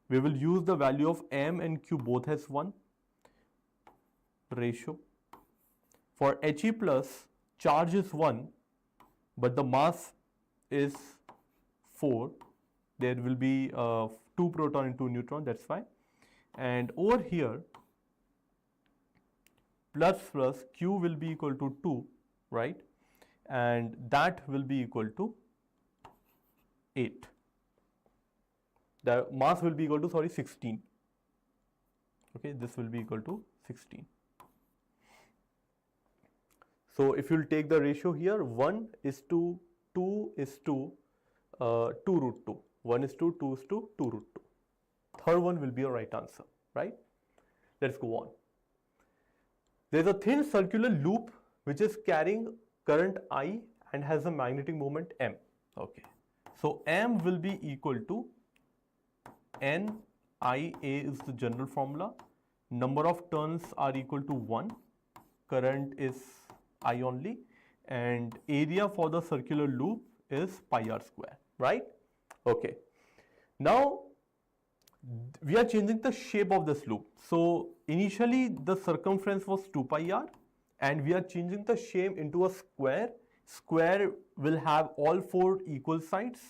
we will use the value of m and q both as 1 ratio. For He plus, charge is 1, but the mass is 4. There will be 2 proton and 2 neutron, that's fine. And over here, plus plus q will be equal to 2, right? And that will be equal to 8. The mass will be equal to 16. Okay, this will be equal to 16. So if you will take the ratio here, 1 is to 2 is to 2 root 2. 1 is to 2 is to 2 root 2. Third one will be your right answer, right? Let's go on. There is a thin circular loop which is carrying current I and has a magnetic moment m. Okay, so m will be equal to n I a is the general formula. Number of turns are equal to 1. Current is I only, and area for the circular loop is pi r square, right? Okay. Now we are changing the shape of this loop. So initially the circumference was 2 pi r, and we are changing the shape into a square. Square will have all 4 equal sides,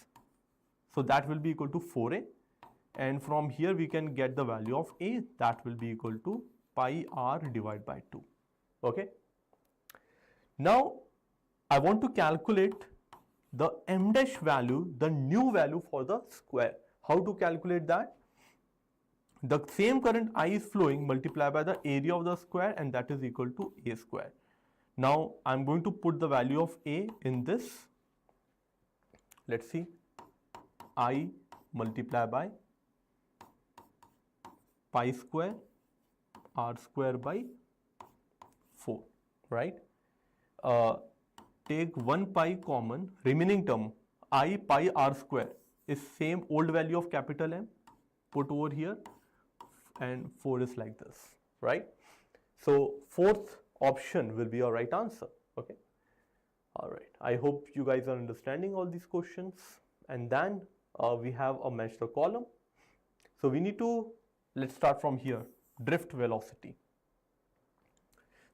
so that will be equal to 4a, and from here we can get the value of a, that will be equal to pi r divided by 2. Okay. Now I want to calculate the m dash value, the new value for the square. How to calculate that? The same current I is flowing multiplied by the area of the square, and that is equal to a square. Now I'm going to put the value of a in this. Let's see, I multiply by pi square r square by 4, right? Take 1 pi common, remaining term I pi r square is same old value of capital M, put over here, and 4 is like this, right? So fourth option will be your right answer. Okay. All right. I hope you guys are understanding all these questions. And then we have a match the column. So we need to, let's start from here, drift velocity.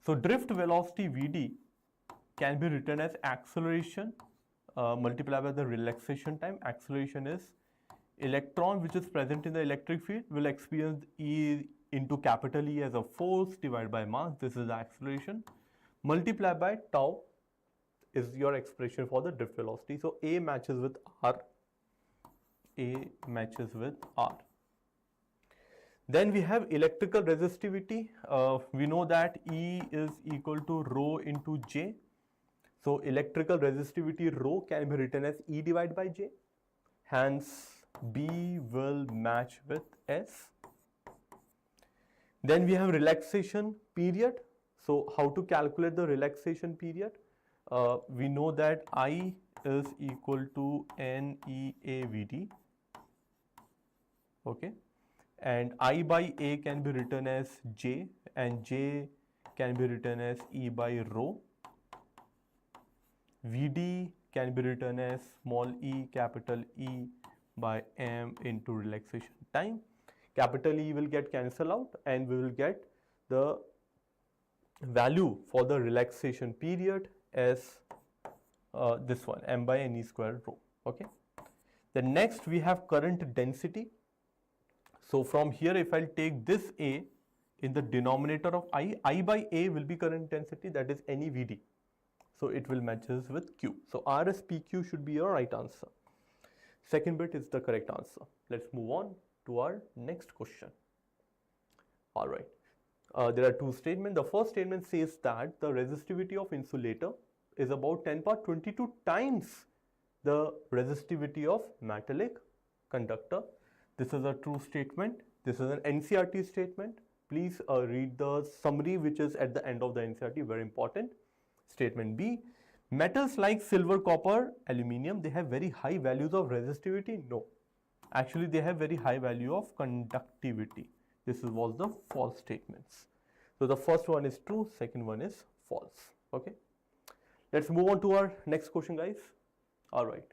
So drift velocity Vd can be written as acceleration multiplied by the relaxation time. Acceleration is electron which is present in the electric field will experience E into capital E as a force divided by mass. This is the acceleration. Multiplied by tau is your expression for the drift velocity. So A matches with R. A matches with R. Then we have electrical resistivity. We know that E is equal to rho into J. So electrical resistivity rho can be written as E divided by J. Hence B will match with S. Then we have relaxation period. So how to calculate the relaxation period? We know that I is equal to NEAVD. Okay. And I by A can be written as J, and J can be written as E by rho. Vd can be written as small e capital E by M into relaxation time. Capital E will get cancelled out, and we will get the value for the relaxation period as this one, M by N E squared rho. Okay. Then next we have current density. So from here, if I'll take this A in the denominator of I by A will be current density, that is NEVD. So it will matches with Q. So RSPQ should be your right answer. Second bit is the correct answer. Let's move on to our next question. All right. There are two statements. The first statement says that the resistivity of insulator is about 10 power 22 times the resistivity of metallic conductor. This is a true statement. This is an NCERT statement. Please read the summary which is at the end of the NCERT, very important. Statement B, metals like silver, copper, aluminium, they have very high values of resistivity. No, actually they have very high value of conductivity. This was the false statements. So the first one is true, second one is false. Okay. Let's move on to our next question, guys. All right.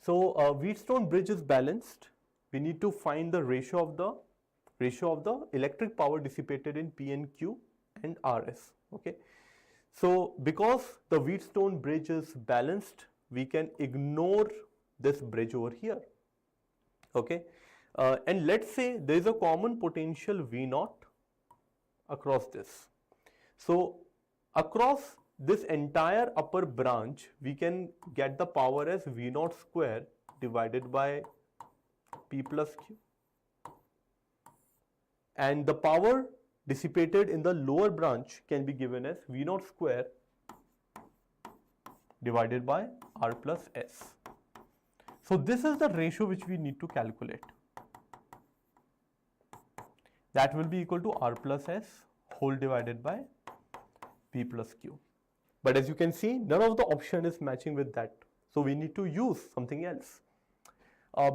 So Wheatstone bridge is balanced. We need to find the ratio of the electric power dissipated in P and Q and RS. Okay. So because the Wheatstone bridge is balanced, we can ignore this bridge over here. Okay. And let's say there is a common potential V0 across this. So across this entire upper branch, we can get the power as V0 square divided by P plus Q. And the power dissipated in the lower branch can be given as V0 square divided by R plus S. So this is the ratio which we need to calculate. That will be equal to R plus S whole divided by P plus Q. But as you can see, none of the option is matching with that. So we need to use something else.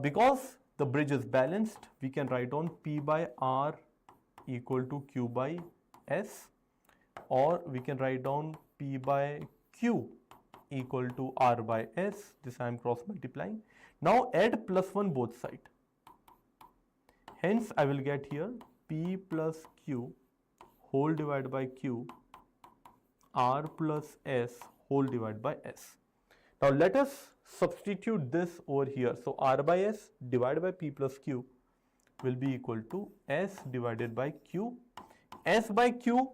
Because the bridge is balanced, we can write on P by R equal to Q by S, or we can write down P by Q equal to R by S. This I am cross multiplying. Now add plus 1 both sides. Hence I will get here P plus Q whole divided by Q R plus S whole divided by S. Now let us substitute this over here. So R by S divided by P plus Q will be equal to S divided by Q. S by Q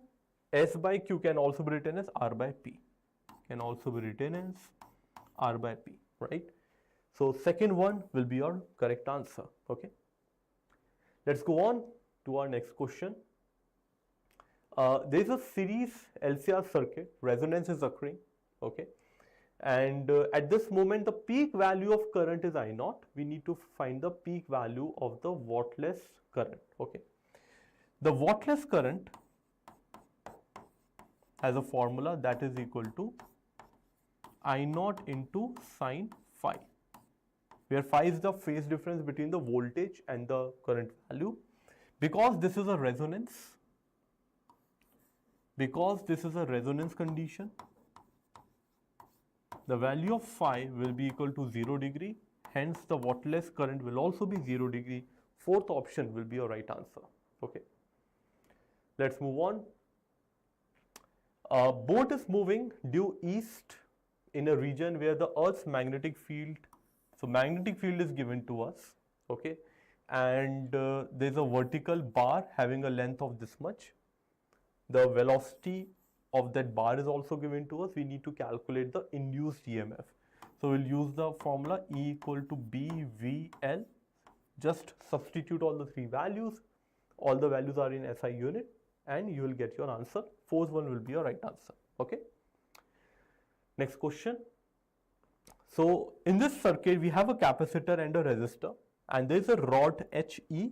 can also be written as R by P. Can also be written as R by P, right? So second one will be your correct answer, okay? Let's go on to our next question. There is a series LCR circuit, resonance is occurring, okay? And at this moment, the peak value of current is I naught. We need to find the peak value of the wattless current, okay? The wattless current has a formula that is equal to I naught into sine phi, where phi is the phase difference between the voltage and the current value. Because this is a resonance, condition, the value of phi will be equal to 0 degree. Hence, the wattless current will also be 0 degree. Fourth option will be your right answer. Okay. Let's move on. Boat is moving due east in a region where the Earth's magnetic field, so magnetic field is given to us, okay, and there's a vertical bar having a length of this much. The velocity of that bar is also given to us. We need to calculate the induced EMF. So we'll use the formula E equal to BVL. Just substitute all the three values. All the values are in SI unit and you will get your answer. Fourth one will be your right answer. Okay. Next question. So in this circuit, we have a capacitor and a resistor, and there is a rod HE.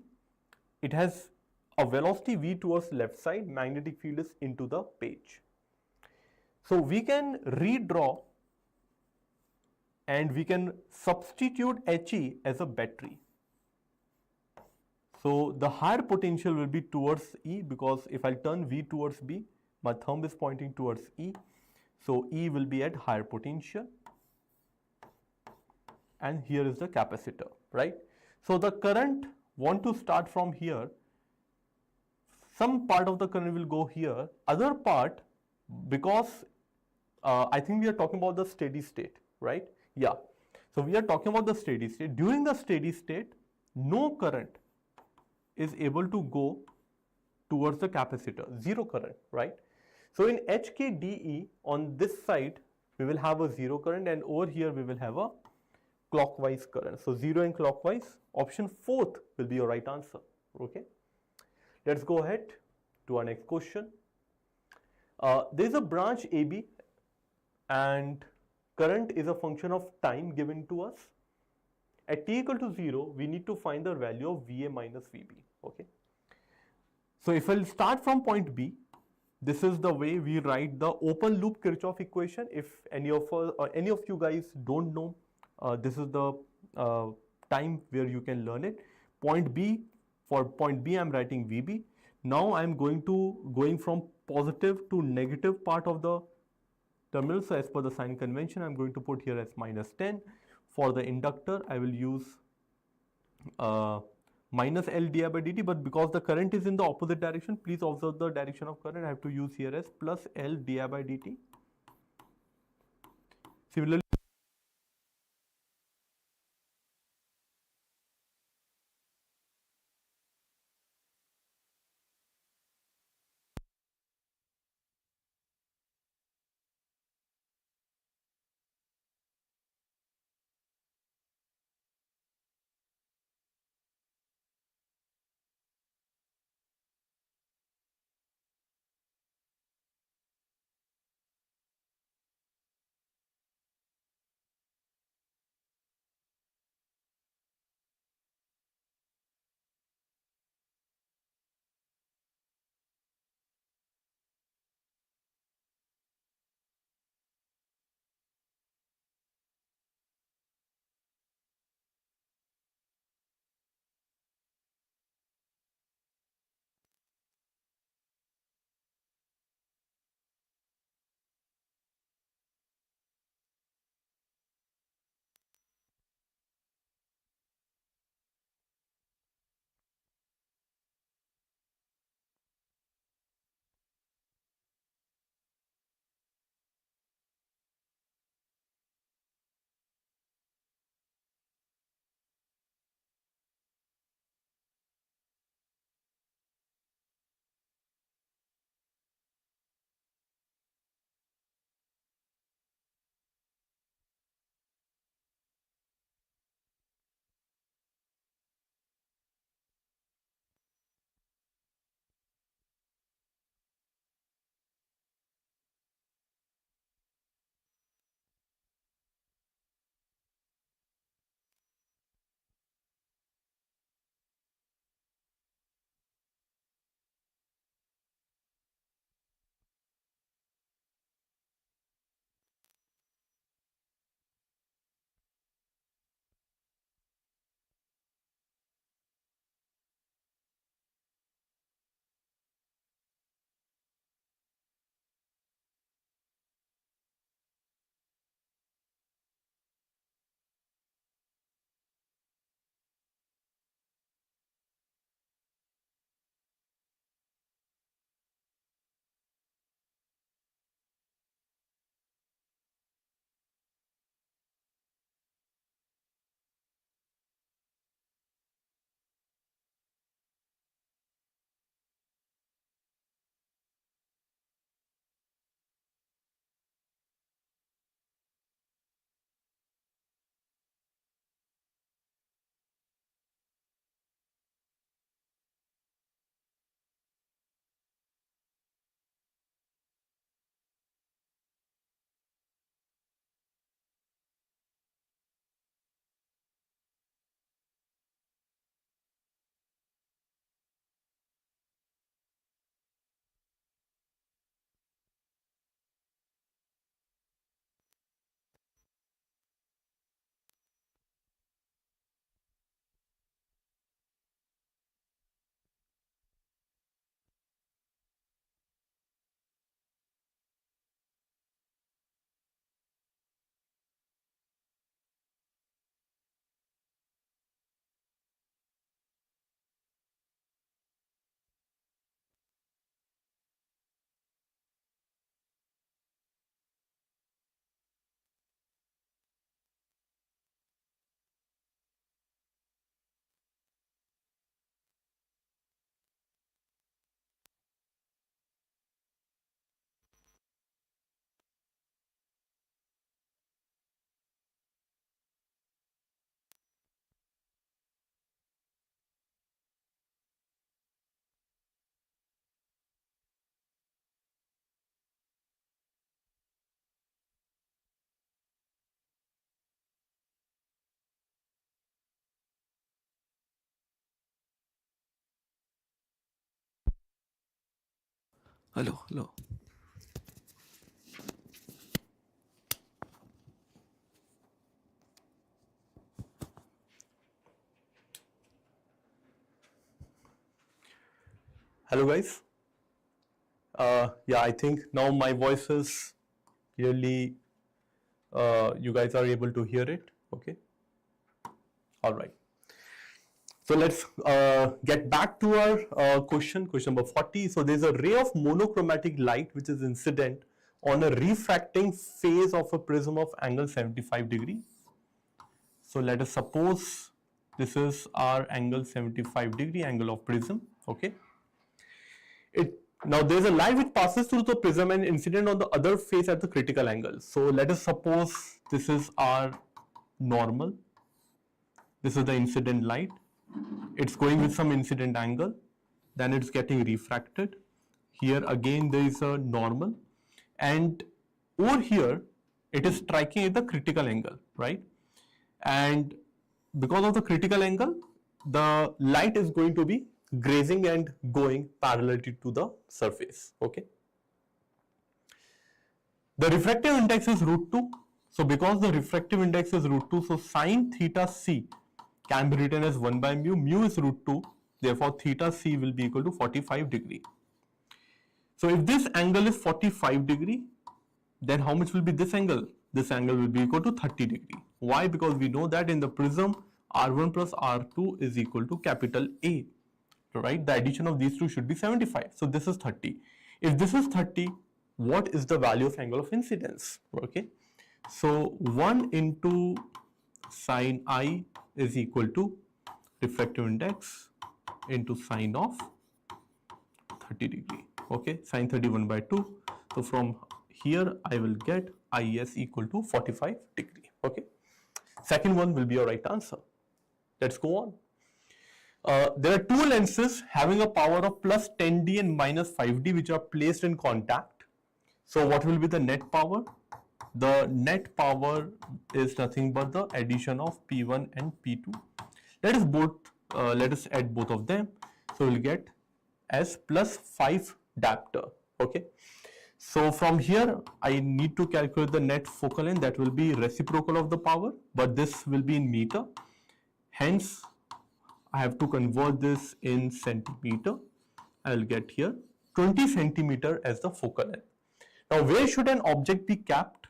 It has a velocity V towards left side, magnetic field is into the page. So we can redraw and we can substitute HE as a battery. So the higher potential will be towards E, because if I turn V towards B, my thumb is pointing towards E. So E will be at higher potential. And here is the capacitor, right? So the current want to start from here. Some part of the current will go here. Other part, because I think we are talking about the steady state, right? Yeah. So we are talking about the steady state. During the steady state, no current is able to go towards the capacitor, zero current, right? So in HKDE, on this side, we will have a zero current, and over here we will have a clockwise current. So 0 and clockwise, option fourth will be your right answer, okay? Let's go ahead to our next question. There is a branch AB and current is a function of time given to us. At t equal to 0, we need to find the value of VA minus VB, okay? So if I'll start from point B, this is the way we write the open loop Kirchhoff equation. If any of you guys don't know, this is the time where you can learn it. Point B, for point B I'm writing VB. Now I'm going from positive to negative part of the terminal. So as per the sign convention, I'm going to put here as minus 10. For the inductor, I will use minus L di by dt, but because the current is in the opposite direction, please observe the direction of current. I have to use here as plus L di by dt. Similarly, Hello. Hello guys. Yeah, I think now my voice is clearly, you guys are able to hear it. Okay. All right. So let's get back to our question number 40. So there's a ray of monochromatic light which is incident on a refracting phase of a prism of angle 75 degree. So let us suppose this is our angle 75 degree angle of prism. Okay. Now there's a light which passes through the prism and incident on the other face at the critical angle. So let us suppose this is our normal. This is the incident light. It's going with some incident angle. Then it's getting refracted. Here again there is a normal. And over here it is striking at the critical angle, right? And because of the critical angle, the light is going to be grazing and going parallel to the surface. Okay. The refractive index is √2. So because the refractive index is √2, so sine theta c can be written as 1 by mu. Mu is √2. Therefore, theta c will be equal to 45 degree. So if this angle is 45 degree, then how much will be this angle? This angle will be equal to 30 degree. Why? Because we know that in the prism, R1 plus R2 is equal to capital A. Right? The addition of these two should be 75. So this is 30. If this is 30, what is the value of angle of incidence? Okay. So 1 into sine I is equal to refractive index into sine of 30 degree. Okay. Sine 31 by 2. So from here I will get IS equal to 45 degree. Okay. Second one will be your right answer. Let's go on. There are two lenses having a power of plus 10D and minus 5D which are placed in contact. So what will be the net power? The net power is nothing but the addition of P1 and P2. Let us add both of them. So we'll get as plus 5 diopter. Okay. So from here I need to calculate the net focal length, that will be reciprocal of the power, but this will be in meter. Hence I have to convert this in centimeter. I will get here 20 centimeter as the focal length. Now where should an object be capped?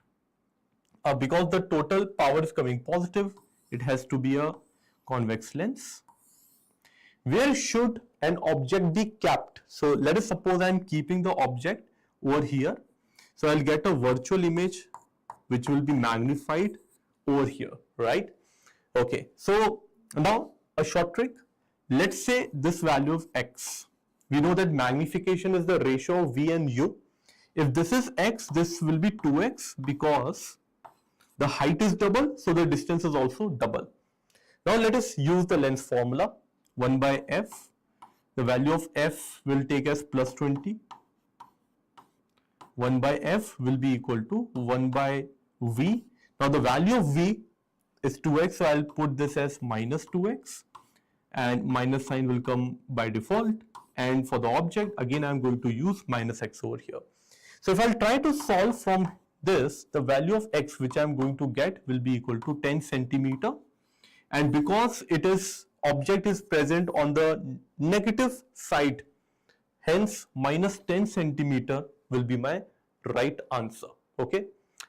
Because the total power is coming positive, it has to be a convex lens. Where should an object be capped? So let us suppose I am keeping the object over here. So I'll get a virtual image which will be magnified over here, right? Okay, so now a short trick. Let's say this value of x. We know that magnification is the ratio of v and u. If this is x, this will be 2x because the height is double, so the distance is also double. Now let us use the lens formula. 1 by f. The value of f will take as plus 20. 1 by f will be equal to 1 by v. Now the value of v is 2x, so I'll put this as minus 2x, and minus sign will come by default. And for the object, again I'm going to use minus x over here. So if I'll try to solve from this, the value of x which I'm going to get will be equal to 10 centimeter. And because it is object is present on the negative side, hence minus 10 centimeter will be my right answer. Okay,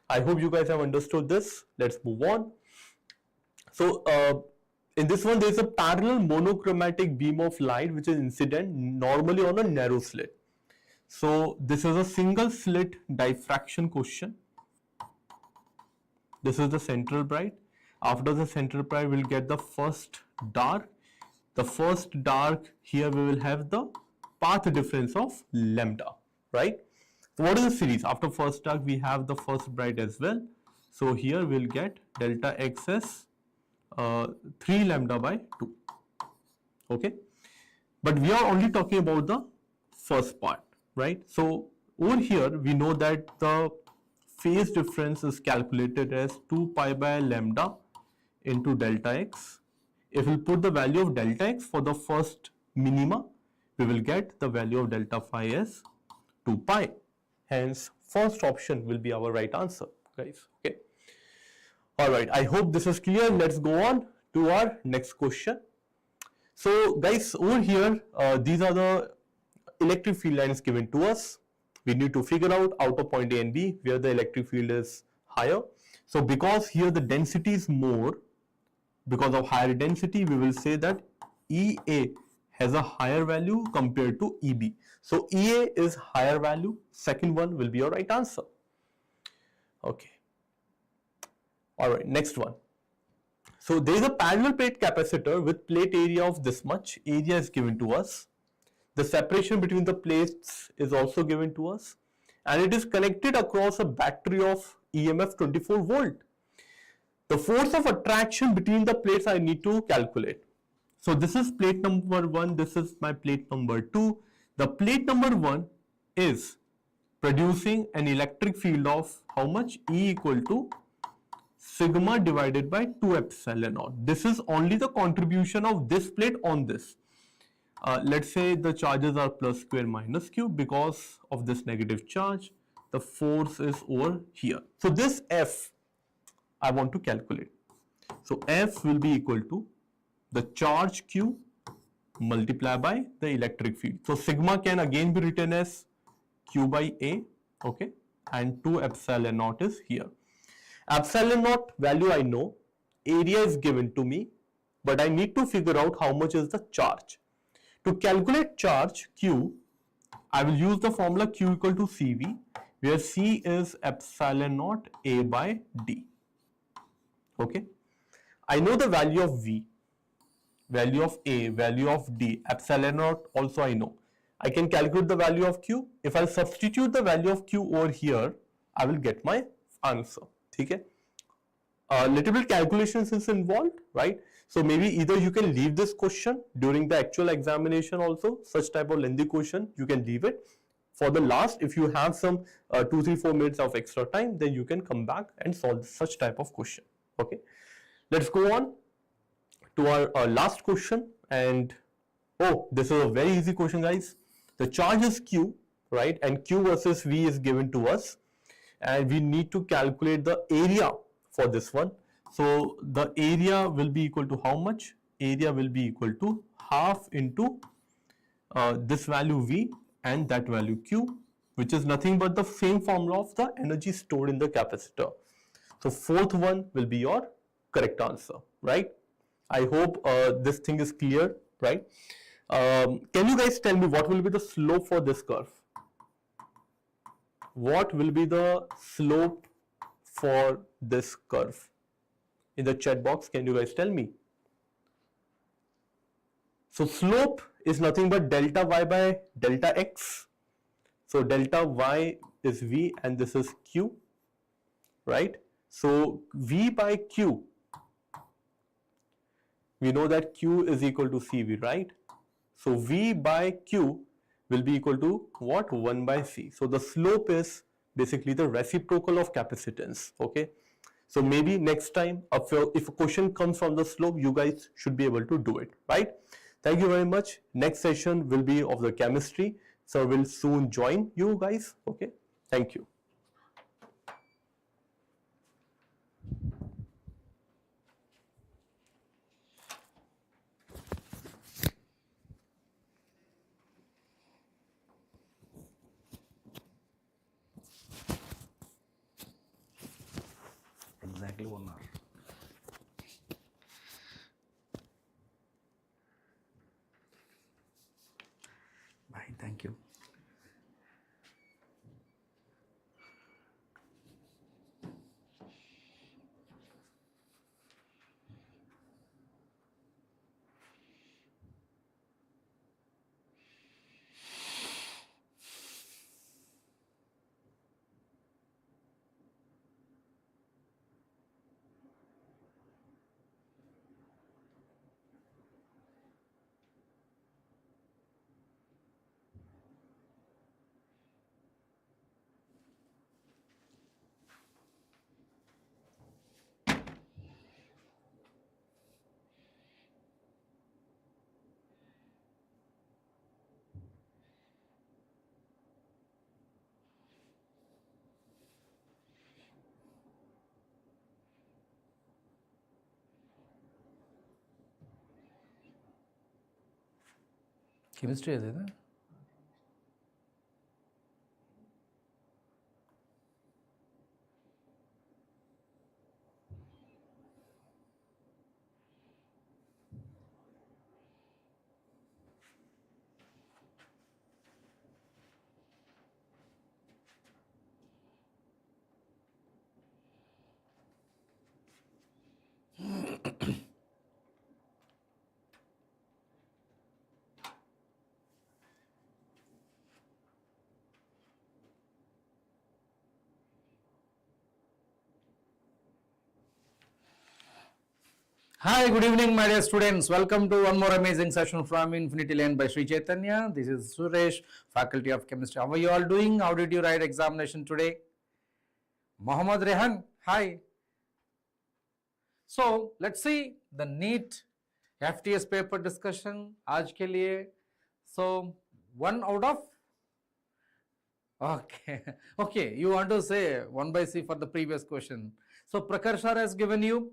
I hope you guys have understood this. Let's move on. So in this one there is a parallel monochromatic beam of light which is incident normally on a narrow slit. So this is a single slit diffraction question. This is the central bright. After the central bright we'll get the first dark. The first dark, here we will have the path difference of lambda, right? So what is the series? After first dark we have the first bright as well. So here we'll get delta x as 3 lambda by 2. Okay, but we are only talking about the first part, right? So over here we know that the phase difference is calculated as 2 pi by lambda into delta x. If we put the value of delta x for the first minima, we will get the value of delta phi as 2 pi. Hence, first option will be our right answer, guys. Okay. All right. I hope this is clear. Let's go on to our next question. So, guys, over here, these are the electric field lines given to us. We need to figure out of point A and B where the electric field is higher. So, because here the density is more, because of higher density, we will say that EA has a higher value compared to EB. So, EA is higher value. Second one will be your right answer. Okay. All right, next one. So, there is a parallel plate capacitor with plate area of this much. Area is given to us. The separation between the plates is also given to us. And it is connected across a battery of EMF 24 volt. The force of attraction between the plates I need to calculate. So this is plate number 1, this is my plate number 2. The plate number 1 is producing an electric field of how much? E equal to sigma divided by 2 epsilon naught. This is only the contribution of this plate on this. Let's say the charges are plus q and minus q. Because of this negative charge, the force is over here. So this F I want to calculate. So F will be equal to the charge q multiplied by the electric field. So sigma can again be written as q by A, okay, and 2 epsilon naught is here. Epsilon naught value I know, area is given to me, but I need to figure out how much is the charge. To calculate charge q, I will use the formula q equal to Cv, where C is epsilon naught A by D. Okay, I know the value of V, value of A, value of D, epsilon naught also I know. I can calculate the value of Q. If I substitute the value of Q over here, I will get my answer. Okay. Little bit calculations is involved, right? So maybe either you can leave this question during the actual examination also, such type of lengthy question, you can leave it. For the last, if you have some 2, 3, 4 minutes of extra time, then you can come back and solve such type of question. Okay. Let's go on to our last question. And oh, this is a very easy question, guys. The charge is Q, right? And Q versus V is given to us. And we need to calculate the area for this one. So the area will be equal to how much? Area will be equal to half into this value V and that value Q, which is nothing but the same formula of the energy stored in the capacitor. So fourth one will be your correct answer, right? I hope this thing is clear, right? Can you guys tell me what will be the slope for this curve? What will be the slope for this curve? In the chat box, can you guys tell me? So slope is nothing but delta y by delta x. So delta y is V and this is Q, right? So V by Q, we know that Q is equal to CV, right? So V by Q will be equal to what? 1 by C. So the slope is basically the reciprocal of capacitance, okay? So maybe next time, if a question comes from the slope, you guys should be able to do it, right? Thank you very much. Next session will be of the chemistry. So we'll soon join you guys, okay? Thank you. Exactly 1 hour. Bye. Thank you. Chemistry is it? Hi, good evening, my dear students. Welcome to one more amazing session from Infinity Lane by Sri Chaitanya. This is Suresh, Faculty of Chemistry. How are you all doing? How did you write examination today? Mohammad Rehan, hi. So, let's see the NEET FTS paper discussion आज के लिए. So, 1 out of okay, you want to say 1 by C for the previous question. So, Prakar sir has given you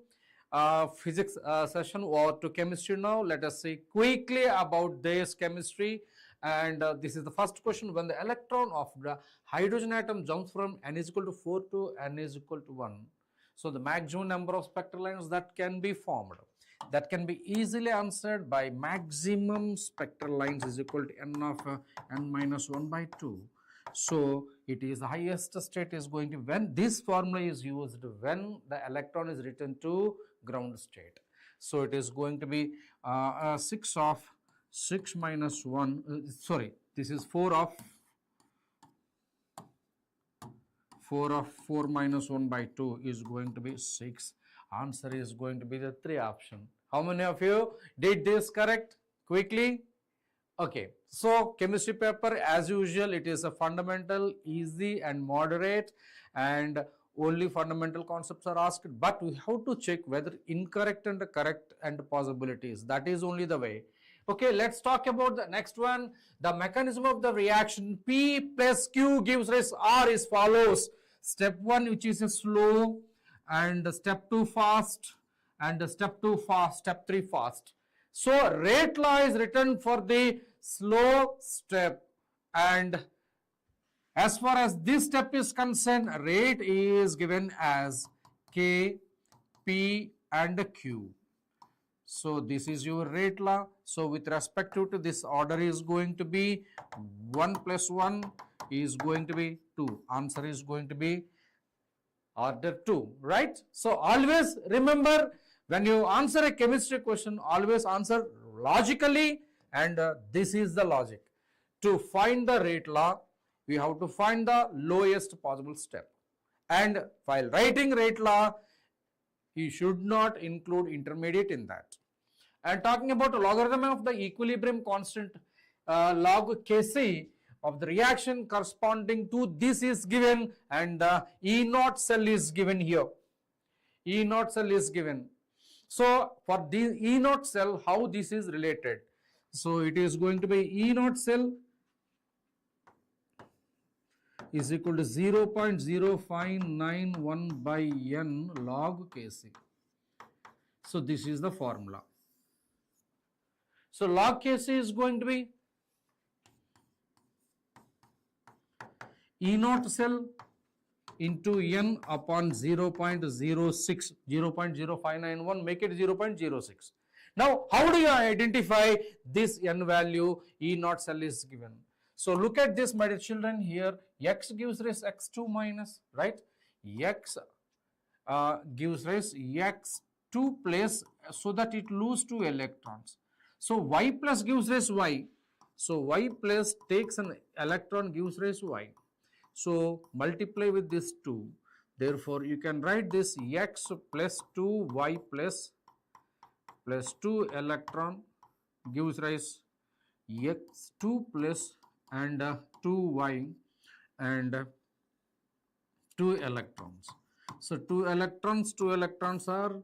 physics session or to chemistry now. Let us see quickly about this chemistry. And this is the first question. When the electron of the hydrogen atom jumps from n is equal to 4 to n is equal to 1, so the maximum number of spectral lines that can be formed, that can be easily answered by maximum spectral lines is equal to n of n minus 1 by 2. So it is the highest state is going to, when this formula is used, when the electron is written to ground state. So it is going to be 6 of 6 minus 1, sorry, this is 4 of 4 minus 1 by 2 is going to be 6. Answer is going to be the 3 option. How many of you did this correct? Quickly. Okay, so chemistry paper as usual, it is a fundamental, easy and moderate, and only fundamental concepts are asked, but we have to check whether incorrect and correct and possibilities. That is only the way. Okay, let's talk about the next one. The mechanism of the reaction P plus Q gives rise R is follows. Step 1, which is a slow, and step 2 fast, and step 2 fast, step 3 fast. So rate law is written for the slow step, and as far as this step is concerned, rate is given as K, P and Q. So this is your rate law. So with respect to this, order is going to be 1 plus 1 is going to be 2. Answer is going to be order 2, right? So always remember, when you answer a chemistry question, always answer logically, and this is the logic. To find the rate law, we have to find the lowest possible step. And while writing rate law, you should not include intermediate in that. And talking about logarithm of the equilibrium constant, log Kc of the reaction corresponding to this is given, and the E0 cell is given here. E0 cell is given. So for the E0 cell, how this is related? So it is going to be E0 cell is equal to 0.0591 by n log Kc. So this is the formula. So log Kc is going to be E0 cell into n upon 0.06, 0.0591, make it 0.06. Now, how do you identify this n value? E0 cell is given. So look at this, my dear children. Here x gives rise x2 minus, right? X gives rise x2 plus, so that it loses 2 electrons. So y plus gives rise y. So y plus takes an electron, gives rise y. So multiply with this 2. Therefore, you can write this x plus 2 y plus 2 electron gives rise x2 plus and 2y and 2 electrons. So 2 electrons are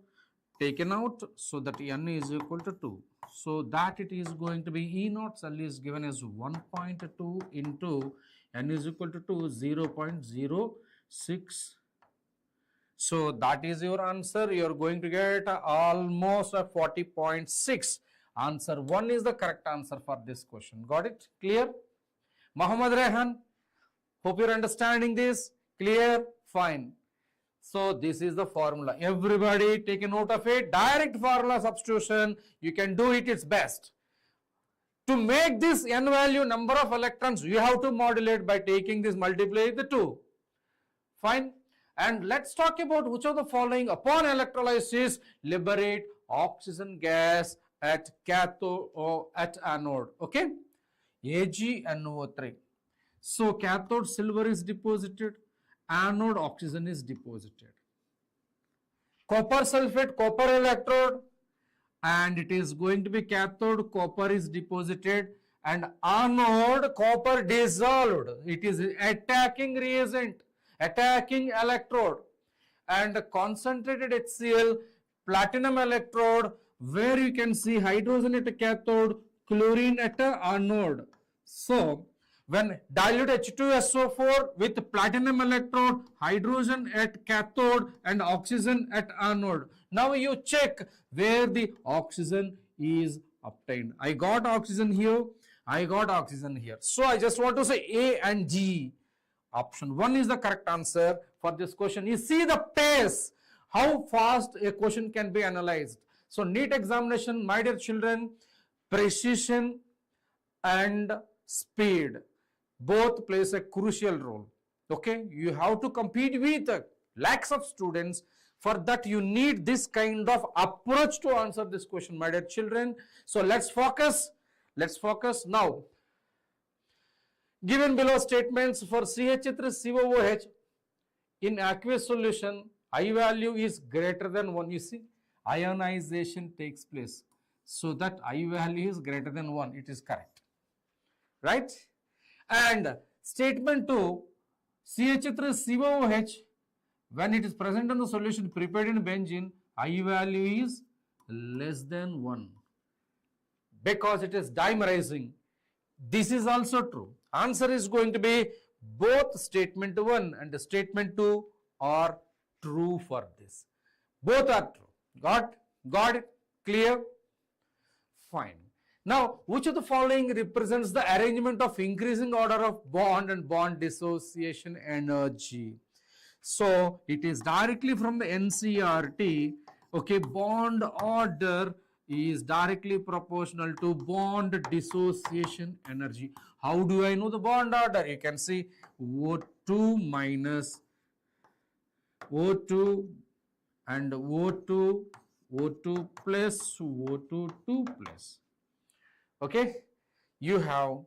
taken out, so that n is equal to 2. So that it is going to be E0 cell is given as 1.2 into n is equal to 2, 0.06. So that is your answer. You are going to get almost a 40.6. Answer 1 is the correct answer for this question. Got it? Clear? Muhammad Rehan, hope you're understanding this. Clear? Fine. So this is the formula. Everybody take a note of it. Direct formula substitution. You can do it, it's best. To make this n value number of electrons, you have to modulate by taking this multiply with the 2. Fine. And let's talk about which of the following upon electrolysis liberate oxygen gas at cathode or at anode. Okay. AgNO3. So cathode silver is deposited, anode oxygen is deposited. Copper sulfate, copper electrode, and it is going to be cathode, copper is deposited, and anode copper dissolved. It is attacking reagent, attacking electrode, and concentrated HCl, platinum electrode, where you can see hydrogen at a cathode, chlorine at a anode. So when dilute H2SO4 with platinum electrode, hydrogen at cathode and oxygen at anode. Now you check where the oxygen is obtained. I got oxygen here, I got oxygen here. So I just want to say A and G. Option 1 is the correct answer for this question. You see the pace, how fast a question can be analyzed. So NEET examination, my dear children, precision and speed both plays a crucial role. Okay, you have to compete with lakhs of students. For that you need this kind of approach to answer this question, my dear children. So let's focus now. Given below statements for CH3COOH in aqueous solution, I value is greater than 1. You see, ionization takes place. So that I value is greater than 1. It is correct. Right? And statement 2, CH3COOH, when it is present in the solution prepared in benzene, I value is less than 1. Because it is dimerizing. This is also true. Answer is going to be both statement 1 and statement 2 are true for this. Both are true. Got it? Clear? Fine. Now, which of the following represents the arrangement of increasing order of bond and bond dissociation energy? So, it is directly from the NCERT. Okay, bond order is directly proportional to bond dissociation energy. How do I know the bond order? You can see O2 minus O2 and O2, O2 plus, O2, 2 plus. Okay, you have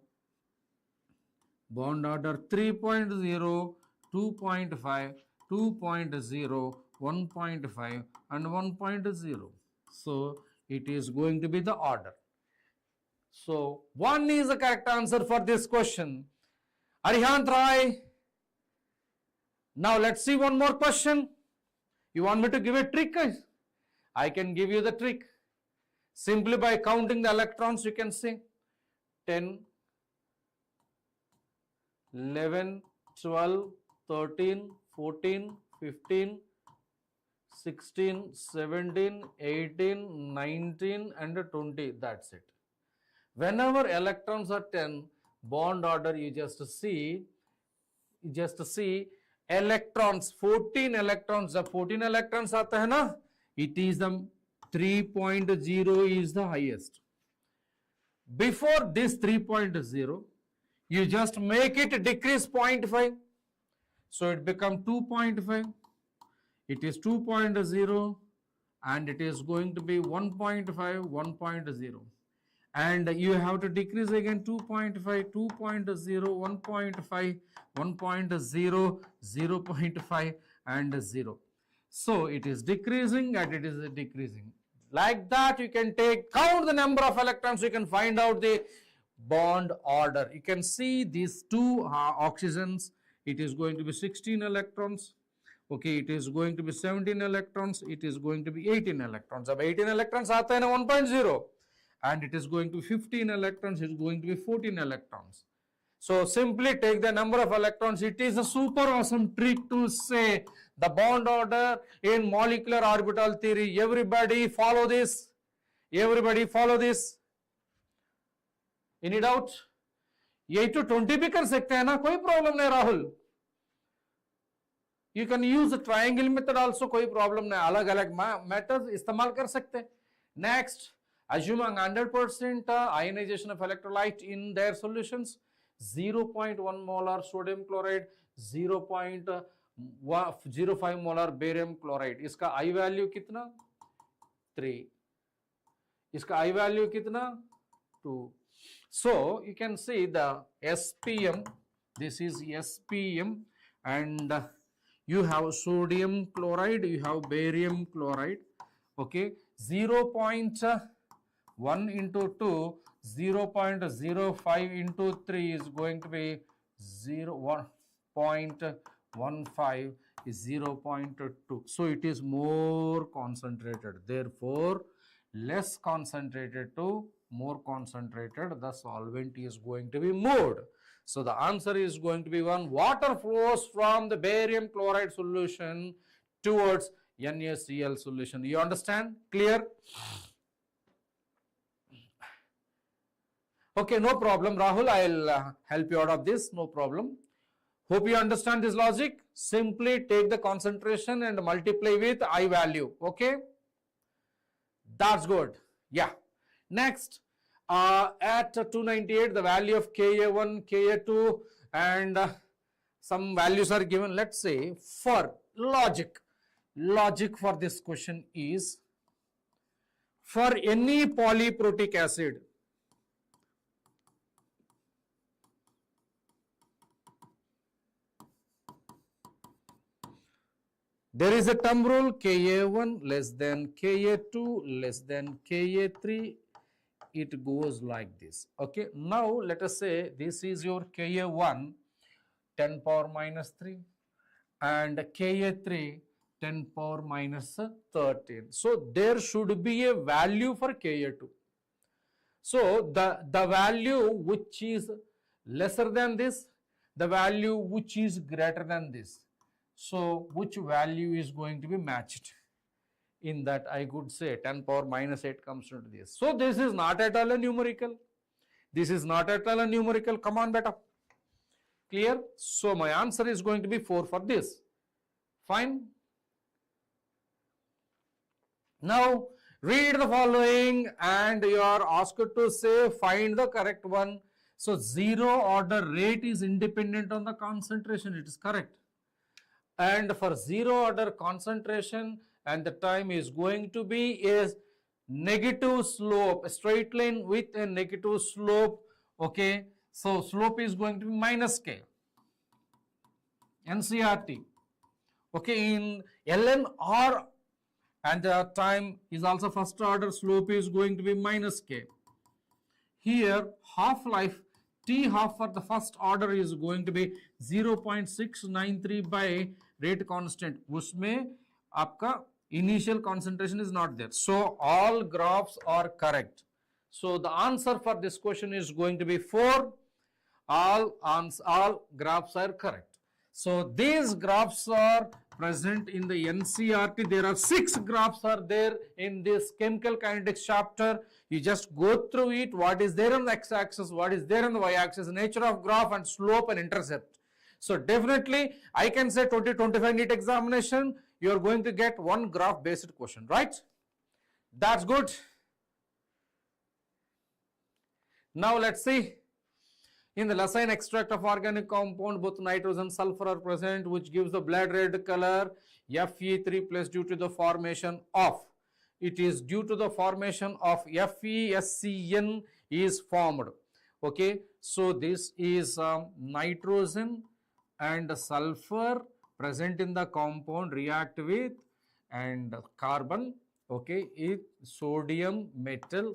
bond order 3.0, 2.5, 2.0, 1.5 and 1.0. So, it is going to be the order. So, 1 is the correct answer for this question. Arihant Rai. Now, let's see one more question. You want me to give a trick? I can give you the trick. Simply by counting the electrons, you can see 10, 11, 12, 13, 14, 15, 16, 17, 18, 19 and 20. That's it. Whenever electrons are 10, bond order you just see electrons, 14 electrons. The 14 electrons aate hai na, it is the 3.0 is the highest. Before this 3.0, you just make it decrease 0.5. So it become 2.5. It is 2.0 and it is going to be 1.5, 1.0. And you have to decrease again 2.5, 2.0, 1.5, 1.0, 0.5 and 0. So it is decreasing and it is decreasing. Like that you can count the number of electrons, you can find out the bond order. You can see these two oxygens, it is going to be 16 electrons. Okay, it is going to be 17 electrons, it is going to be 18 electrons. Ab 18 electrons aata hai na 1.0 and it is going to be 15 electrons, it is going to be 14 electrons. So simply take the number of electrons. It is a super awesome trick to say the bond order in molecular orbital theory. Everybody follow this. Everybody follow this. Any doubt? ये to 20 भी कर सकते हैं ना, कोई problem नहीं Rahul. You can use the triangle method also, कोई problem नहीं, अलग अलग मेथड इस्तेमाल कर सकते हैं. Next, assuming 100% ionization of electrolyte in their solutions, 0.1 molar sodium chloride, 0.05 molar barium chloride. इसका I value कितना? 3. इसका I value कितना? 2. So you can see the SPM, this is SPM, and you have sodium chloride, you have barium chloride, okay, 0.1 into 2, 0.05 into 3 is going to be 1.15 is 0.2. So it is more concentrated, therefore less concentrated to more concentrated, the solvent is going to be moved. So the answer is going to be 1. Water flows from the barium chloride solution towards NaCl solution. You understand? Clear? Okay, no problem, Rahul. I'll help you out of this. No problem. Hope you understand this logic. Simply take the concentration and multiply with I value. Okay? That's good. Yeah. Next, at 298, the value of Ka1, Ka2, and some values are given. Let's say for logic for this question is, for any polyprotic acid, there is a term rule, Ka1 less than Ka2 less than Ka3, it goes like this. Okay, now let us say this is your Ka1 10 power minus 3 and Ka3 10 power minus 13. So there should be a value for Ka2. So the value which is lesser than this, the value which is greater than this. So which value is going to be matched? In that I could say 10 power minus 8 comes to this. So this is not at all a numerical. This is not at all a numerical. Come on, beta. Clear? So my answer is going to be 4 for this. Fine. Now read the following and you are asked to say find the correct one. So zero order rate is independent on the concentration. It is correct. And for zero order concentration, and the time is going to be is negative slope, a straight line with a negative slope. Okay, so slope is going to be minus k. NCRT. Okay, in LNR, and the time is also first order, slope is going to be minus k. Here half-life T half for the first order is going to be 0.693 by rate constant. Usme aapka initial concentration is not there. So all graphs are correct. So the answer for this question is going to be 4. All graphs are correct. So these graphs are present in the NCRT. There are 6 graphs are there in this chemical kinetics chapter. You just go through it, what is there on the x-axis, what is there on the y-axis, nature of graph and slope and intercept. So definitely I can say 2025 NEET examination, you are going to get one graph based question, right? That's good. Now let's see. In the lysine extract of organic compound, both nitrogen and sulfur are present, which gives the blood red color Fe3 plus due to the formation of. It is due to the formation of FeSCN is formed. Okay, so this is nitrogen and sulfur present in the compound react with and carbon. Okay, it sodium metal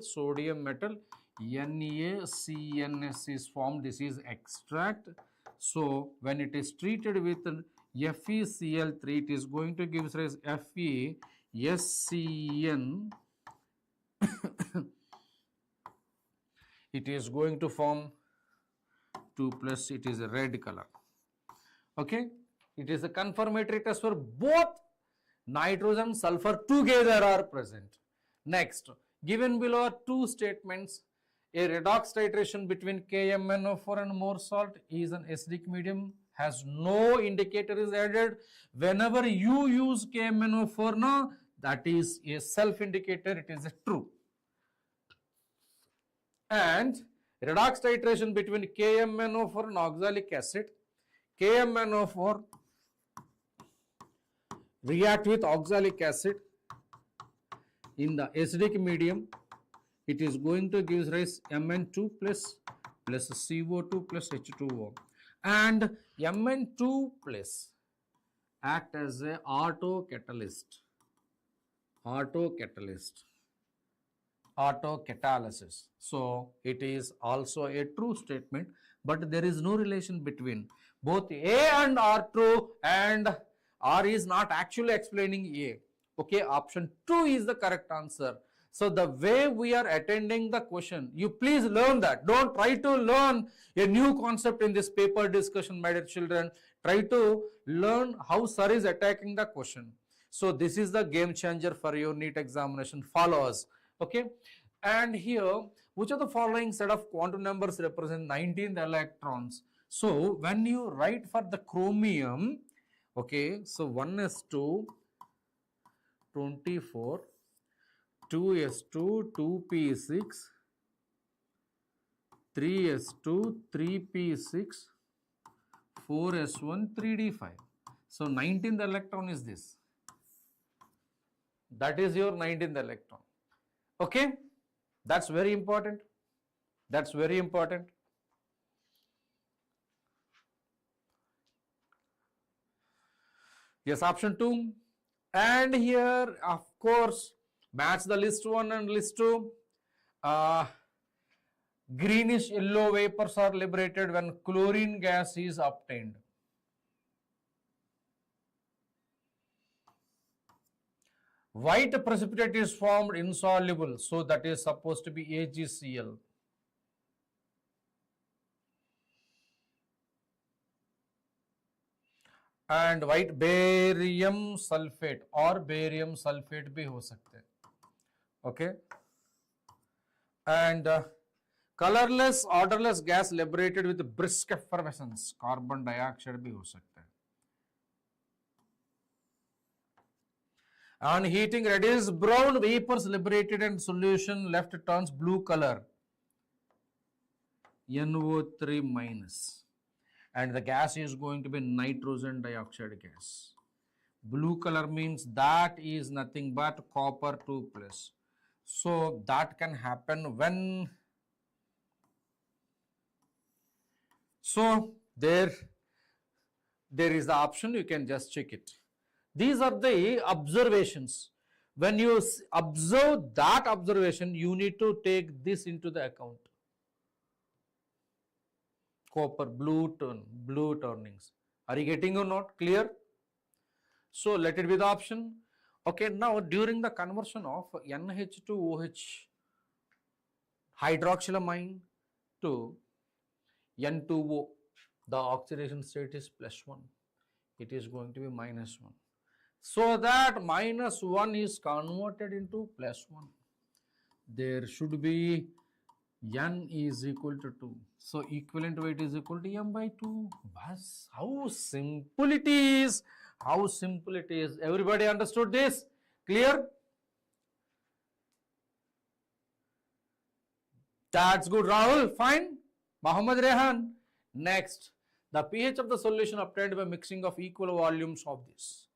NaCNS is formed. This is extract. So when it is treated with FeCl3, it is going to give rise FeSCN. It is going to form 2 plus, it is a red color. Okay, it is a confirmatory test for both nitrogen and sulfur together are present. Next, given below are 2 statements. A redox titration between KMnO4 and more salt is an acidic medium, has no indicator is added. Whenever you use KMnO4, no, that is a self-indicator, it is a true. And redox titration between KMnO4 and oxalic acid, KMnO4 react with oxalic acid in the acidic medium, it is going to give rise Mn2 plus CO2 plus H2O, and Mn2 plus act as a autocatalyst, autocatalysis. So it is also a true statement, but there is no relation between both A and R true, and R is not actually explaining A. Okay, option 2 is the correct answer. So the way we are attending the question, you please learn that. Don't try to learn a new concept in this paper discussion, my dear children. Try to learn how sir is attacking the question. So this is the game changer for your NEET examination. Follow us. Okay. And here, which of the following set of quantum numbers represent 19th electrons? So when you write for the chromium, okay, so 1s2, 24, 2s2, 2p6, 3s2, 3p6, 4s1, 3d5. So 19th electron is this. That is your 19th electron. Okay, that's very important. That's very important. Yes, option 2. And here, of course, match the list 1 and list 2. Greenish yellow vapors are liberated when chlorine gas is obtained. White precipitate is formed insoluble, so that is supposed to be AgCl. And white barium sulfate or barium sulfate भी हो सकते हैं. Okay. And colorless, odorless gas liberated with brisk effervescence, carbon dioxide भी हो सकता है. On heating, reddish brown vapors liberated and solution left turns blue color, NO3 minus. And the gas is going to be nitrogen dioxide gas. Blue color means that is nothing but copper 2 plus. So that can happen when, so there is the option, you can just check it. These are the observations. When you observe that observation, you need to take this into the account. Copper, blue turnings. Are you getting or not? Clear? So let it be the option. Okay, now during the conversion of NH2OH hydroxylamine to N2O, the oxidation state is +1. It is going to be -1. So that -1 is converted into +1. There should be N is equal to 2. So equivalent weight is equal to M by 2. Bas, how simple it is. How simple it is. Everybody understood this? Clear? That's good, Rahul. Fine. Mohammad Rehan. Next, the pH of the solution obtained by mixing of equal volumes of this.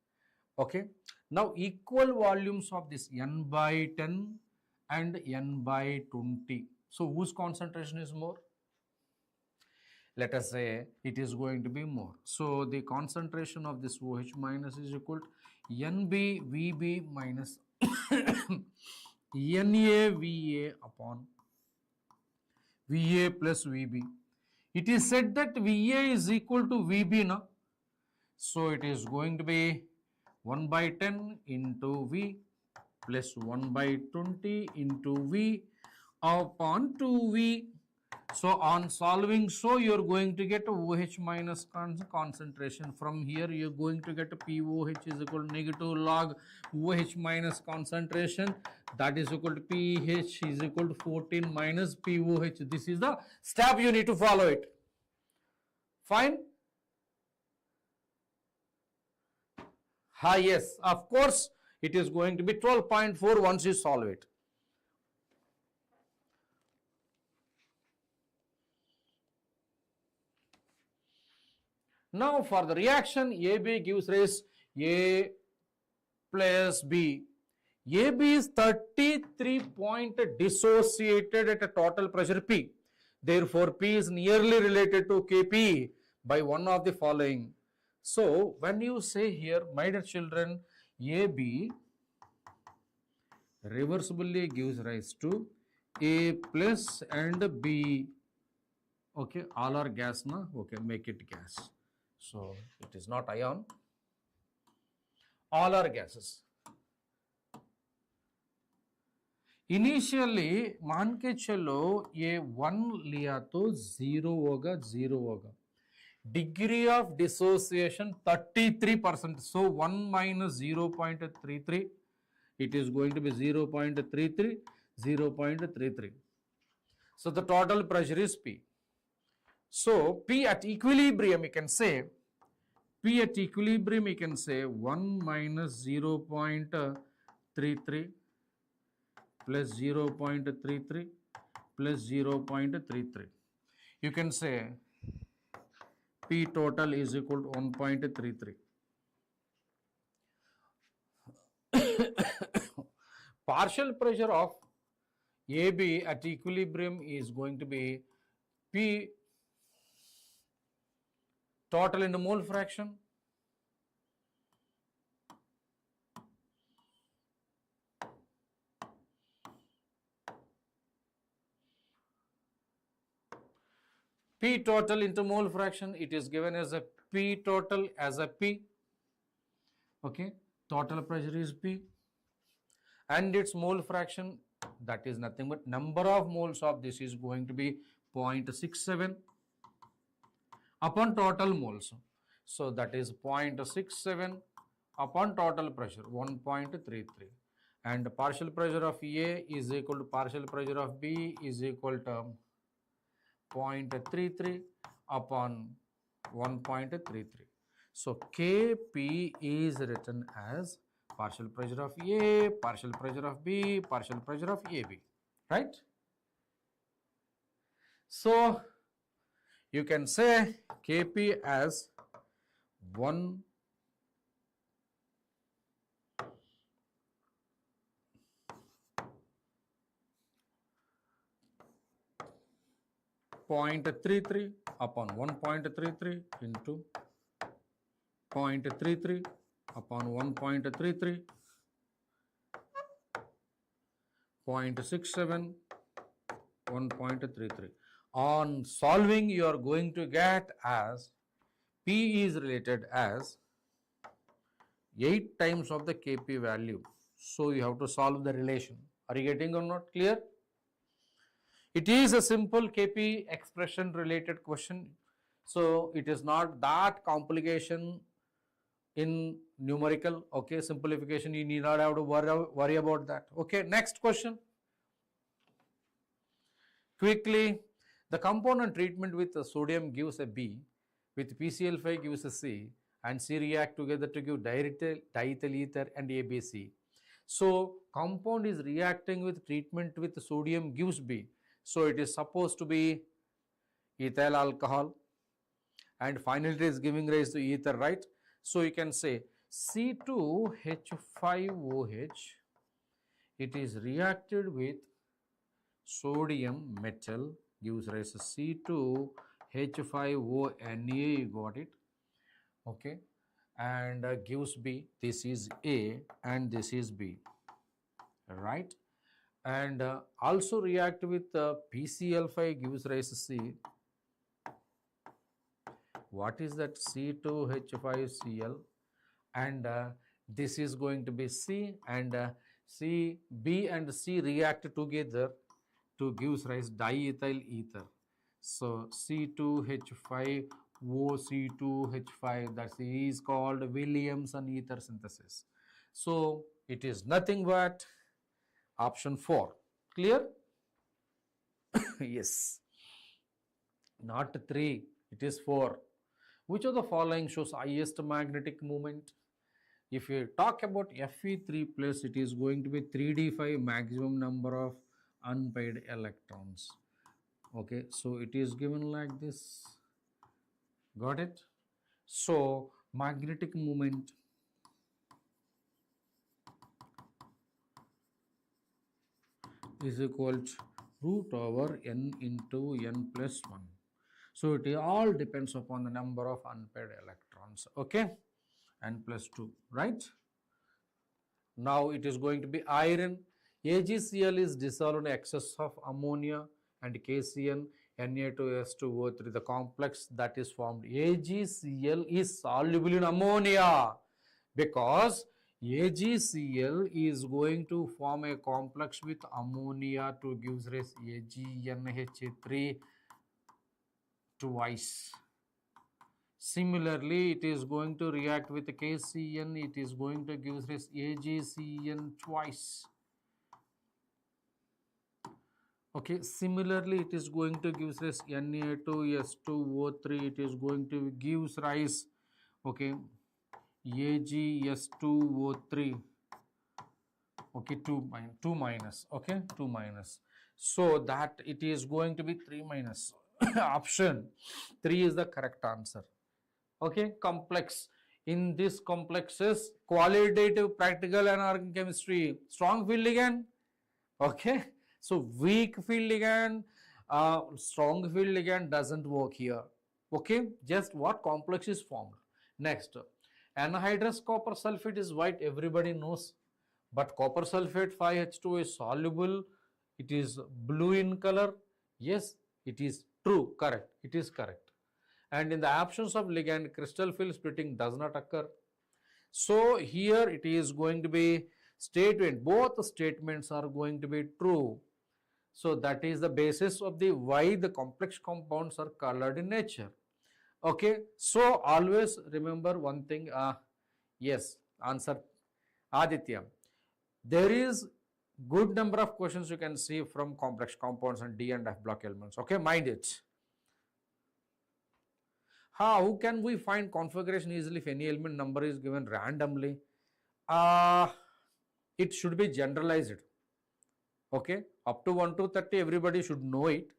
Okay. Now, equal volumes of this N by 10 and N by 20. So, whose concentration is more? Let us say it is going to be more. So, the concentration of this OH minus is equal to NbVb minus NaVa upon Va plus Vb. It is said that Va is equal to Vb now. So, it is going to be 1 by 10 into V plus 1 by 20 into V upon 2V. So on solving, so you're going to get OH minus concentration. From here you're going to get POH is equal to negative log OH minus concentration, that is equal to pH is equal to 14 minus POH. This is the step you need to follow it. Fine. Yes, of course it is going to be 12.4 once you solve it. Now for the reaction, AB gives rise A plus B. AB is 33 point dissociated at a total pressure P. Therefore, P is nearly related to Kp by one of the following. So, when you say here, my dear children, AB reversibly gives rise to A plus and B. Okay, all are gas, na? Okay, make it gas. So, it is not ion. All are gases. Initially मान के चलो ये 1 लिया तो 0 होगा, 0 होगा. Degree of dissociation 33%. So 1 minus 0.33, it is going to be 0.33, 0.33. So the total pressure is P. So P at equilibrium, you can say, P at equilibrium, you can say 1 minus 0.33 plus 0.33 plus 0.33. You can say P total is equal to 1.33. Partial pressure of AB at equilibrium is going to be P total into mole fraction P total into mole fraction, it is given as a P total as a P. Okay, total pressure is P and its mole fraction, that is nothing but number of moles of this is going to be 0.67 upon total moles. So that is 0.67 upon total pressure 1.33, and partial pressure of A is equal to partial pressure of B is equal to 0.33 upon 1.33. So Kp is written as partial pressure of A, partial pressure of B, partial pressure of AB, right? So you can say Kp as 1 0.33 upon 1.33 into 0.33 upon 1.33, 0.67, 1.33. On solving, you are going to get as P is related as 8 times of the Kp value. So you have to solve the relation. Are you getting or not? Clear? It is a simple Kp expression related question. So it is not that complication in numerical. Okay, simplification, you need not have to worry about that. Okay, next question. Quickly, the component treatment with sodium gives a B, with PCl5 gives a C, and C react together to give diethyl ether and ABC. So compound is reacting with treatment with sodium gives B. So it is supposed to be ethyl alcohol, and finally it is giving rise to ether, right? So you can say C2H5OH, it is reacted with sodium metal, gives rise to C2H5ONA, you got it, okay, and gives B. This is A and this is B, right? And also react with PCl5 gives rise to C. What is that? C2H5Cl, and this is going to be C, and B and C react together to gives rise diethyl ether. So C2H5 OC2H5, that is called Williamson ether synthesis. So it is nothing but option 4. Clear? Yes. Not 3, it is 4. Which of the following shows highest magnetic moment? If you talk about Fe3 plus, it is going to be 3d5 maximum number of unpaired electrons. Okay, so it is given like this. Got it? So magnetic moment is equal to root over n into n plus 1. So it all depends upon the number of unpaired electrons. Okay, n plus 2, right? Now it is going to be iron. AgCl is dissolved in excess of ammonia and KCN Na2S2O3. The complex that is formed AgCl is soluble in ammonia because AgCl is going to form a complex with ammonia to give rise AgNH3 twice. Similarly, it is going to react with KCN, it is going to give rise AgCN twice. Okay, similarly, it is going to give rise Na2S2O3, it is going to give rise, okay, AgS2O3, okay, 2 minus, okay, 2 minus. So that it is going to be 3 minus. Option 3 is the correct answer. Okay, complex. In this complexes, qualitative, practical and organic chemistry, strong field ligand. Okay, so weak field ligand, strong field ligand doesn't work here. Okay, just what complex is formed. Next, anhydrous copper sulfate is white, everybody knows, but copper sulfate 5H2 is soluble, it is blue in color. Yes, it is true, correct, it is correct. And in the absence of ligand, crystal field splitting does not occur. So here it is going to be statement, both statements are going to be true. So that is the basis of the why the complex compounds are colored in nature. Okay, so always remember one thing, yes, answer Aditya. There is good number of questions you can see from complex compounds and D and F block elements. Okay, mind it. How can we find configuration easily if any element number is given randomly? It should be generalized. Okay, up to 1 to 30 everybody should know it,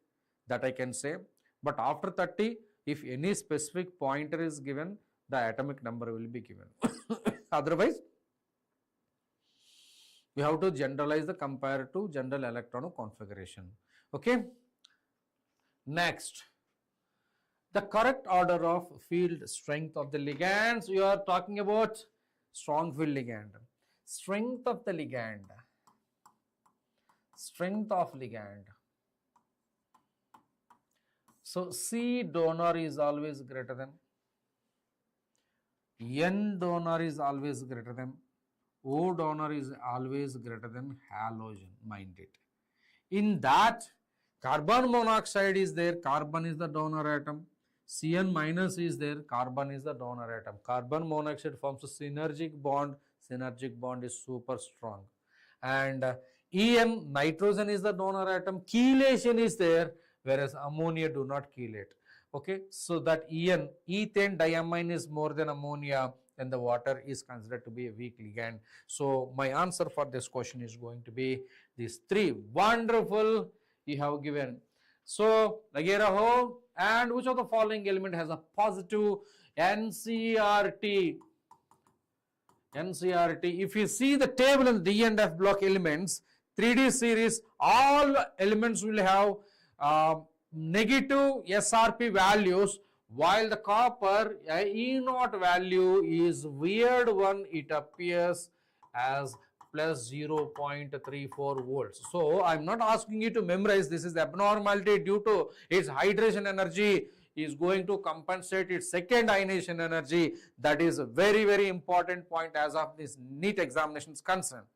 that I can say, but after 30 if any specific pointer is given, the atomic number will be given. Otherwise we have to generalize the compared to general electron configuration. Okay, next, the correct order of field strength of the ligands. You are talking about strong field ligand, strength of the ligand, strength of ligand. So C donor is always greater than, N donor is always greater than, O donor is always greater than halogen, mind it. In that, carbon monoxide is there, carbon is the donor atom, Cn minus is there, carbon is the donor atom. Carbon monoxide forms a synergic bond is super strong. And En, nitrogen is the donor atom, chelation is there, whereas ammonia do not chelate. Okay, so that En, ethane diamine is more than ammonia, and the water is considered to be a weak ligand. So my answer for this question is going to be these 3. Wonderful, you have given. So Lageraho, and which of the following element has a positive NCRT? NCRT, if you see the table in the D and F block elements, 3D series, all elements will have negative SRP values, while the copper E0 value is weird one, it appears as plus 0.34 volts. So I am not asking you to memorize, this is the abnormality due to its hydration energy is going to compensate its second ionization energy. That is a very, very important point as of this NEET examination is concerned.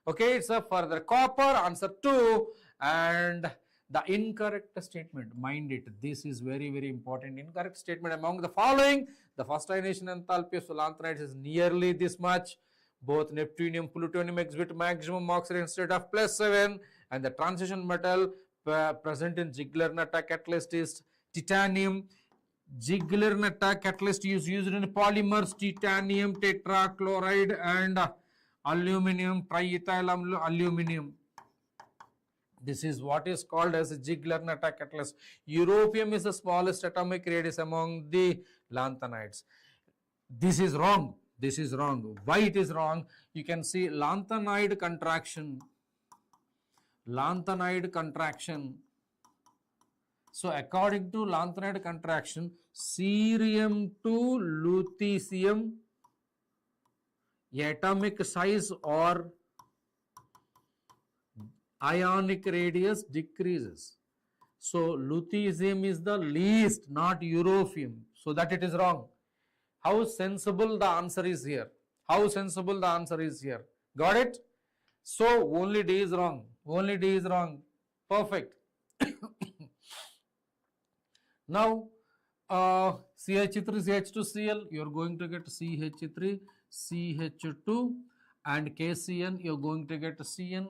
Okay, it's a further copper, answer 2, and The incorrect statement, mind it, this is very, very important. Incorrect statement among the following: the first ionization enthalpy of lanthanides is nearly this much. Both neptunium, plutonium exhibit maximum oxidation state of +7, and the transition metal present in Ziegler-Natta catalyst is titanium. Ziegler-Natta catalyst is used in polymers titanium tetrachloride and aluminum triethyl aluminum. This is what is called as a Ziegler-Natta catalyst. Europium is the smallest atomic radius among the lanthanides. This is wrong. This is wrong. Why it is wrong? You can see lanthanide contraction. Lanthanide contraction. So according to lanthanide contraction, cerium to lutetium atomic size or ionic radius decreases. So lutetium is the least, not europium. So that it is wrong. How sensible the answer is here. How sensible the answer is here. Got it? So only D is wrong. Only D is wrong. Perfect. Now CH3, CH2Cl, you are going to get CH3, CH2, and KCN, you are going to get CN,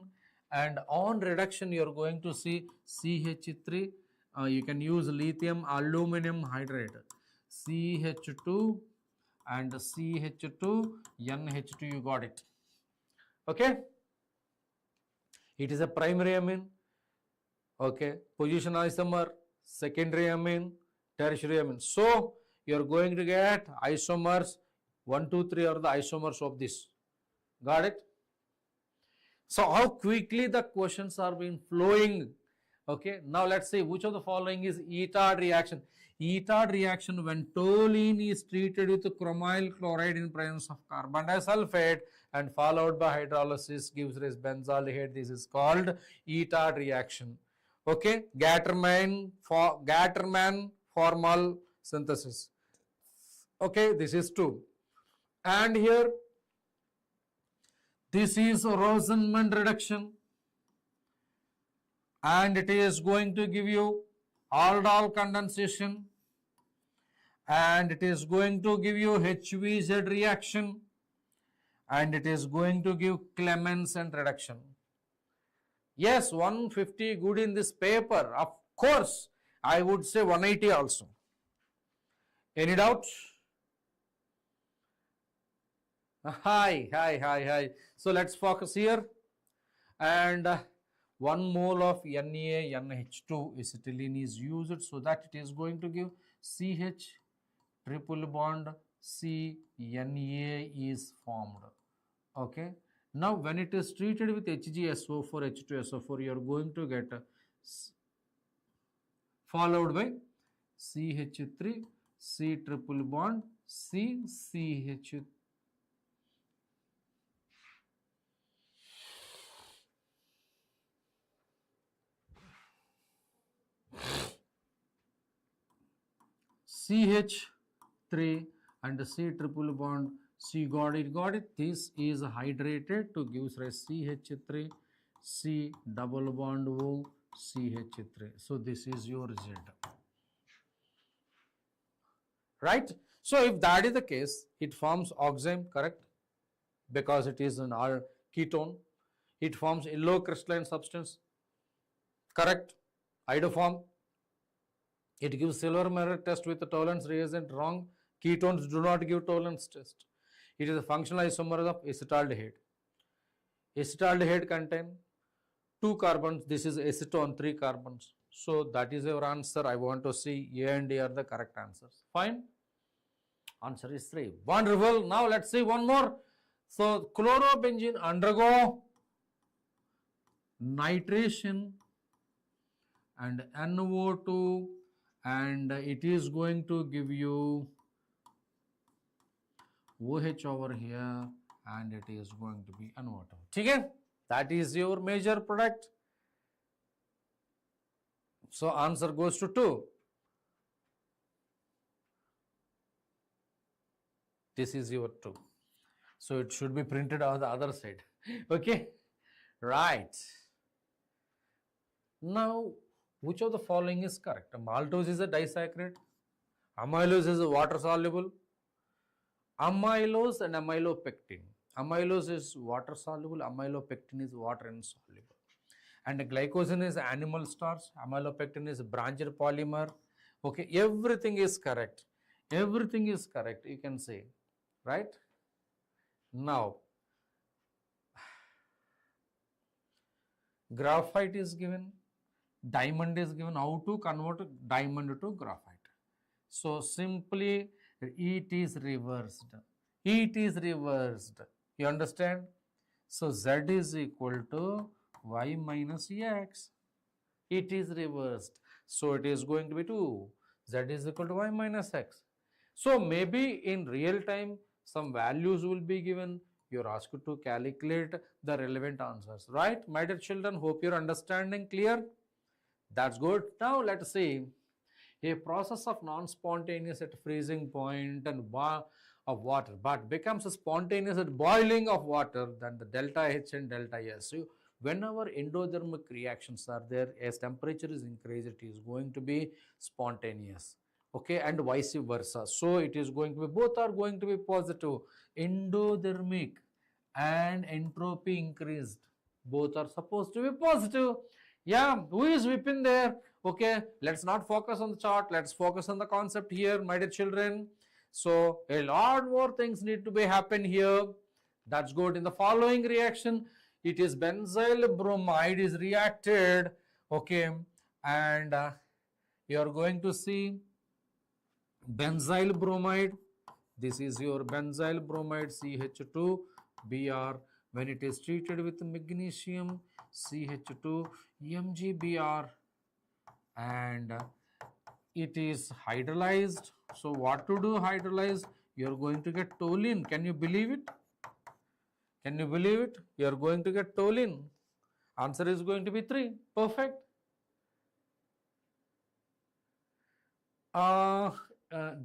and on reduction you are going to see CH3, you can use lithium aluminum hydride, CH2 and CH2, NH2, you got it. Okay, it is a primary amine. Okay, position isomer, secondary amine, tertiary amine. So you are going to get isomers 1, 2, 3 are the isomers of this. Got it? So how quickly the questions are being flowing. Okay, now let's see which of the following is etard reaction. Etard reaction when toluene is treated with chromyl chloride in presence of carbon disulfide and followed by hydrolysis gives rise benzaldehyde. This is called etard reaction. Okay, Gattermann formal synthesis. Okay, this is 2. And here this is Rosenman reduction, and it is going to give you aldol condensation, and it is going to give you HVZ reaction, and it is going to give Clemmensen reduction. Yes, 150 good in this paper. Of course, I would say 180 also. Any doubt? Hi. So let's focus here. And 1 mole of NaNH2 acetylene is used, so that it is going to give CH triple bond C Na is formed. Okay. Now when it is treated with HgSO4, H2SO4, you are going to get followed by CH3, C triple bond C, CH. CH3 and C triple bond C, got it. This is hydrated to give rise CH3, C double bond O, CH3. So this is your Z. Right? So if that is the case, it forms oxime, correct? Because it is an ketone. It forms yellow crystalline substance, correct? Iodoform. It gives silver mirror test with the tolerance reagent, wrong. Ketones do not give tolerance test. It is a functional isomer of acetaldehyde. Acetaldehyde contain 2 carbons. This is acetone, 3 carbons. So that is your answer. I want to see A and D are the correct answers. Fine. Answer is 3. Wonderful. Now let's see one more. So chlorobenzene undergo nitration and NO2, and it is going to give you OH over here, and it is going to be NO2. Okay? That is your major product. So answer goes to 2. This is your 2. So it should be printed on the other side. Okay? Right. Now Which of the following is correct? Maltose is a disaccharide. Amylose is a water soluble. Amylose and amylopectin. Amylose is water soluble, amylopectin is water insoluble. And glycogen is animal starch, amylopectin is branched polymer. Okay, everything is correct. Everything is correct, you can say, right? Now, graphite is given, diamond is given. How to convert diamond to graphite? So simply it is reversed. It is reversed. You understand? So Z is equal to Y minus X. It is reversed. So it is going to be 2. Z is equal to Y minus X. So maybe in real time some values will be given. You are asked to calculate the relevant answers. Right, my dear children? Hope you are understanding clear. That's good. Now let us see. A process of non-spontaneous at freezing point and of water, but becomes spontaneous at boiling of water, then the delta H and delta S. So whenever endothermic reactions are there, as temperature is increased, it is going to be spontaneous. Okay, and vice versa. So it is going to be, both are going to be positive. Endothermic and entropy increased, both are supposed to be positive. Yeah, who is Vipin there? Okay, let's not focus on the chart, let's focus on the concept here, my dear children. So a lot more things need to be happen here. That's good. In the following reaction, it is benzyl bromide is reacted. Okay, and you are going to see benzyl bromide. This is your benzyl bromide CH2Br. When it is treated with magnesium CH2 MgBr, and it is hydrolyzed. So what to do hydrolyze? You are going to get toluene. Can you believe it? Can you believe it? You are going to get toluene. Answer is going to be 3. Perfect.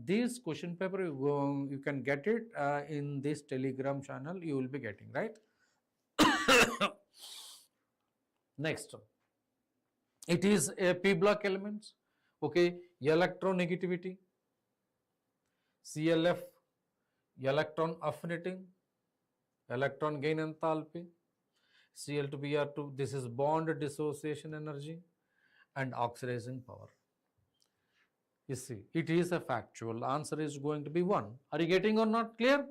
This question paper you can get it in this Telegram channel. You will be getting, right? Next, it is a p block elements. Okay, electronegativity, CLF, electron affinity, electron gain enthalpy, Cl2Br2, this is bond dissociation energy, and oxidizing power. You see, it is a factual. Answer is going to be 1. Are you getting or not? Clear?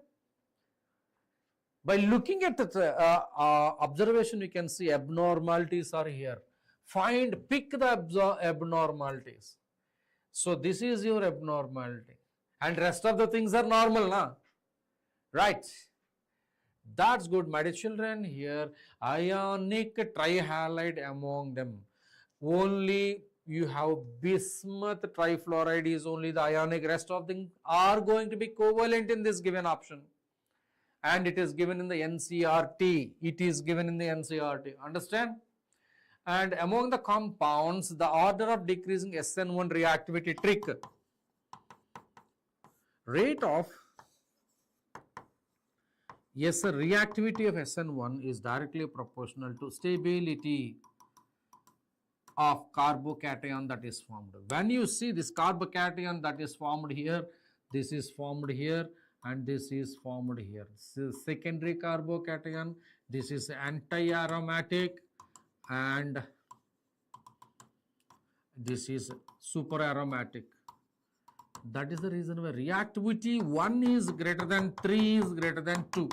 By looking at the observation, you can see abnormalities are here. Pick the abnormalities. So this is your abnormality, and rest of the things are normal, na? Right? That's good, my dear children. Here, ionic trihalide among them. Only you have bismuth trifluoride is only the ionic. Rest of them are going to be covalent in this given option. And it is given in the NCRT. It is given in the NCRT. Understand? And among the compounds, the order of decreasing SN1 reactivity trick. Rate of reactivity of SN1 is directly proportional to stability of carbocation that is formed. When you see this carbocation that is formed here, this is formed here, and this is formed here. This is secondary carbocation, this is anti-aromatic, and this is super aromatic. That is the reason why reactivity 1 is greater than 3 is greater than 2.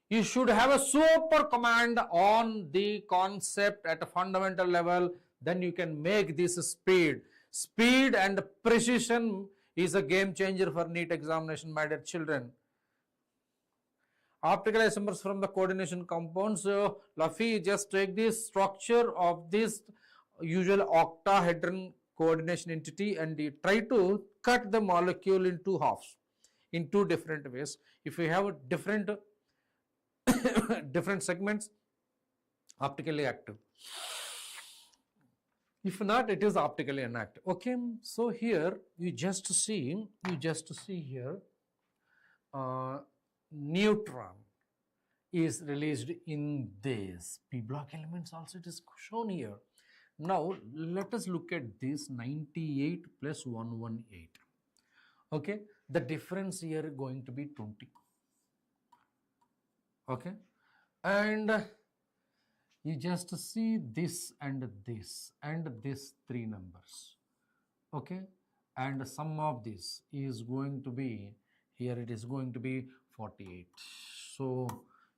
You should have a super command on the concept at a fundamental level, then you can make this speed. Speed and precision is a game changer for NEET examination, my dear children. Optical isomers from the coordination compounds. So, Luffy, just take this structure of this usual octahedron coordination entity and you try to cut the molecule in 2 halves in 2 different ways. If you have different different segments, optically active. If not, it is optically inactive. Okay, so here you just see here neutron is released in this p block elements. Also, it is shown here. Now let us look at this 98 plus 118. Okay, the difference here going to be 20. Okay, and you just see this and this three numbers. Okay, and the sum of this is going to be, here it is going to be 48. So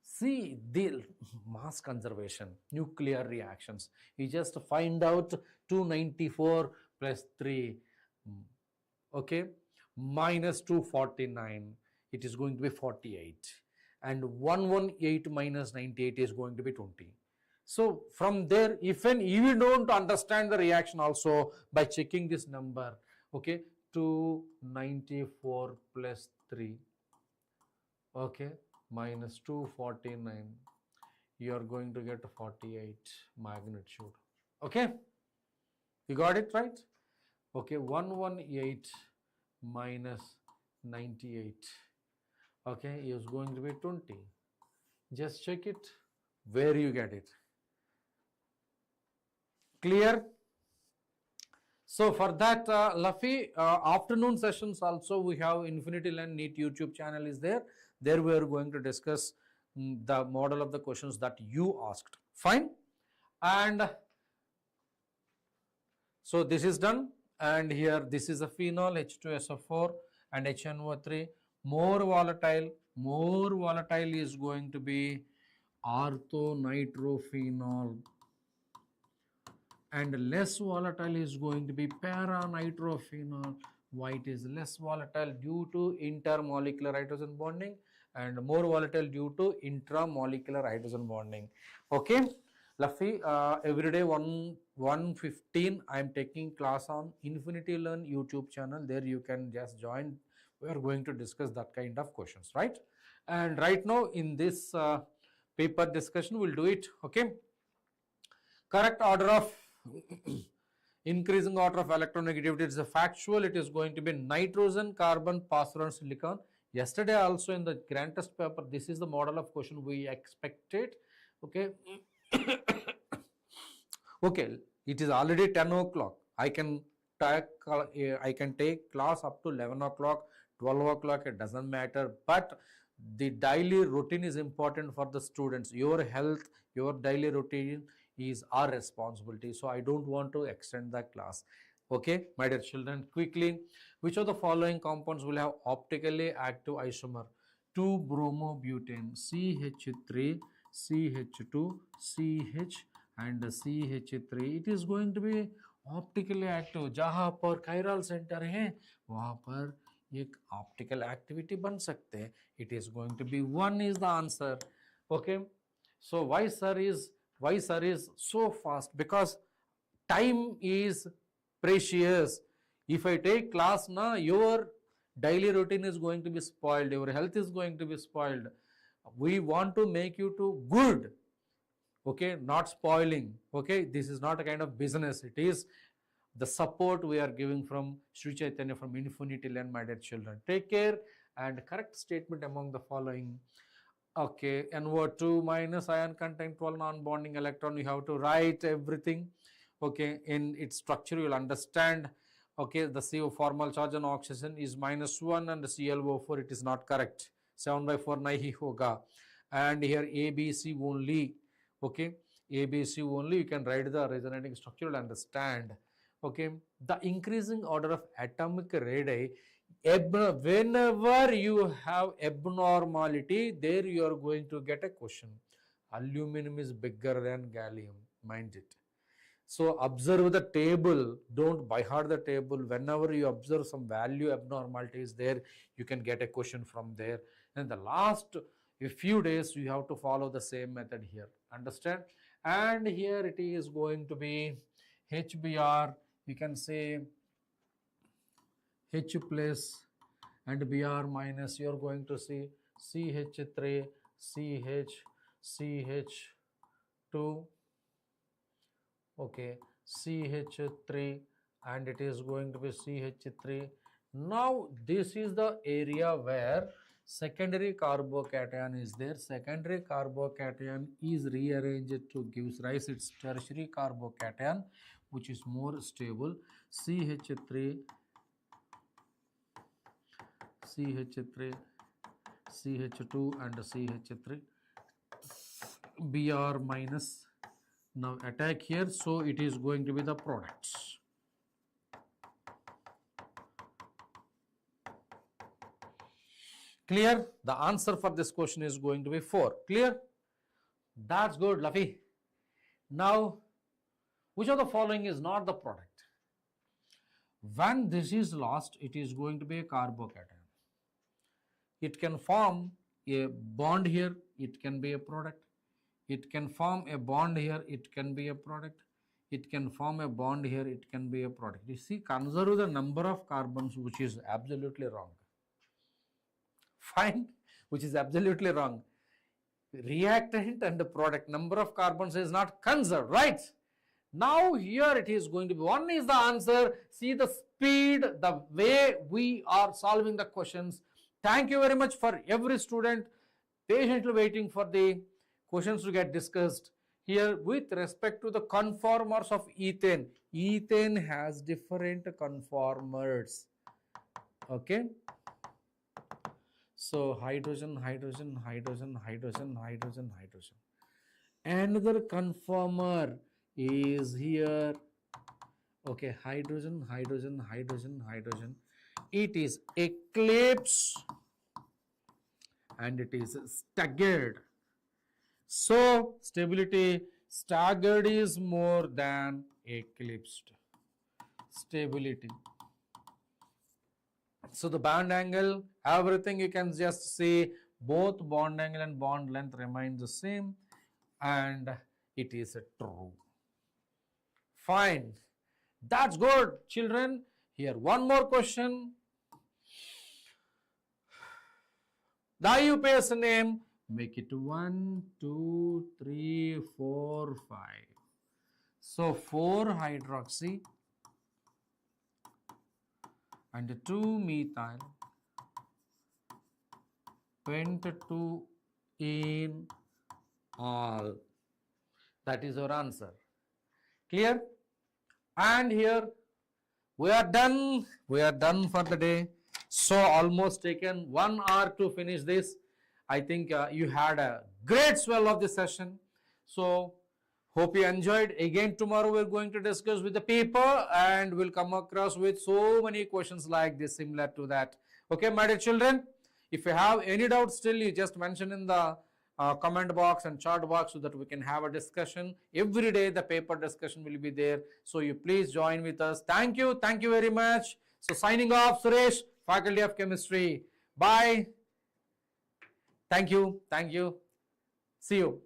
see the mass conservation, nuclear reactions, you just find out 294 plus 3, okay, minus 249, it is going to be 48, and 118 minus 98 is going to be 20. So from there, even you don't understand the reaction also, by checking this number, okay, 294 plus 3, okay, minus 249, you are going to get 48 magnitude. Okay, you got it right? Okay, 118 minus 98, okay, is going to be 20. Just check it where you get it. Clear? So for that, Luffy, afternoon sessions also we have Infinity Learn NEET YouTube channel is there. There we are going to discuss the model of the questions that you asked. Fine. And so this is done. And here this is a phenol H2SO4 and HNO3. More volatile is going to be orthonitrophenol, and less volatile is going to be para-nitrophenol. Why it is less volatile? Due to intermolecular hydrogen bonding, and more volatile due to intramolecular hydrogen bonding. Okay, Luffy, every day 1:15 I am taking class on Infinity Learn YouTube channel. There you can just join. We are going to discuss that kind of questions, right? And right now in this paper discussion, we'll do it. Okay, correct order of increasing order of electronegativity is a factual. It is going to be nitrogen, carbon, phosphorus, silicon. Yesterday also in the grand test paper, this is the model of question we expected. Okay. Okay, it is already 10 o'clock. I can take class up to 11 o'clock, 12 o'clock, it doesn't matter. But the daily routine is important for the students. Your health, your daily routine is our responsibility. So I don't want to extend the class. Okay, my dear children, quickly, which of the following compounds will have optically active isomer? 2-bromobutane, CH3, CH2, CH and CH3. It is going to be optically active. जहाँ पर chiral center है, वहाँ पर एक optical activity बन सकते हैं. It is going to be 1 is the answer. Okay, so why sir is so fast? Because time is precious. If I take class now, your daily routine is going to be spoiled, your health is going to be spoiled. We want to make you to good, okay, not spoiling. Okay, this is not a kind of business, it is the support we are giving from Sri Chaitanya, from Infinity Learn, my dear children. Take care and correct statement among the following. Okay, NO2 minus ion contain 12 non-bonding electron. You have to write everything, okay, in its structure you will understand. Okay, the CO formal charge on oxygen is -1 and the ClO4, it is not correct. 7/4 nahi hoga. And here ABC only, okay, ABC only, you can write the resonating structure, you will understand. Okay, the increasing order of atomic radii, whenever you have abnormality, there you are going to get a question. Aluminum is bigger than gallium, mind it. So observe the table, don't by heart the table. Whenever you observe some value abnormality is there, you can get a question from there. And the last few days you have to follow the same method here, understand? And here it is going to be HBr, you can say H plus and Br minus, you are going to see CH3, CH, CH2, okay, CH3, and it is going to be CH3. Now this is the area where secondary carbocation is there. Secondary carbocation is rearranged to gives rise its tertiary carbocation, which is more stable. CH3, CH3, CH2 and CH3, Br minus. Now attack here, so it is going to be the products. Clear? The answer for this question is going to be 4. Clear? That's good, Luffy. Now, which of the following is not the product? When this is lost, it is going to be a carbocation. It can form a bond here, it can be a product. It can form a bond here, it can be a product. It can form a bond here, it can be a product. You see, conserve the number of carbons, which is absolutely wrong. Fine, which is absolutely wrong. Reactant and the product, number of carbons is not conserved, right? Now here it is going to be, 1 is the answer. See the speed, the way we are solving the questions. Thank you very much for every student patiently waiting for the questions to get discussed. Here with respect to the conformers of ethane, ethane has different conformers. Okay. So hydrogen, hydrogen, hydrogen, hydrogen, hydrogen, hydrogen. Another conformer is here. Okay, hydrogen, hydrogen, hydrogen, hydrogen. It is eclipse and it is staggered. So stability, staggered is more than eclipsed. Stability. So the bond angle, everything you can just see, both bond angle and bond length remain the same, and it is true. Fine. That's good, children. Here, one more question. The IUPAC name, make it 1, 2, 3, 4, 5. So 4 hydroxy and 2 methyl pent2 in all. That is our answer. Clear? And here we are done. We are done for the day. So almost taken 1 hour to finish this. I think you had a great swell of this session. So hope you enjoyed. Again, tomorrow we're going to discuss with the paper and we'll come across with so many questions like this, similar to that. Okay, my dear children, if you have any doubts still, you just mention in the comment box and chat box so that we can have a discussion. Every day the paper discussion will be there. So you please join with us. Thank you. Thank you very much. So signing off, Suresh, Faculty of Chemistry. Bye. Thank you. Thank you. See you.